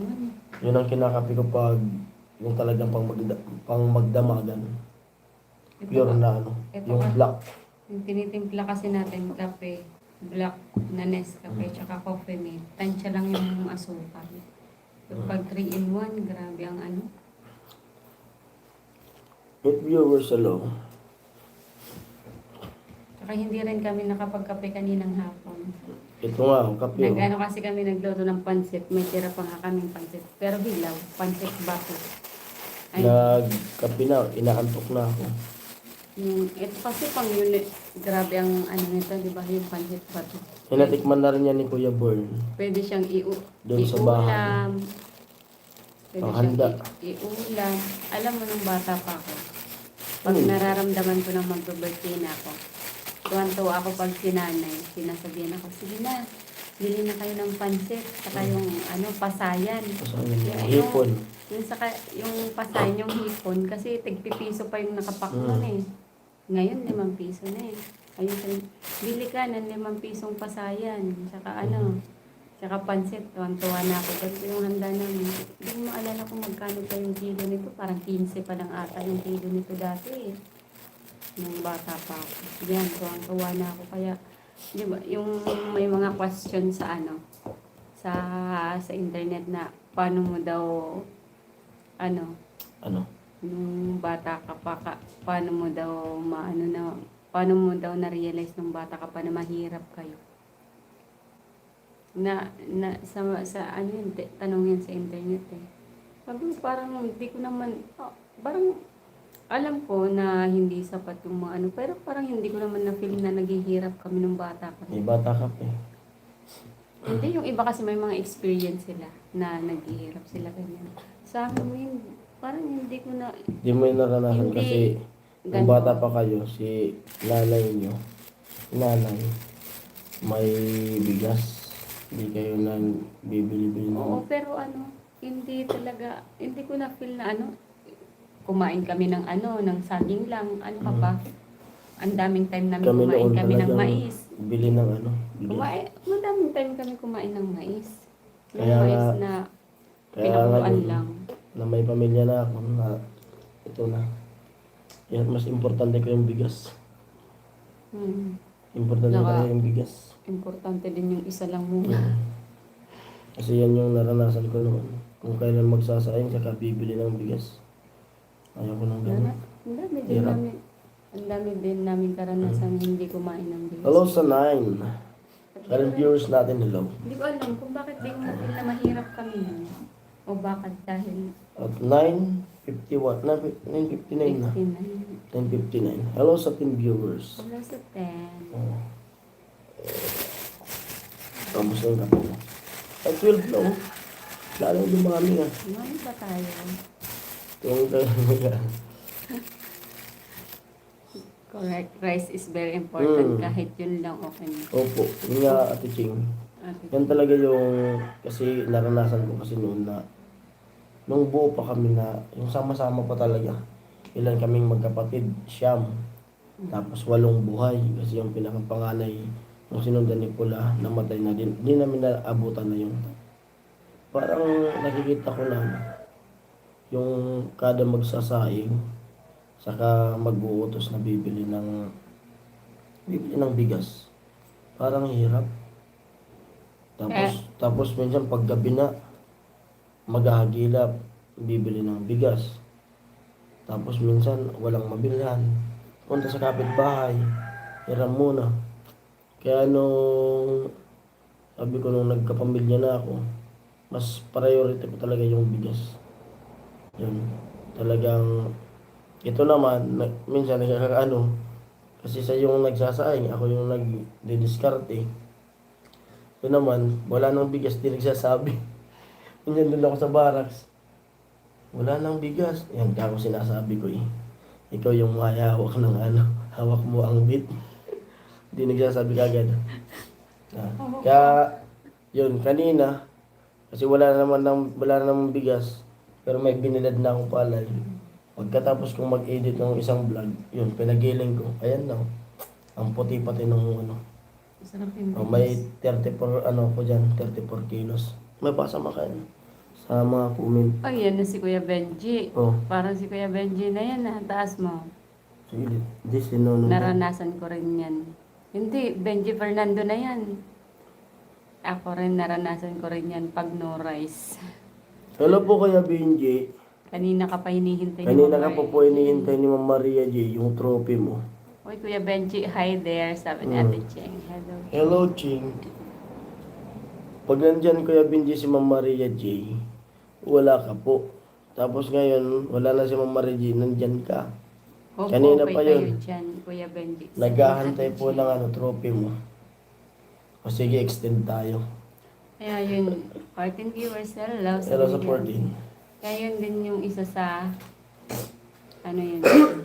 1. Yun ang kinakape ko pag yung talagang pang magdamagan. Pure na yung black. Yung tinitimpla kasi natin kape, black na Nescafe, tsaka coffee mate. Tansya lang yung asukal. Pag 3 in 1, grabe ang 8 viewers alone. Tsaka hindi rin kami nakapagkape kaninang hapon. Ito nga, ang kape. Kasi kami nagluto ng pansit. May tira pa nga kaming pansit. Pero hilaw, pansit bato. Nagkape na, inaantok na ako. Ito kasi pang unit. Grabe ang nito, di ba? Yung pansit bato. Hinatikman na rin yan ni Kuya Born. Pwede siyang Doon sa bahay. iulam. Pwede Ang siyang handa. iulam. Alam mo nung bata pa ako. Pag nararamdaman ko na mag-birthday na ako. Tuwan-tuwa ako pag sinanay. Sinasabihan ako, sige na, bili na kayo ng pansit. Saka yung pasayan. Hipon. Yung pasayan, yung hipon. Kasi tigpipiso pa yung nakapak nun Ngayon, 5 piso na Ayun, bili ka ng 5 pisong pasayan. Saka pansit. Tuwan-tuwa na ako. Kasi yung handa namin. Hindi ko maalala kung magkano pa yung kilo nito. Parang 15 pa lang ata yung kilo nito dati nung bata pa ako. Yan, tuwang-tuwa na ako. Kaya, di ba, yung may mga question sa sa internet na paano mo daw, nung bata ka pa, paano mo daw, paano mo daw na-realize nung bata ka pa na mahirap kayo. Tanong yan sa internet Sabi ko, parang hindi ko naman, parang, alam ko na hindi sapat yung mga pero parang hindi ko naman na-feel na naghihirap kami nung bata pa. May bata ka pa Hindi, yung iba kasi may mga experience sila na naghihirap sila ganyan. Sa amin, parang hindi ko na... Hindi mo yung naranasan kasi nung bata pa kayo, si nanay nyo, may bigas. Hindi kayo nang bibili-bili. Oo, pero hindi talaga, hindi ko na-feel na kumain kami ng ng saging lang, pa ba? Ang daming time namin kumain kami ng mais. Bili ng bigas. Madaming time kami kumain ng mais. Yung Kaya mais na pinakuluan lang. Na may pamilya na ako na ito na. Yan, mas importante ko yung bigas. Importante Naka- talaga yung bigas. Importante din yung isa lang muna. Kasi yan yung naranasan ko noon. Kung kailan magsasaing, saka bibili ng bigas. Ayaw ko ng ganun. Ang dami din Hirap. namin. Ang dami din namin karanasan hindi kumain ng bigas. Hello sa 9. Current viewers natin, hello. Hindi ko alam kung bakit din natin na mahirap kami nun. O bakit dahil At 9:51, 9:59 na. 59. 10:59. Hello sa 10 viewers. Wala sa 10. Oh. Tapos na yung kape mo. Ay, 12 na oh. Lalo dumami nga. Ano ba tayo? Yung kayo mo yan. Correct. Rice is very important. Mm. Kahit yun lang okay na. Opo, yun nga Ate Ching. Yan talaga yung, kasi naranasan ko kasi noon na, nung buo pa kami na, yung sama-sama pa talaga. Ilan kaming magkapatid, siyam. Tapos 8 buhay, kasi yung pinakapanganay, nung sinundan ni Pula, namatay na din. Hindi namin naabutan na yun. Parang nakikita ko na, yung kada magsasaing, saka mag-uutos na bibili ng bigas. Parang hirap. Tapos minsan pag gabi na, maghahagilap, bibili ng bigas. Tapos minsan walang mabilhan. Punta sa kapitbahay, hiram muna. Kaya nung, sabi ko nung nagkapamilya na ako, mas priority ko talaga yung bigas. Yun, talagang, ito naman, minsan nakakaano, kasi sa yung nagsasaing, ako yung nagdidiskarte. Ito naman, wala nang bigas, di nagsasabi. Minsan doon ako sa barracks. Wala nang bigas. Yan, ako sinasabi ko eh. Ikaw yung mahihawak ng hawak mo ang bit. Di nagsasabi kagad. Kaya, yun, kanina, kasi wala namang bigas, pero may binilad na akong palay. Pagkatapos kong mag-edit ng isang vlog, yun, pinagiling ko. Ayan na. Ang puti pati ng Masarap yung may 34, ko dyan, 34 kilos. May pasama kayo sa mga comment. Ay, yan na si Kuya Benji. Oh, Parang si Kuya Benji na yan ha. Taas mo. sige, this sinunod. Naranasan ko rin yan. Hindi, Benji Fernando na yan. Ako rin, naranasan ko rin yan pag no rice. Hello po Kuya Benji. Kanina ka pa hinihintay ni Kanina Mama ka po Ray. po hinihintay ni Ma'am Maria J. yung trophy mo. Uy, Kuya Benji, hi there. Sabi ni Ate Cheng. Hello. Hello, Ching. Pag nandyan Kuya Benji si Ma'am Maria J, wala ka po. Tapos ngayon, wala na si Ma'am Maria J, nandyan ka. Opo, Kanina okay pa kayo yun. dyan, Kuya Benji. Naghahantay Ate po Cheng. ng trophy mo. O sige, extend tayo. Kaya yun, 14 viewers, hello. Hello sa Sabi niya. 14. Kaya yun din yung isa sa,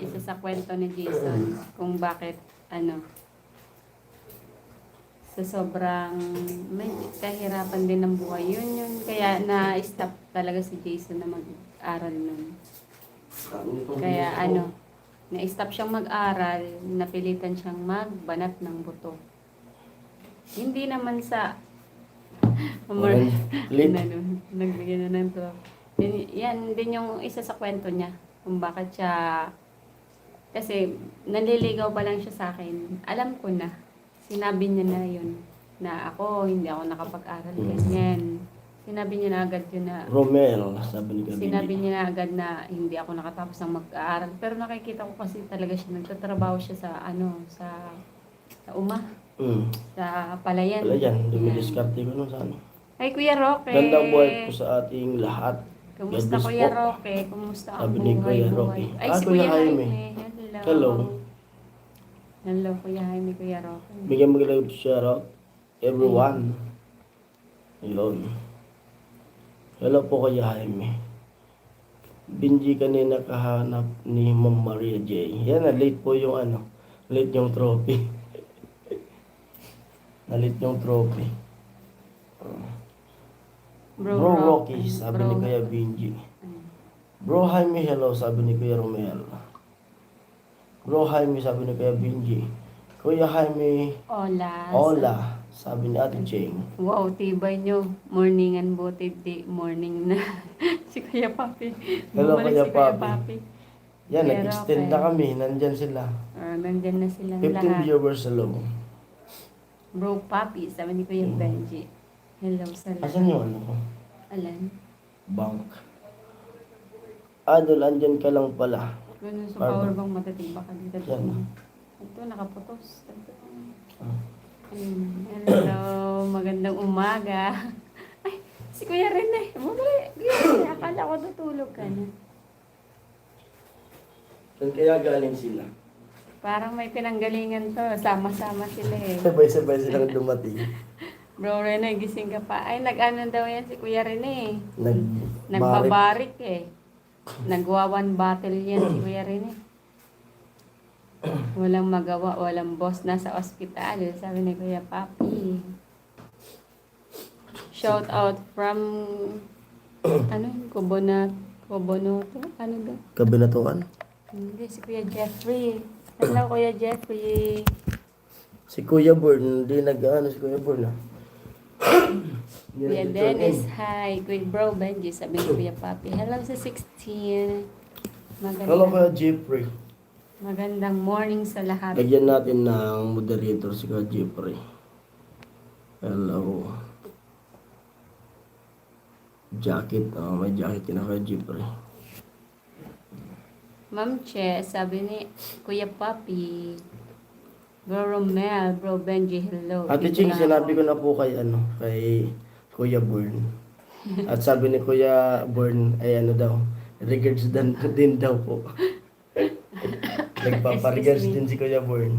isa sa kwento ni Jason, kung bakit, sa sobrang, may kahirapan din ng buhay. Yun, kaya na-stop talaga si Jason na mag-aral nun. Kaya na-stop siyang mag-aral, napilitan siyang magbanat ng buto. Hindi naman sa, Lit. nagbigay na ng to. Yan din yung isa sa kwento niya. Kung bakit siya, kasi naliligaw pa lang siya sa akin. Alam ko na, sinabi niya na yun, na hindi ako nakapag-aral, ganyan. Sinabi niya na agad yun na, Romel, sabi ni Gabi. sinabi niya na agad na hindi ako nakatapos ng mag-aaral. Pero nakikita ko kasi talaga siya, nagtatrabaho siya sa UMA, sa Palayan. Wala yan, Yan. dumidiskarte ko nun sa Ay, Kuya Roque. Gandang buhay po sa ating lahat. Kumusta God bless Kuya po. Roque? Kumusta ang Sabi ni Kuya buhay? Roque. Ay, si Kuya Kuya Jaime. Jaime. Hello. Hello. Hello, Kuya Jaime, Kuya Roque. Bigyan mo lang shout out everyone. Yun. Hello po Kuya Jaime. Binji kanina kahanap ni Ma'am Maria J. Yan na, late po yung late yung trophy. Nalit yung trophy. Bro Rocky, sabi ni Kuya Binji. Bro Jaime, hello, sabi ni Kuya Romel. Bro Jaime, sabi ni Kuya Binji. Kuya Jaime, Hola. hola, sabi ni Ate Cheng. Wow, tibay nyo. Morning and butid di. Morning na. Si Kuya Papi. Hello, Bumalik Kuya si Kuya Papi. Papi. Yan, Kuya nag-extend Roque. na kami, nandyan sila. nandyan na silang 15 lahat. viewers sa loob. Bro Papi, sabi ni Kuya Benji. Hello sa lahat. Asan yung ano ko? Alan? Bank. Adol, andyan ka lang pala. Kung sa Pardon. power bank matitiba ka dito. Yan. Ito, nakaputos. Ah. Hello, magandang umaga. Ay, si Kuya Rene. Bumali. Kuya Rene, akala ko tutulog ka na. Saan kaya galing sila? Parang may pinanggalingan to. Sama-sama sila eh. Sabay-sabay silang dumating. Bro Rene, gising ka pa. Ay, nag-ano daw yan si Kuya Rene. Nagbarik. Nagbabarik eh. Nagwa one battle yan si Kuya Rene. Walang magawa, walang boss. Nasa ospital, sabi ni Kuya Papi. Shout out from ano yun? Kubonoto? Ano ba? Kabinatuan. Hindi, si Kuya Jeffrey. Hello, Kuya Jeffrey. Si Kuya Born, hindi nag-ano si Kuya Born ah. Hindi Kuya nag-join Dennis, in. hi. Kuya Bro Benji, sabi ni Kuya Papi. Hello sa 16. Hello Kuya Jeffrey. Magandang morning sa lahat. Lagyan natin ng moderator si Kuya Jeffrey. Hello. Jacket. Oh, may jacket na Kuya Jeffrey. Ma'am Che, sabi ni Kuya Papi. Bro Romel, Bro Benji, hello. Ate Dito Ching, na sinabi ako. ko na po kay Kuya Born. At sabi ni Kuya Born ay ano daw, regards din daw po. Nagpaparegards din si Kuya Born.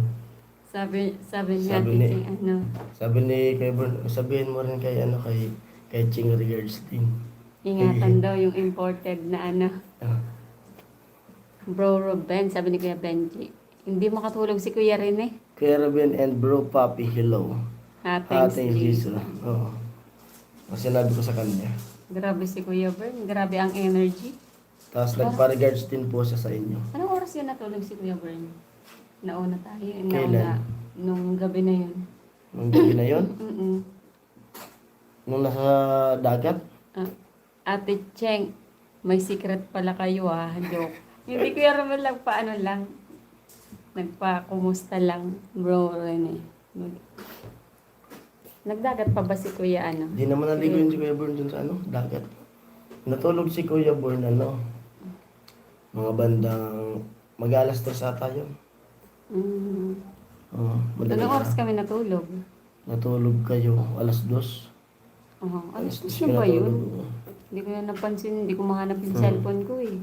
Sabi niya, Sabi ni- teaching ano. Sabi ni Kuya Born, sabihin mo rin kay Ching regards din. Ingatan daw yung imported na ano. Ah, Bro Ruben, sabi ni Kuya Benji. Hindi makatulog si Kuya Rene. Kuya Ruben and Bro Papi, hello. Thanks, Thanks, Jesus. Oo. Ang sinabi ko sa kanya. Grabe si Kuya Bern. Grabe ang energy. Tapos nagpa-regards din po siya sa inyo. Anong oras yun natulog si Kuya Bern? Nauna tayo. Kailan? Nung gabi na yun. Nung gabi na yun, Mm-mm. nung nasa dagat, Ah, Ate Cheng, may secret pala kayo ah. Joke. Hindi Kuya Romel nagpaano lang. Nagpa-kumusta lang. Bro Rene. Nagdagat pa ba si Kuya ano? di naman naligo yun si Kuya Born dun sa dagat. Natulog si Kuya Born mga bandang mag-alas 3 ata yun. Mm. Oo, madaling Anong oras araw. kami natulog? Natulog kayo, alas 2. Oh, ano Alas 2 siya ba natulog. yun? Hindi ko na napansin, hindi ko mahanap yung cellphone ko eh.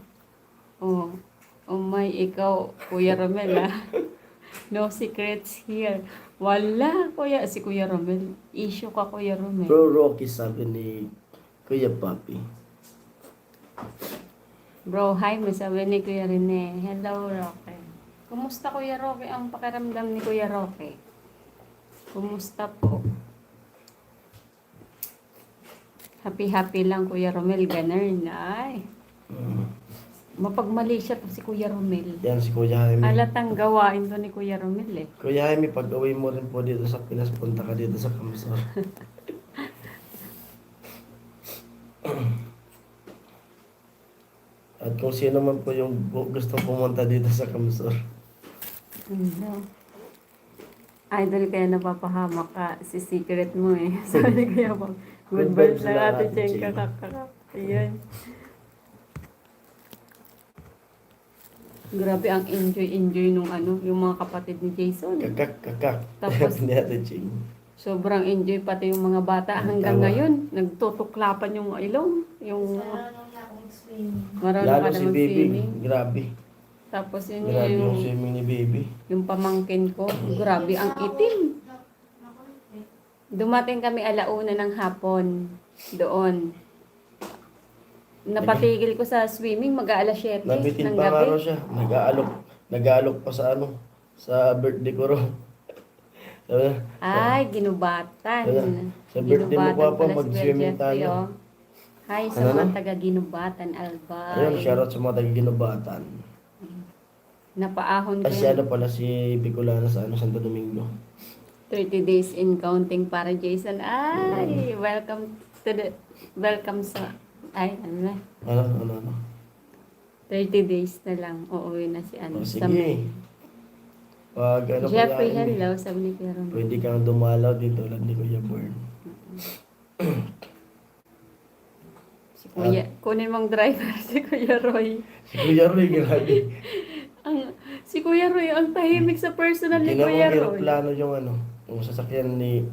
Oh, oh my, ikaw, Kuya Romel ah. No secrets here. Wala, Kuya, si Kuya Romel. Issue ka, Kuya Romel. Bro Rocky, sabi ni Kuya Papi. Bro, hi, may sabi ni Kuya Rene. Hello, Roque. Kumusta, Kuya Roque? Ang pakiramdam ni Kuya Roque. Kumusta po? Happy-happy lang, Kuya Romel. Ganun, ay. Mapagmali siya to si Kuya Romel. Yan si Kuya Jaime. Alatang gawain to ni Kuya Romel eh. Kuya Jaime, pag-uwi mo rin po dito sa Pinas, punta ka dito sa Kamsor. At kung sino man po yung gusto pumunta dito sa Kamsor. Ano? Idol kaya napapahamak ka. Si secret mo eh. Sabi kaya po. Good vibes lang Ate Cheng. Kakakakak. Ayan. Grabe ang enjoy nung ano, yung mga kapatid ni Jason. Kakak. Tapos- Ni Ate Ching. Sobrang enjoy pati yung mga bata hanggang Tama. ngayon. Nagtutuklapan yung ilong. Yung Marunong na akong swimming. marunong Lalo ka si na Baby. mag-swimming. Grabe. Tapos yun Grabe yung yung, swimming ni Baby. yung pamangkin ko. Grabe ang itim. Dumating kami alauna ng hapon doon. Napatigil ko sa swimming mag-aalas 7 Nabitin ng pa nga raw gabi. siya. Nag-aalok pa sa sa birthday ko raw. Sabi niya, Ay, ginubatan. Ayan. Sa birthday mo pa po, pala si mag-swimming Kuya Jeffrey, tayo. oh. Hi sa Ano mga na? taga-ginubatan, Albay. ayun, shoutout sa mga taga-ginubatan. Napaahon ko Ay, si yun. ano pala, si Bicolana sa Santo Domingo. 30 days in counting para Jason. Ay, welcome sa, ay, ano na. Ano. 30 days na lang, uuwi na si ano. Oh, sa sige. Pag ano Jeffrey, kaya, hello, sabi ni Kuya Romel. pwede kang dumalaw dito tulad ni Kuya Born. Si Kuya, kunin mong driver si Kuya Roy. Si Kuya Roy, grabe. Si Kuya Roy, ang tahimik sa personal ni Hindi Kuya naman Roy. plano yung ano, yung sasakyan ni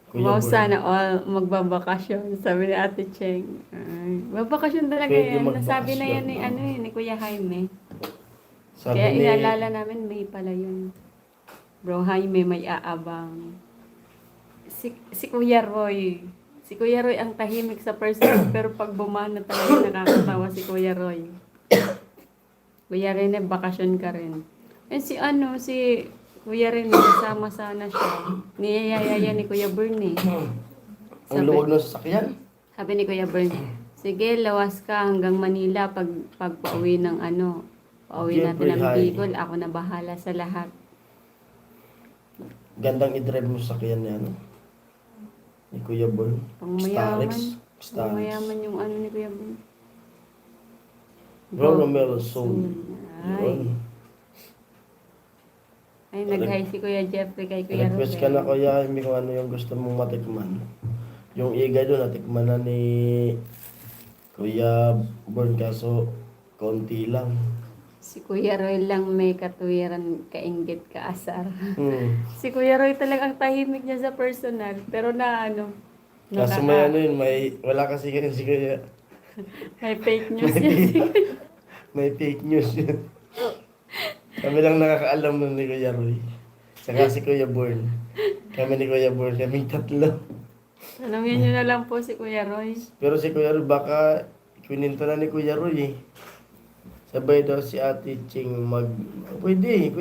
Kuya Wow, Born. sana all magbabakasyon, sabi ni Ate Cheng. Ay, babakasyon talaga Pwede yan. Nasabi na yan magbakasyon, ni, no? ano, ni Kuya Jaime. Sabi Kaya ni, inaalala namin, may pala yun. Bro Jaime, may aabang. Si Kuya Roy. Si Kuya Roy ang tahimik sa personal, pero pag bumana talaga nakakatawa si Kuya Roy. Kuya Rene, bakasyon ka rin. Eh si Kuya Rene, kasama sana siya. Niyayaya ni Kuya Bernie. ang luwag ng sasakyan. Sabi ni Kuya Bernie, sige, lawas ka hanggang Manila pag pauwi ng pauwi natin Jeffrey, ng hi. Bicol. Ako na bahala sa lahat. Gandang i-drive mo sa sasakyan ni ano, ni Kuya Born. Pangmayaman. Starex. Pangmayaman yung ni Kuya Bernie. Bro Romero soon. Ay. Yun. Ay, nag-hi si Kuya Jeffrey kay Kuya Request Ruben. ka na Kuya, hindi kung ano yung gusto mong matikman. Yung iga doon, natikman na ni Kuya Born, kaso konti lang. Si Kuya Roy lang may katuwiran, kainggit, kaasar. Hmm. Si Kuya Roy talagang tahimik niya sa personal, pero Kaso may ano yun, wala kasi ganun si Kuya. may fake news May yan. May fake news yun. Kami lang nakakaalam nun ni Kuya Roy. Saka si Kuya Born. Kami ni Kuya Born, kaming tatlo. Tanungin niyo na lang po si Kuya Roy. Pero si Kuya Roy, baka kininto na ni Kuya Roy eh. Sabay daw si Ate Ching Pwede.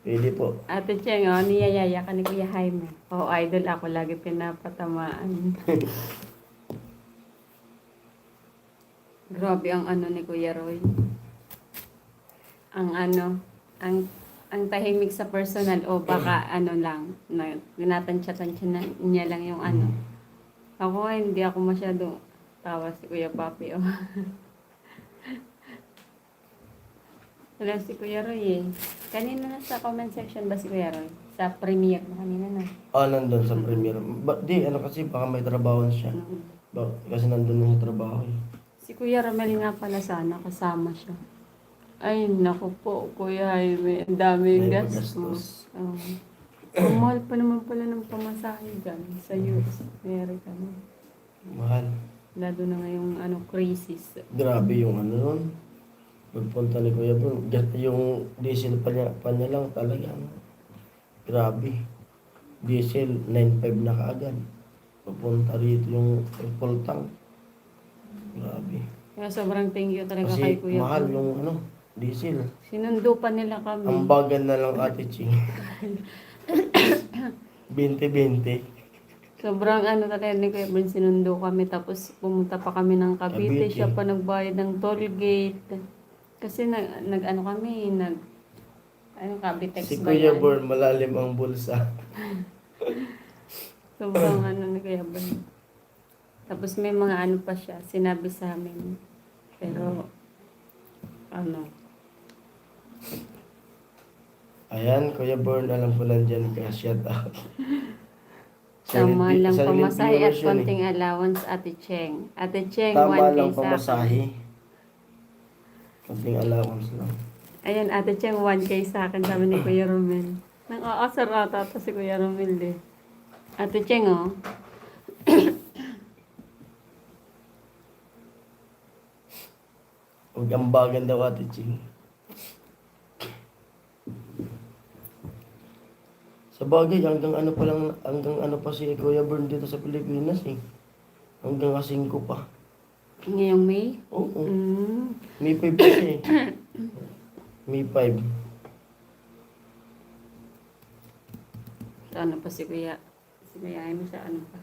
Pwede po. Ate Cheng, niyayaya ka ni Kuya Jaime. Idol ako, lagi pinapatamaan. Grabe ang ni Kuya Roy. Ang tahimik sa personal baka lang, tinatansya-tansya niya lang yung Ako hindi ako masyado tawa si Kuya Papi Wala si Kuya Roy eh. Kanina na sa comment section ba si Kuya Roy? Sa premiere na kanina na. Nandun sa premiere. Kasi baka may trabaho na siya. Kasi nandun na sa trabaho eh. Si Kuya Romel nga pala sana kasama siya. Ay, naku po, Kuya Jaime. Ang daming May gastos. Ang mahal pa naman pala ng pamasahe dyan sa US, America. No? Mahal. Lalo na ngayong crisis. Grabe yung nun. Pagpunta ni Kuya Born, yung diesel pa niya lang talaga. Grabe. Diesel, 9.5 na kaagad. Papunta rito yung full tank. Grabe. Kaya sobrang thank you talaga Kasi kay Kuya mahal Paul. yung diesel. Sinundo pa nila kami. Ang bagan na lang Ate Ching. 20-20. Sobrang talaga ni Kuya Paul, sinundo kami. Tapos pumunta pa kami ng Cavite. Cavite. Siya pa nagbayad ng toll gate. Kasi Cavitex Si ba Kuya yan? Born, malalim ang bulsa. Sobrang ni Kuya Paul. Tapos may mga pa siya, sinabi sa amin. Pero, Ayan, Kuya Born, alam ko lang dyan ka, shout out. tama lang Silent pamasahe at viewers yun konting allowance, Ate Cheng. Ate Cheng, Tama 1K lang sa akin. pamasahe. Konting allowance lang. Ayan, Ate Cheng, 1K sa akin, sabi ni Kuya Romel. Nang aasar ata si Kuya Romel eh. Ate Cheng, Huwag ang bagan daw Ate Ching. Sa bagay, hanggang ano pa si Kuya Born dito sa Pilipinas eh. Hanggang 5 pa. ngayong May? Oo. Mm. May 5 pa siya eh. May 5. Sa pa si Kuya? Si Kuya Jaime sa pa?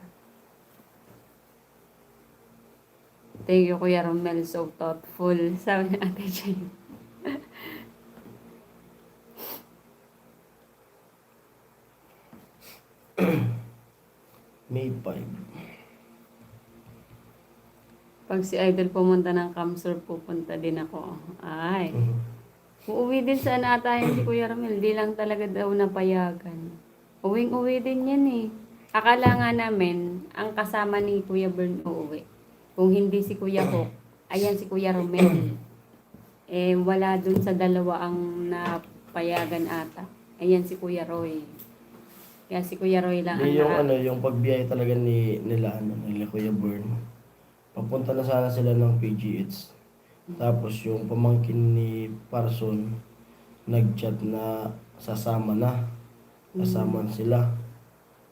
Thank you, Kuya Romel. So thoughtful. Sabi ni Ate Cheng. May 5. Pag si Idol pumunta ng Kamsur, pupunta din ako. Ay. Uuwi din sana tayo si Kuya Romel. Di lang talaga daw napayagan. Uwing-uwi din yan eh. Akala nga namin, ang kasama ni Kuya Bern uuwi. Kung hindi si Kuya Hok, ayan si Kuya Romel. Eh, wala dun sa dalawa ang napayagan ata. Ayan si Kuya Roy. Kaya si Kuya Roy lang Di yung ang yung pagbiyahe talaga nila Kuya Bern. Papunta na sana sila ng PGH. Tapos yung pamangkin ni Parson nagchat na sasama na. Sasama sila.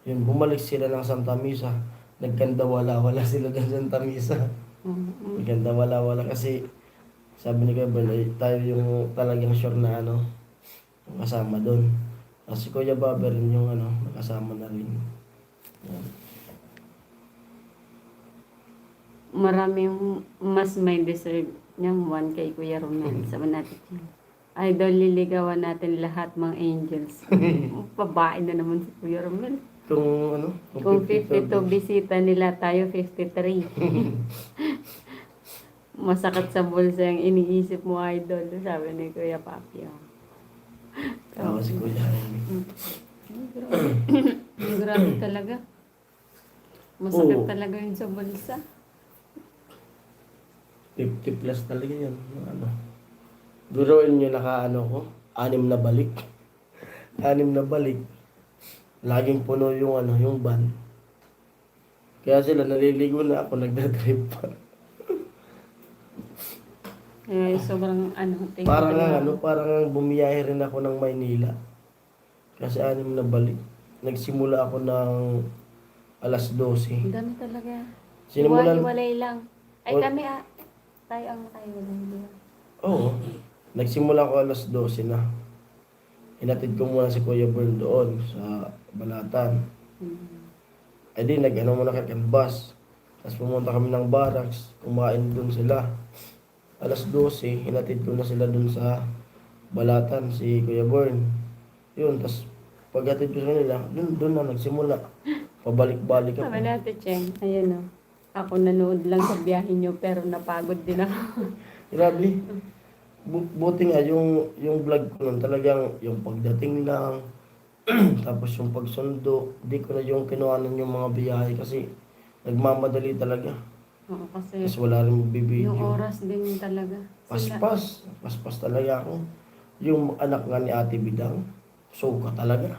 Yun, bumalik sila ng Santa Misa. Nagkanda wala sila ng Santa Misa. Nagkanda wala kasi sabi ni Kuya Bern, ay tayo yung talagang sure na kasama doon. Tapos si Kuya Bobby rin yung nakasama na rin. Yan. maraming mas may deserve niyang one kay Kuya Romel. Sabi natin yun. Idol, liligawan natin lahat mga angels. Babae na naman si Kuya Romel. Kung 52 bisita nila, tayo 53. Masakit sa bulsa yung iniisip mo, Idol. Sabi ni Kuya Papi. Ako si Kuya Jaime. Grabe talaga. Masakit Oo. talaga yun sa bulsa. 50 plus talaga yan. Duruin nyo ko, 6 na balik. 6 na balik. Laging puno yung van. Kaya sila naliligo na ako, nagdadrive pa. Eh, sobrang thank you Parang talaga. parang bumiyahe rin ako ng Maynila. Kasi 6 na balik. Nagsimula ako ng alas 12. Ang dami talaga. Sinimulan, Hiwalay lang. Ay Wal- kami tayo ang nakaiwalay. oo. Nagsimula ako alas 12 na. Hinatid ko muna si Kuya Bern doon sa Balatan. Eh di, muna kami ng bus. Tapos pumunta kami ng barracks. Kumain doon sila. Alas 12, hinatid ko na sila doon sa Balatan, si Kuya Bern. Yun, tapos paghatid ko sa kanila, doon na nagsimula. Pabalik-balik ako. Sabi natin, Cheng, ayan o. Ako nanood lang sa biyahe nyo pero napagod din ako. Grabe. Buti nga yung vlog ko nun talagang yung pagdating lang, tapos yung pagsundo, di ko na yung kinuhanan yung mga biyahe kasi nagmamadali talaga. Oo, kasi Tapos wala rin yung magbibideo. oras din talaga. Paspas talaga ako. Yung anak nga ni Ate Bidang, suka talaga.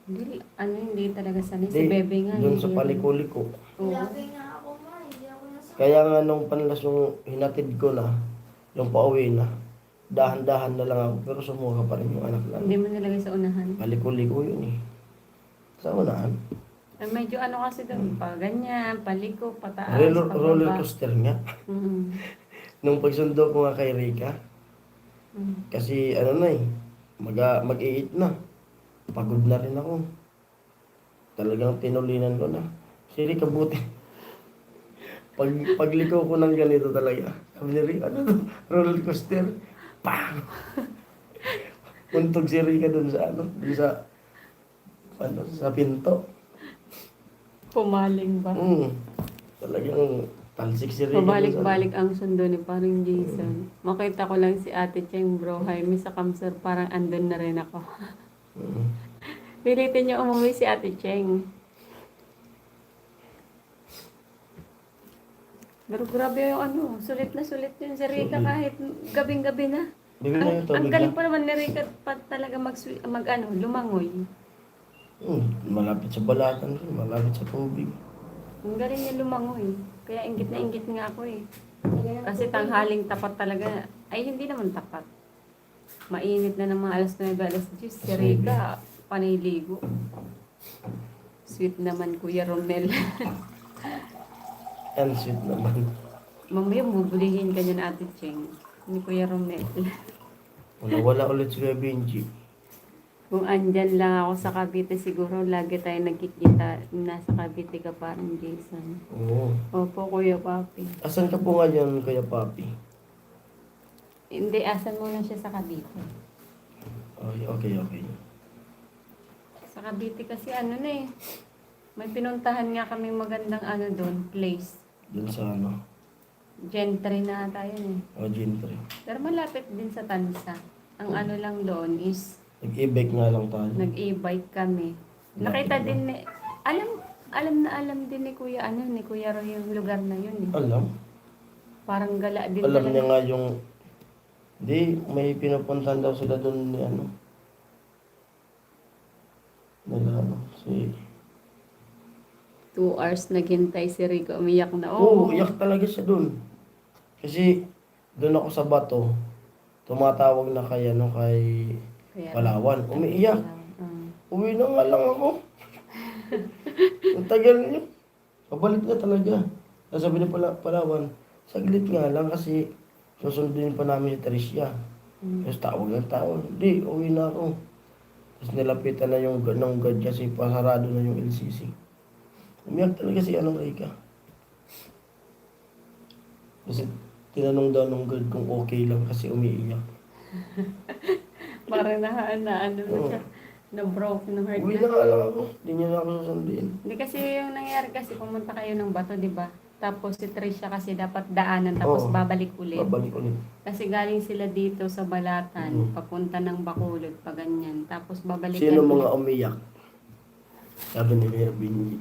Hindi talaga sanay. Si Di, Bebe nga. doon sa hindi palikuli ko. Oo. Lagi nga ako hindi ako nasa... Kaya nga nung panlas yung hinatid ko na, yung pauwi na, dahan-dahan na lang ako, pero sumuka pa rin yung anak Hindi lang. mo nilagay sa unahan. Palikuli ko yun eh. Sa unahan. Medyo kasi doon, pa ganyan, paliko, pataas, Roller pababa. coaster nga. Mm. Nung pagsundo ko nga kay Rika, kasi mag-i-eat na. Pagod na rin ako. Talagang tinulinan ko na. Si Rika buti. Pagliko ko ng ganito talaga. Sabi ni Rika, roller coaster. Pang! Untog si Rika dun sa pinto. Pumaling ba? Talagang talsik si Rika. Pabalik-balik ang sundo ni parang Jason. Makita ko lang si Ate Cheng, bro. Jaime sa Kamsur, parang andun na rin ako. Pilitin niyo umuwi si Ate Cheng. Pero grabe yung sulit na sulit yun si Rika kahit gabing-gabi na. Bigyan na yung Ang tubig galing na. pa naman ni Rika pa talaga lumangoy. Malapit sa balatan rin, malapit sa tubig. Ang galing niya lumangoy. Kaya ingit na ingit nga ako eh. Kasi tanghaling tapat talaga. Ay, hindi naman tapat. Mainit na ng mga alas 9, alas 10. Si Rika, paniligo. Sweet naman, Kuya Romel. And sweet naman. Mamaya bubulihin ka niya na Ate Cheng. Ni Kuya Romel. Wala ulit si Kuya Benji. Kung andyan lang ako sa Cavite, siguro lagi tayo nagkikita. Nasa Cavite ka parang Jason. Oo. Opo, Kuya Papi. Asan ka po nga dyan, Kuya Papi? Hindi, asan muna siya sa Cavite. Okay. Sa Cavite kasi may pinuntahan nga kami magandang doon, place. Doon sa Gentry na tayo eh. Gentry. Pero malapit din sa Tansa. Ang ano lang doon is Nag-e-bake nga lang tayo. nag-e-bike kami. Nakita din ni, alam din ni Kuya ni Kuya Roy yung lugar na yun eh. Alam. Parang gala din Alam niya talaga. nga yung... Di, may pinupuntahan daw sila doon ni ano. Nila ano, si... 2 hours naghintay si Rico, umiyak na. Oo, iyak talaga siya doon. Kasi doon ako sa bato, tumatawag na kay ano, kay Kaya, Palawan. Umiiyak. Ah. Uwi na nga lang ako. Ang tagal niyo. Pabalik na talaga. Sabi ni Palawan, saglit nga lang kasi susundin pa namin si Tricia. Tapos tawag ng tawag. Hindi, uwi na ako. Tapos nilapitan na yung ng guard kasi pasarado na yung LCC. Umiyak talaga si anong Rika. Kasi tinanong daw ng guard kung okay lang kasi umiiyak. Parang na ano na Oo. siya. Na-broke ng heart Uwi na. na nga lang ako. Hindi niya na ako susundin. Hindi kasi yung nangyari kasi pumunta kayo ng bato, di ba? Tapos si Tricia kasi dapat daanan tapos Oo. babalik ulit. Babalik ulit. Kasi galing sila dito sa Balatan, Mhm. papunta ng Bacolod, pa ganyan. Tapos babalik Sino mga umiyak? Sabi ni Mayor Benji.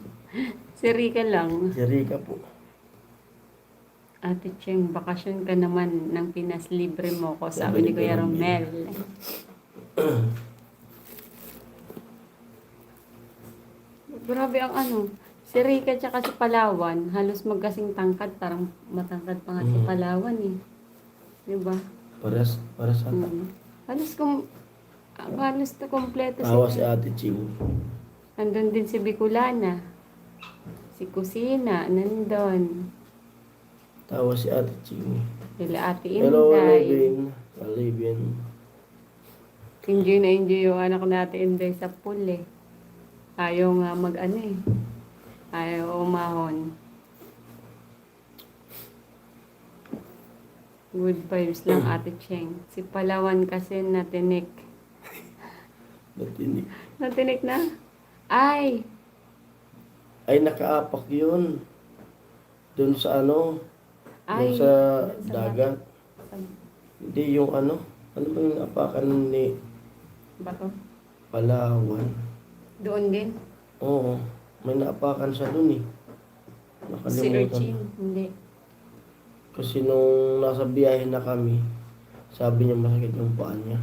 Si Rica lang. Si Rika po. Ate Cheng, bakasyon ka naman ng Pinas, libre mo ko, sabi ni Kuya Romel. Grabe ang ano. Si Rica tsaka si Palawan, halos magkasing tangkad, parang matangkad pa nga si Mhm. Palawan eh. Diba? Pares ata. Halos na kompleto Tawa si sila. Ate Ching. Nandun din si Bicolana. Si Kusina, nandun. Tawa si Ate Ching. Sila Ate Hello, Inday. Alvin. Alvin. Enjoy na enjoy yung anak natin Inday sa pool eh. Ayaw nga mag-ano eh. Ayaw umahon. Good vibes lang Ate Cheng. Si Palawan kasi natinik. Natinig. Natinik na? Ay! Ay, nakaapak yun. Doon sa ano? Ay! Doon sa Doon sa dagat. Hindi yung ano? Ano ba yung apakan ni Bato? Palawan? Doon din? Oo. May naapakan siya doon eh. Si Nakalimutan. Urchin? Hindi. Kasi nung nasa biyahe na kami, sabi niya masakit yung paa niya.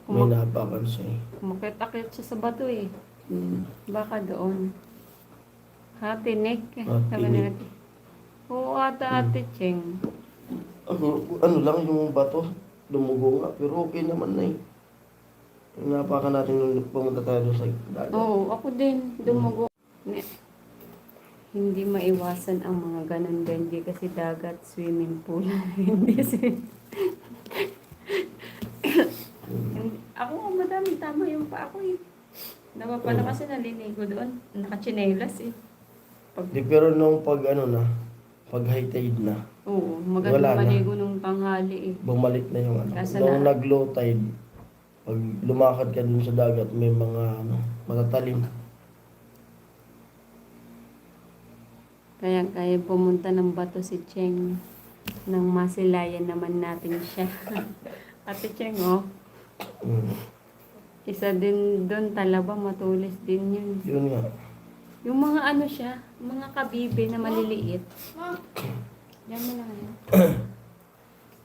May naapakan siya eh. Kumakit-akit siya sa bato eh. Hmm. Baka doon. Ha, tinik. Ah, Sabi tinik. natin. Oo ata Ate Cheng. Ano lang yung bato, dumugo nga, pero okay naman na eh. Yung napakan natin nung pumunta tayo doon sa dagat. Oo, ako din. Dumugo. Hindi maiwasan ang mga ganun Benji kasi dagat, swimming pool. Hindi ako nga madami tama yung pa ako eh. Napapala kasi nalinigo doon. Nakachinelas eh. Di, pero nung pag ano na, pag high tide na, Oo, Wala maganda na. maligo nung tanghali eh. bumalik na yung ano. Kaso Nung na- nag-low tide, pag lumakad ka dun sa dagat, may mga ano, matatalim. Kaya pumunta ng bato si Cheng nang masilayan naman natin siya. Ate Cheng oh, Mm. isa din doon talaba matulis din yun. Yun nga. Yung mga ano siya, mga kabibe na maliliit. Yan mo lang yan.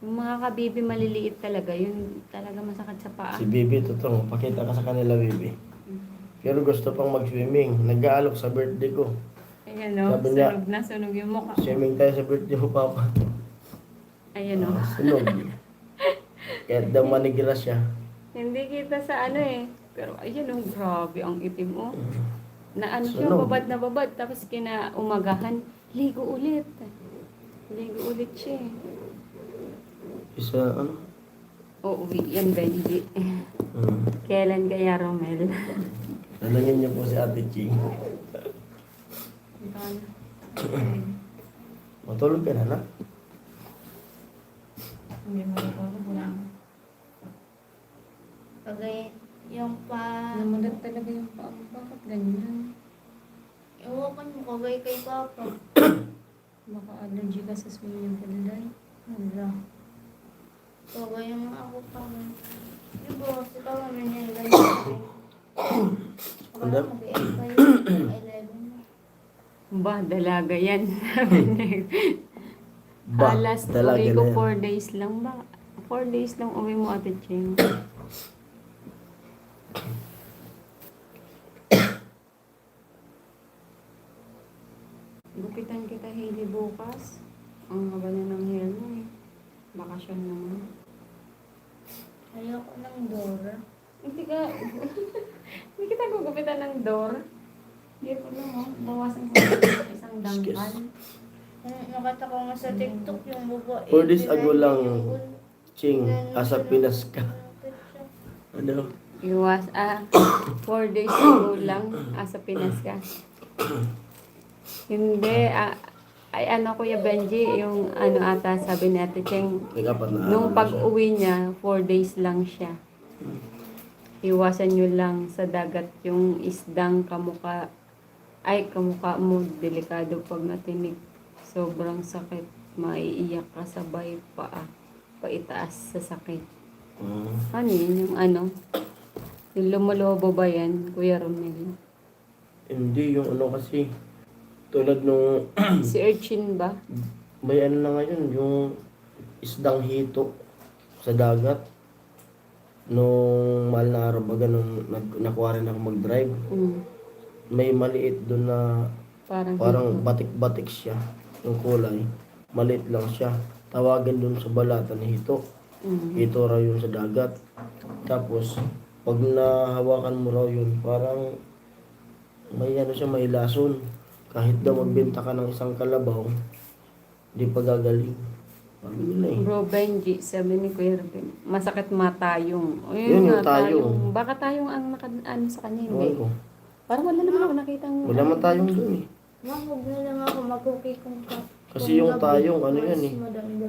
Yung mga kabibe maliliit talaga, yun talaga masakit sa paa. Si Bibi, totoo, pakita ka sa kanila, Bibi. Pero gusto pang mag-swimming. Nag-aalok sa birthday ko. Ayan o, Sabi niya, sunog na sunog yung mukha. Swimming tayo sa birthday mo, Papa. Ayan o. Sunog. Kahit daw manigira siya. Hindi kita sa ano eh. Pero ayan o, grabe ang itim o. Na ano siya, Sunog. babad na babad. Tapos kinaumagahan, ligo ulit. Ligo ulit siya eh. Isa, ano? Uuwi yan, Benji. Kailan kaya, Romel? Nalangin niyo po si Ate Ching. Matulog ka na, na? Hindi mo na Pagay, yung pa... Namulat talaga yung paa mo. Bakit ganyan? Ewan mo, kagay kay Papa. Baka allergy ka sa swimming pool, Day. Wala. So, yung ako pa. Yung boss, ikaw naman yan. Ganyan. Ano? Mag-8 kayo. 11. Ba, dalaga yan. Sabi niya. Ba, Last dalaga uwi na ko yan. 4 days lang ba? 4 days lang uwi mo, Ate Cheng. Gupitan kita, Hailey, bukas. Ang haba na ng hair mo eh. Bakasyon naman. Ayoko ng Dora. Hindi ka... Hindi kita gugupitan ng door. Hindi ko lang, oh. Bawasan ko isang dangkal. Nakita ko nga sa TikTok yung babae. 4 days ago lang, yung Ching, asa Pinas ka. Ano? Iwas, 4 days ago lang, sa Pinas ka. Hindi, ay ano Kuya Benji, yung ano ata sabi ni Ate Cheng, Nag-apat na nung araw na siya. pag-uwi niya, 4 days lang siya. Iwasan nyo lang sa dagat yung isdang kamukha mo, delikado pag natinig. Sobrang sakit, maiiyak ka sabay paitaas sa sakit. Ano yun, yung ano? Yung lumalobo ba yan, Kuya Romel? Hindi, yung ano kasi, tulad nung, Si Urchin ba? may ano na ngayon, yung isdang hito sa dagat. Nung mahal na araw baga, nung nakuha rin ako mag-drive, Mm, may maliit doon na parang hito. batik-batik siya, yung kulay. Maliit lang siya. Tawagan doon sa balatan ni hito. Mm. Hito raw yun sa dagat. Tapos, pag nahawakan mo raw yun, parang may ano siya, may lason. Kahit daw magbenta ka ng isang kalabaw, di pa gagaling. Parang yun na eh. Bro Benji, sabi ni Kuya Ruben, masakit matayong. O Yun yung nga, tayong. Baka tayong ang ano sa kanya, Ewan hindi. ko. Parang wala naman ako nakitang... Wala man tayong doon eh. Huwag na lang ako mag-okay kung Kasi yung tayong, ano yan eh.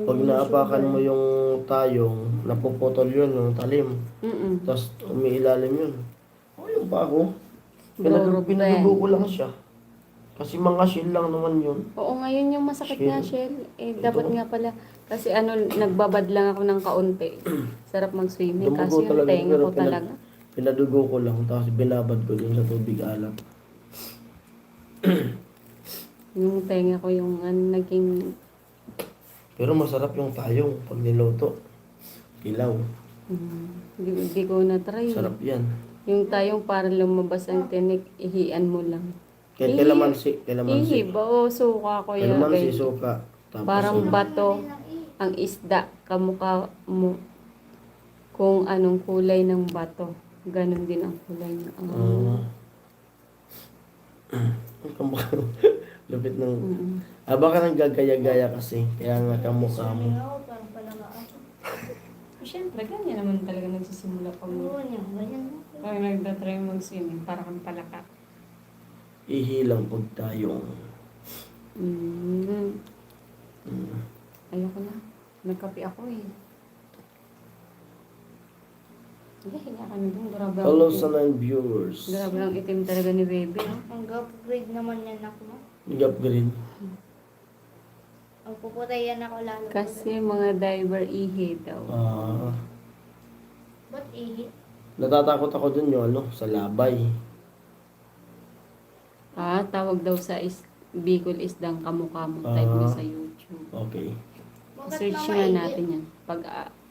Pag naapakan mo yung tayong, napuputol yun, yung talim. Mm-mm. Tapos umiilalim yun. Yung pa ako. Bro Pinadugo ko Ben. lang siya. Kasi mga shield lang naman yun. Oo, ngayon yung masakit nga, Shell. Shell. Dapat nga pala. Kasi nagbabad lang ako ng kaunti. Sarap mag-swimming. Dumugo Kasi yung talaga, tenga pero ko talaga. Pinadugo ko lang, tapos binabad ko din sa tubig alat. Yung tenga ko yung naging... Pero masarap yung tayong pag niluto. Ilaw. Hindi ko na-try. Sarap yan. Yung tayong para lumabas ang tinik, ihian mo lang. Kaya Ihi. kalamansi. Ihi ba o suka ko yun? Kalamansi, suka. Tapos Parang ano, bato ang isda, kamukha mo. Kung anong kulay ng bato, ganun din ang kulay niya. kamukha. Lupit ng... Mm. Baka nang gagaya-gaya kasi. Kaya nga kamukha mo. ako, parang palaga ako. Siyempre, ganyan naman talaga nagsisimula pag Oo niya, ganyan. parang nagtatry mag-swimming, para kang palaka. Ihi lang pag tayong. Mm. Ayoko na. Nagkape ako eh. Hindi, hinga kami dun. Grabe ang Hello itim. sa 9 viewers. Grabe ang itim talaga ni Baby. No? Ang upgrade naman yan ako. Nag-upgrade. Ang puputayan ako lalo. Kasi mga diver ihi daw. Ba't ihi? Natatakot ako dun yung ano, sa labay. Tawag daw sa Bicol isdang kamukha mo. Type mo sa YouTube. Okay. Bakit Search mama nga ihi? natin yan.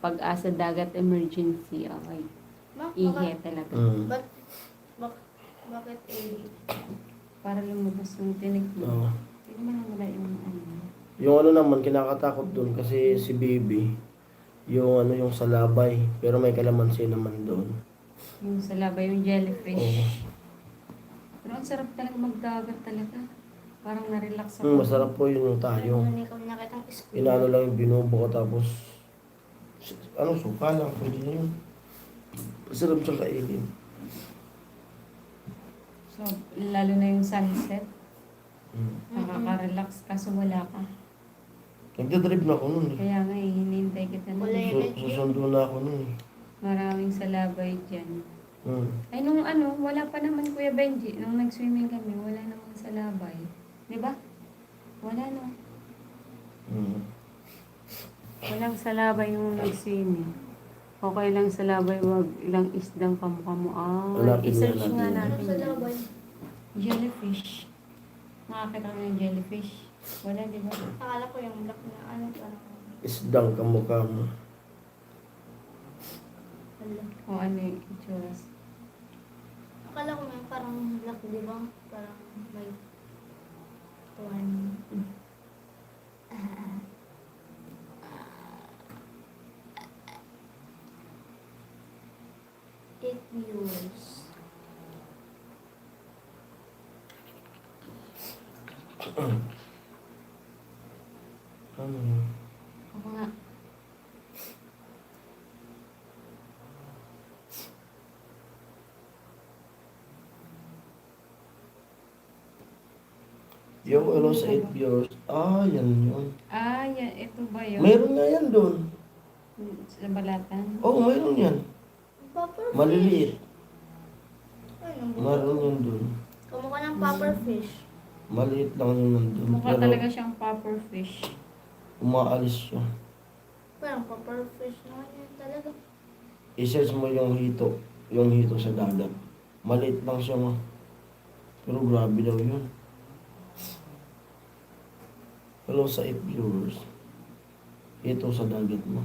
Pag-asa dagat emergency. Okay. Ihi talaga. Bakit ihi? Para lumabas yung tinig mo. Oo. Hindi mo wala yung ano. Yung ano naman, kinakatakot dun kasi si baby, yung ano, yung salabay. Pero may kalamansi naman doon. Yung sa labay, yung jellyfish. Oo. Pero ang sarap talaga magdagat talaga. Parang na-relax ako. Masarap po yun yung tayong. Ano ikaw nakitang school? Inaano lang yung binubo ko tapos, ano, suka lang. Pwede na yun. Masarap siyang kainin. So, lalo na yung sunset. Mm. Nakaka-relax kaso wala ka. Nagdadrive na ako nun eh. Kaya nga eh, hinihintay kita na. Wala yun. Susundo na ako nun eh. Maraming salabay dyan. Hmm. Ay, nung wala pa naman Kuya Benji. Nung nag-swimming kami, wala namang salabay. Di ba? Wala no. Hmm. Walang salabay yung nag-swimming. Okay lang salabay, wag ilang isdang kamukha mo. Hanapin I-search nga nga natin. Ano natin. sa yan. labay? Jellyfish. Makakita ko ng jellyfish. Wala, di ba? Akala ko yung black na ano parang Isdang kamukha mo. hala. O ano yung itsura. Akala ko yung parang black, di ba? Parang may tuwan. Eight viewers. Ano yun? Ako nga. Yung ano sa 8 viewers. Yan yun. Yan. Ito ba yun? Meron nga yan doon. Sa balatan. Oo, mayroon yan. Puffer Maliliit. Ay, nang Meron yan doon. Kamukha ng puffer fish. Maliit lang yun nandun. Mukha Pero talaga siyang puffer fish. umaalis siya. Parang puffer fish naman yun talaga. I-search mo yung hito. Yung hito sa dagat. Maliit lang siya mo. Pero grabe daw yun. Hello sa 8 viewers. Ito sa dagat mo.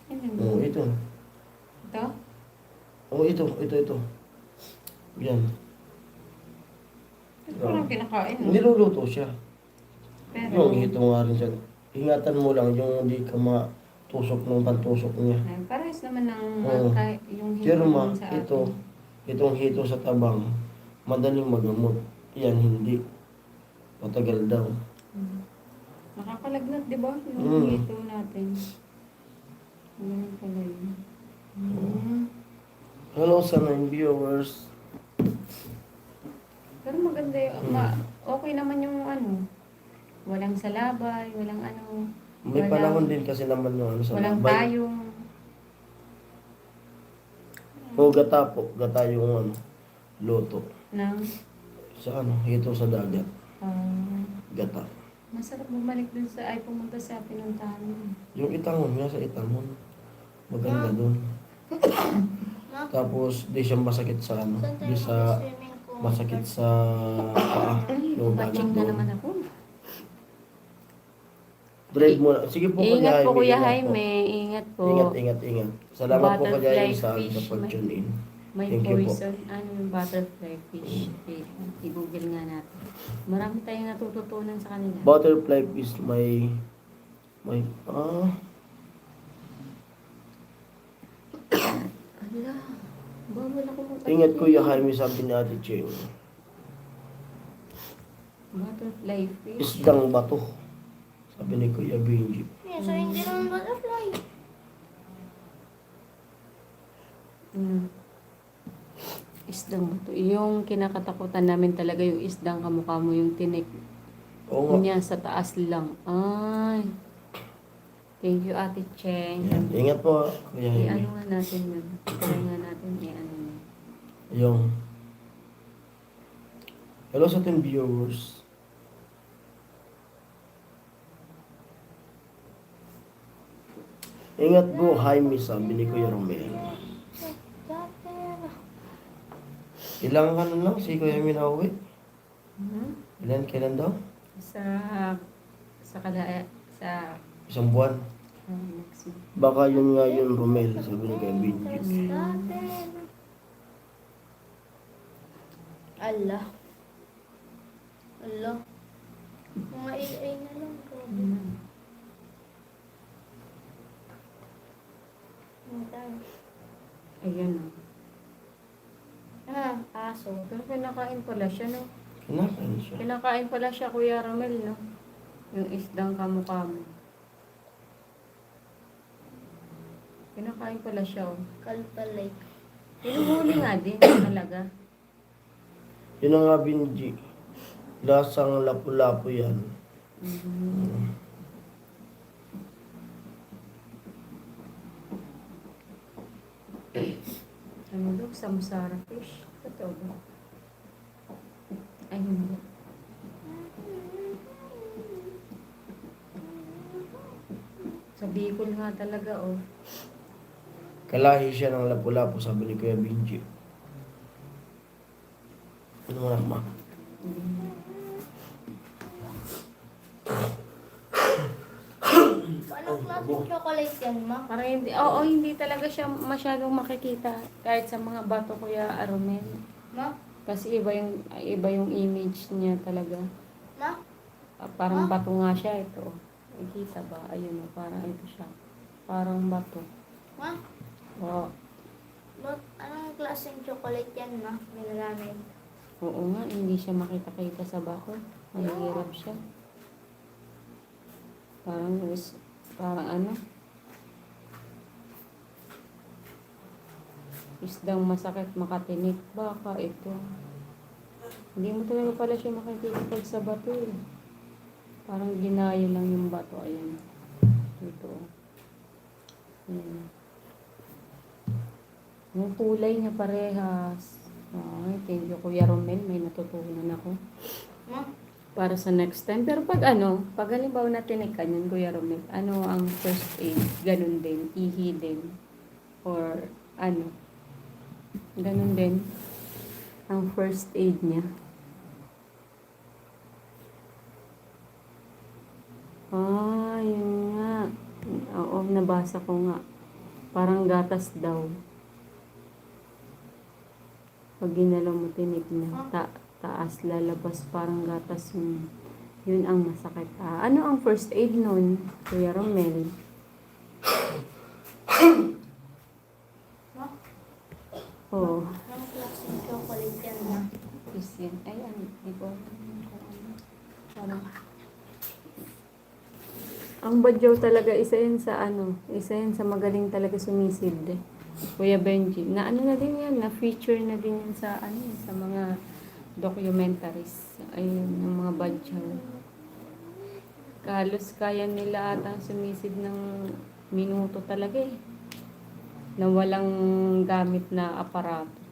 Ano Oo, yun? ito. Ito? Oo, ito. Yan. Ito parang kinakain. No? Niluluto siya. Pero, Yung hito nga rin siya. Ingatan mo lang yung hindi ka matusok ng pantusok niya. parehas naman ng Oo. yung Pero hinahan sa atin. itong hito sa tabang, madaling magamot. Yan, hindi. Matagal daw. Nakakalagnat, di ba? Yung Mm. hito natin. Ganun pala yun. Hello sa 9 viewers. Pero maganda yung, okay naman yung ano. Walang salabay, walang ano. May Walang- panahon din kasi naman yung ano sa Walang labay. tayong. O gata po. Gata yung ano, luto. ng Sa ano, hito sa dagat. ah, Gata. masarap bumalik dun sa ay pumunta sa pinuntahan mo. Yung itangon nga sa itangon. Maganda doon. Ma, Tapos, di siya masakit sa ano. saan tayo Di sa mag-swimming ko? masakit sa paa. Yung dagat Patching na doon. naman ako. Drive mo na. Sige po, Ingat po Kuya ingat po. Jaime, ingat po. Ingat. Salamat po Butterfly kaya sa fish, sa pag-tune in. May Thank you po. poison. Ano yung butterfly fish? Wait, i-google nga natin. Marami tayong natututunan sa kanila. Butterfly fish may Ala, bawal ako mag- ingat Kuya Jaime, sabi ni Ate Cheng. Butterfly fish. Isdang bato. Sabi ni Kuya Benji. Yeah, so hindi naman butterfly. Isdang bato. Yung kinakatakutan namin talaga yung isdang kamukha mo, yung tinik Oo nga. niya sa taas lang. Ay. Thank you, Ate Cheng. Yan. Ingat po Kuya I-ano Jaime. nga natin yun. Try nga natin i-ano yun. Yung hello sa 10 viewers. Ingat po Jaime, sabi ni Kuya Romel. Ilang ano lang si Kuya Jaime na uwi? Kailan daw? Sa kalaya, sa Isang buwan. next month. Baka yun nga yun Romel, sabi ni Kuya Benji. Allah. Allah. Mga AI na lang. Grabe. Ano tayo? Ayan o. Aso. Pero kinakain pala siya, no? Kinakain siya. Kinakain pala siya, Kuya Ramel, no? Yung isdang kamukha mo. Kinakain pala siya, oh. Kalpa Lake. Pinuhuli nga din, talaga. Yun ang nga Benji. Lasang lapu-lapu yan. Ano daw, samsara fish. Totoo ba? Ay, hindi. Bicol nga talaga, oh. Kalahi siya ng lapu-lapu, sabi ni Kuya Benji. Ano mo ma? Anong klaseng chocolate yan, ma? Parang hindi, oo, hindi talaga siya masyadong makikita kahit sa mga bato, Kuya Aromel. Ma? Kasi iba yung image niya talaga. Ma? Parang bato nga siya ito. Nakikita ba? Ayun, parang ito siya. Parang bato. Ma? Oo. Anong klaseng chocolate yan, ma? Nilalanay. Oo nga, hindi siya makita-kita sa bato. Mahirap siya. Parang ano? Isdang masakit makatinik. Baka ito. Hindi mo talaga pala siya makikita pag sa bato eh. Parang ginaya lang yung bato. Ayan. Ito. Ayan. Yung kulay niya parehas. Ay, thank you Kuya Romel. May natutunan ako. Ma? Para sa next time. Pero pag halimbawa na tinikan yun, Kuya Romel, ano ang first aid? Ganun din. Ihi din. Or ano. Ganun din. Ang first aid niya. Yun nga. Oo, nabasa ko nga. Parang gatas daw. Pag ginalaw mo tinik na taas, lalabas parang gatas yun ang masakit. Ano ang first aid nun, Kuya Romel? Ma? Oo. Anong klaseng chocolate yan, ma? Is yan. Ayan, ito. Parang ang badyaw talaga, isa yan sa magaling talaga sumisid. Kuya Benji. Na ano na din yan, na feature na din yan sa sa mga documentaries. Ayun, ng mga badyaw. Kalos kaya nila ata sumisid ng minuto talaga eh. Na walang gamit na aparato.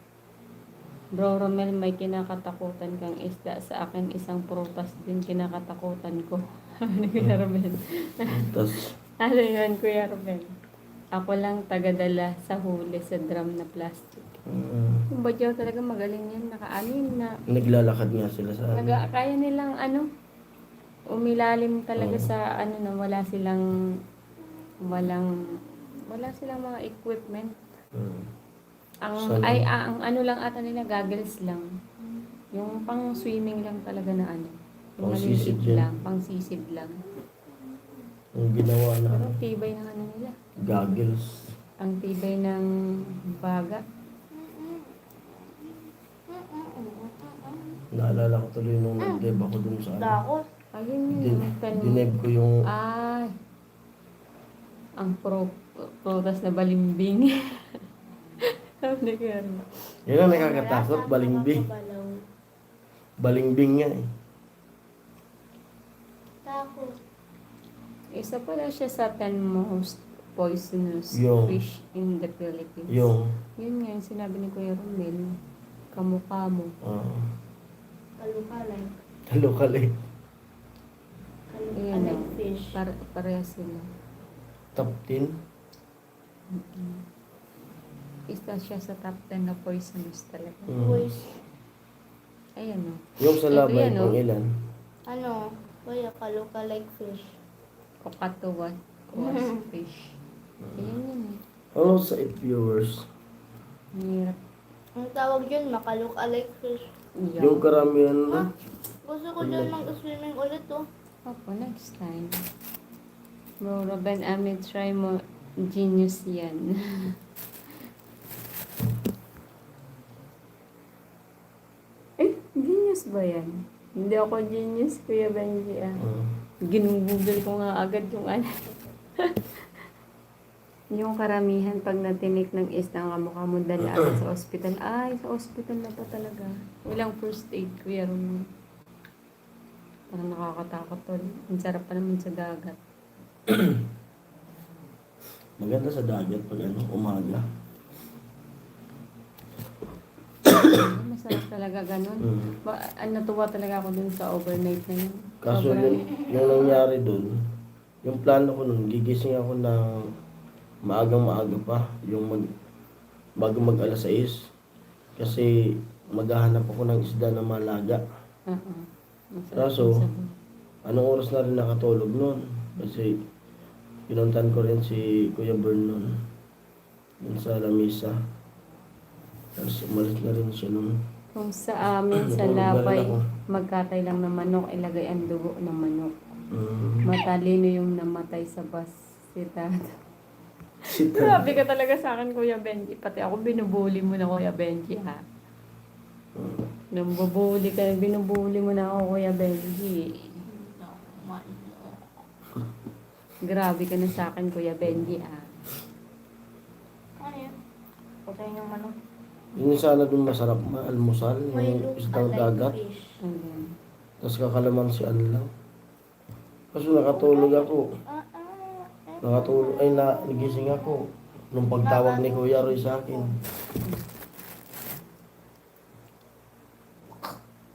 Bro Romel, may kinakatakutan kang isda. Sa akin, isang prutas din kinakatakutan ko. Ano Kuya Romel? Tapos, Ano yun, Kuya Romel? Ako lang tagadala sa huli sa drum na plastic. Yung badyaw talaga magaling yan. Nakaanin na. naglalakad nga sila sa Kaya nilang umilalim talaga sa na wala silang mga equipment. Ang ano lang ata nila, goggles lang. Yung pang swimming lang talaga na yung Pang-sisid maliliit yan. lang, pang sisid lang. Ang ginawa na Pero tibay ng nila. goggles. Ang tibay ng baga. Naalala ko tuloy nung nag-dev ako dun sa Dakot. Ayun yun. Dineb ko yung Ay. Ang protas na balimbing. Sabi ko yan. yun ang nakakatakot, balingbing. Balingbing nga eh. Takot. Isa pala siya sa 10 most poisonous Yung- fish in the Philippines. Yung, Yun nga yung sinabi ni Kuya Romel. Kamukha mo. Kalukalay. local eh. Ayan Kalukalay o. fish. Parehas sila. Top 10. Isa siya sa top 10 na poisonous talaga. Boys. Ayan o. Yung sa Ito labay, yan, pang oh. ilan? Ano? Kuya, kalukalay fish. Kokatuwa. Was fish. Ayan yun eh. Ano sa 8 viewers? Hirap. Ang tawag yun, makalukalay fish. Yung karamihan na. Gusto ko dyan mag-swimming ulit, oh. Opo, next time. Bro, Robin, try mo. Genius yan. Genius ba yan? Hindi ako genius, Kuya Benji. Ginugugol ko nga agad yung yung karamihan pag natinik ng isda ang kamukha mo dali agad sa ospital. Ay, sa ospital na to talaga. Walang first aid, Kuya Romel. Parang nakakatakot to. Ang sarap pa naman sa dagat. Maganda sa dagat pag umaga. Masarap talaga ganun. Mm. Natuwa talaga ako dun sa overnight na yun. Kaso Sobrang- yung nangyari dun, Yung plano ko nun, gigising ako ng maagang-maaga pa, yung bago mag alas 6. Kasi maghahanap ako ng isda na malaga. Oo. Kaso, anong oras na rin nakatulog nun? Kasi pinuntan ko rin si Kuya Bern nun. Yun sa lamisa. Tapos umalis na rin siya nun. Kung sa amin, sa Natulog na rin labay, ako. magkatay lang ng manok, ilagay ang dugo ng manok. Mm. Matalino yung namatay sa bus. Si Tata. Si Tad. Grabe ka talaga sa akin, Kuya Benji. Pati ako binubuli mo na, Kuya Benji, ha? Nung bubuli ka, binubuli mo na ako, Kuya Benji. Grabe ka na sa akin, Kuya Benji, ha? Ano yun? Patay ng manok. Yun yung sana dun masarap almusal, May yung look isdang alike dagat. fish. Ayan. Tapos kakalamansian lang. Kasi nakatulog ako. Nakatulog, ay nagising ako. Nung pagtawag ni Kuya Roy sa akin.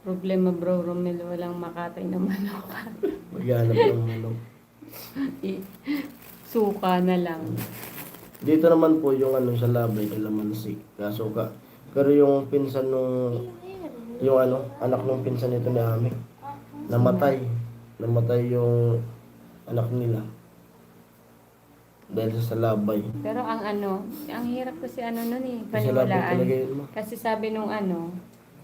Problema, bro, Romel, walang makatay na manok. Maghanap ng manok. Suka na lang. Dito naman po yung ano sa labay, kalamansi. Kaso pero yung pinsan nung, yung ano, anak nung pinsan nito ni Ami, namatay. Namatay yung anak nila. Dahil sa labay. Pero ang ano, ang hirap kasi ano nun eh, Sa labay paniwalaan. talaga yun, ma. Kasi sabi nung ano,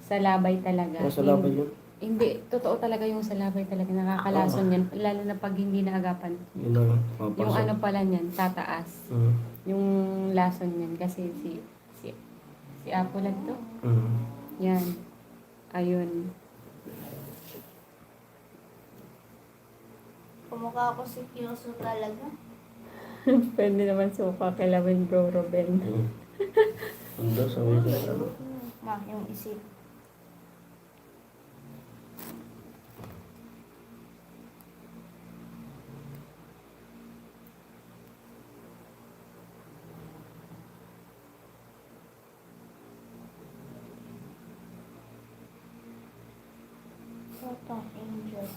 sa labay talaga. Sa labay yun. Hindi, totoo talaga yung sa labay talaga. Nakakalason yan. Lalo na pag hindi naagapan. Yun ang Yung papasok. ano pala niyan, tataas. Mm. Yung lason niyan. Kasi si Apolad to. Mm. Yan. Ayun. Kumukha ako si Kyoso talaga. Pwede naman suka kilawin, bro, Robin. Mm. Ano sabi ko ano? Ma, yung isip. What an angel.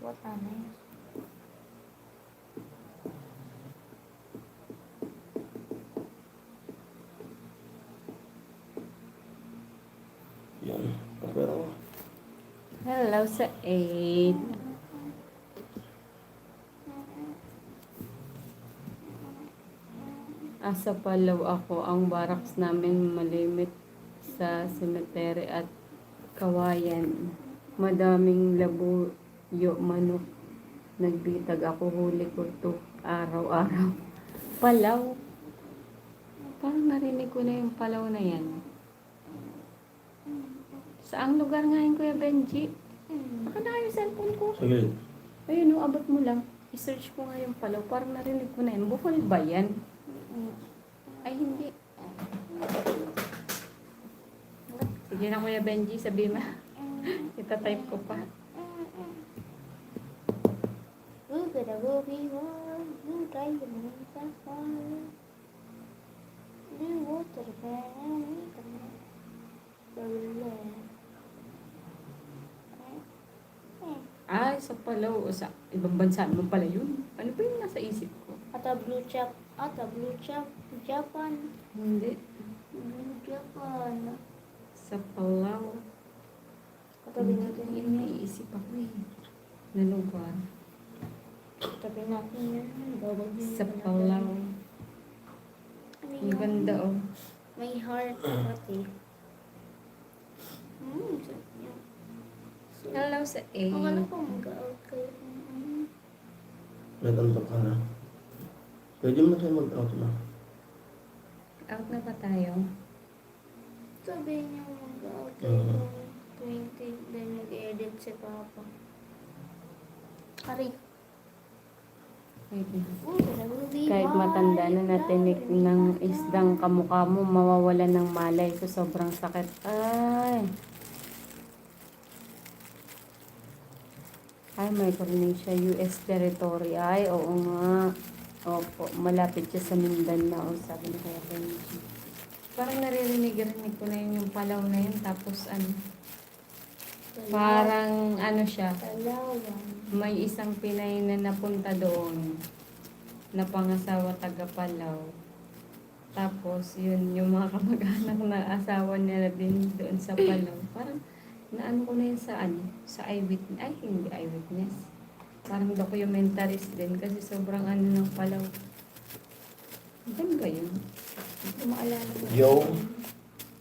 What an angel. Yan. Pero, Hello sa 8. Asa Palaw ako. Ang barracks namin malimit sa cemetery at kawayan. Madaming labuyo manok. Nagbitag ako, huli ko to araw-araw. Palaw. Parang narinig ko na yung Palaw na yan. Saang lugar nga yun, Kuya Benji? Baka na yung cellphone ko. sige. Ayun, abot mo lang. I-search ko nga yung Palaw. Parang narinig ko na yun. Bukol ba yan? Ay, hindi. Sige na, Kuya Benji, sabi mo. Ita-type ko pa. We're gonna go be one. You try to make that fun. You water can we can Ay, sa Palaw. O sa ibang bansa naman pala yun. Ano ba yung nasa isip ko? Ata blue chap. Japan. Hindi. Blue Japan. Sa Palaw. Katabi natin Yung yun. naiisip ako eh. Na lugar. Katabi natin yun. Bawag yun. Sa Palaw. Ano Ang yun? ganda oh. May heart pati. Sarap yun. Hello sa Akala 8. ko mag-out kayo. Nag-antok ka na. Pwede mo tayo mag-out na. Out na ba tayo? Sabi niya mag-out kayo ng 20. Then mag-edit si Papa. Ari. Wait na. Kahit Kahit matanda na natinik ng isdang kamukha mo, mawawala ng malay sa sobrang sakit. Ay! Ay, Micronesia, US territory. Ay, oo nga. Opo, malapit siya sa Mindanao, sabi ni Kuya Benji. Parang naririnig-rinig ko na yun yung Palaw na yun. Tapos ano, parang ano siya, Palawan. may isang Pinay na napunta doon. na pangasawa taga Palaw. Tapos, yun, yung mga kamag-anak na asawa nila din doon sa Palaw. Parang, naano ko na yun sa sa eyewitness. Ay, hindi eyewitness. Parang documentarist din kasi sobrang ng Palaw. Saan ba yun? Hindi ko maalala. Yo.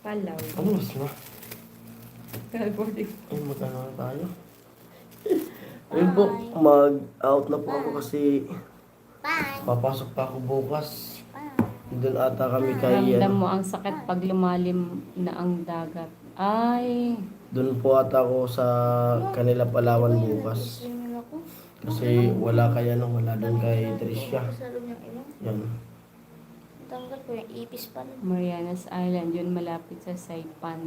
Palaw. Ano mas na? Calgary. Ay, magkano na tayo? Ayun po, mag-out na po ako kasi Bye. papasok pa ako bukas. Bye. Doon ata kami kay... Ramdam mo ang sakit pag lumalim na ang dagat. Ay, Doon po ata ako sa kanila Palawan bukas. Swimming ako. Kasi wala wala doon kay Tricia. Sa loob ng ilong. Yan. Tanggal ko yung ipis pala. Marianas Island. Yun malapit sa Saipan.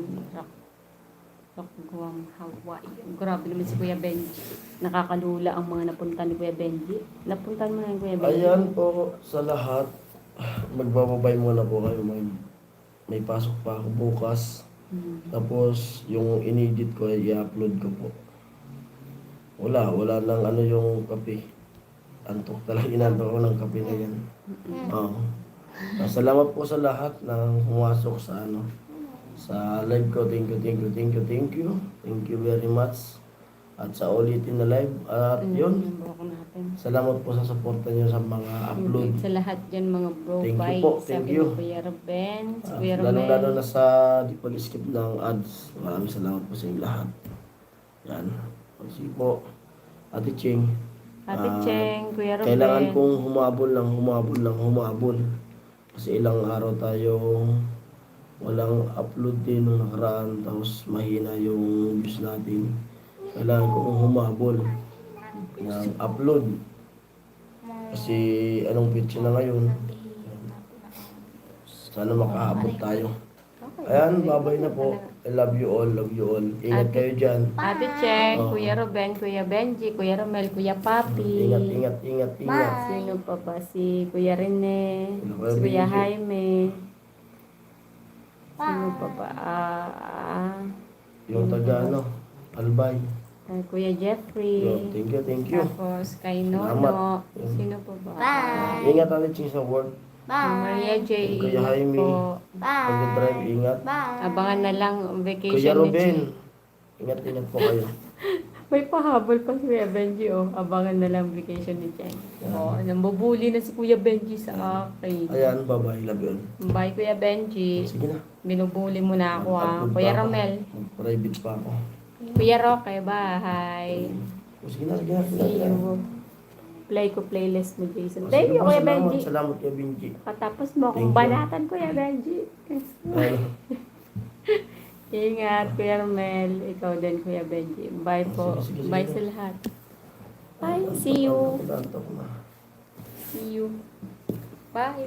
Guam, Hawaii. Grabe naman si Kuya Benji. Nakakalula ang mga napunta ni Kuya Benji. Napuntahan mo na yung Kuya Benji. Ayan po sa lahat. Magbababay muna po kayo. May pasok pa ako bukas. Tapos yung inedit ko ay i-upload ko po. Wala nang yung kape. Antok talaga, inantok ako ng kape na yan. Oo. Salamat po sa lahat ng pumasok sa sa live ko. Thank you. Thank you very much. At sa ulitin na live. At yun, Yung buhok natin. salamat po sa suporta niyo sa mga upload. Sa lahat dyan mga bro. Thank you Bye. po, thank Sabi you. ni Kuya Ruben, si Kuya Lalo Romel. na sa di pag-skip ng ads. Maraming salamat po sa inyo lahat. Yan. Kasi po, Ate Ching. Ate Cheng, Kuya Ruben. Kailangan kong humabol. Kasi ilang araw tayo walang upload din nung nakaraan. Tapos mahina yung views natin. Kailangan kong humabol ng upload. Kasi anong pitch na ngayon? Sana makaabot tayo. Okay. Ayan, babay na po. I love you all. Ingat kayo dyan. Ate Cheng, Oo. Kuya Ruben, Kuya Benji, Kuya Romel, Kuya Papi. Ingat. Sino pa ba? Si Kuya Rene, Kuya si Kuya Benji. Jaime. Sino pa ba? Yung taga Albay. Kuya Jeffrey. Thank you. Tapos kay Salamat. Nono. Sino pa ba? Bye. Ingat Ate Ching sa work. Maria Bye. J. Kuya Jaime. po. Pag-drive, Bye. ingat. Bye. Abangan na lang ang vacation Kuya ni Ruben. G. Ingat po kayo. May pahabol pa si Kuya Benji, oh. Abangan na lang vacation ni Jen. Oh, nambubuli na si Kuya Benji sa akin. Ayan, bye-bye. Love you all. Bye, Kuya Benji. Sige na. Binubuli mo na ako, ha. Mag-upload Kuya pa ako. Romel. Mag-private pa ako. Kuya Roque, bye. Sige na. See you. Play ko playlist mo, Jason. Thank you, Kuya Benji. Salamat, Kuya Benji. Katapos mo akong Thank you. banatan, Kuya Benji. Ayun. Ingat, Kuya Romel. Ikaw din, Kuya Benji. Bye po. Sige. Bye sa lahat. Bye. See you. Antok na. See you. Bye.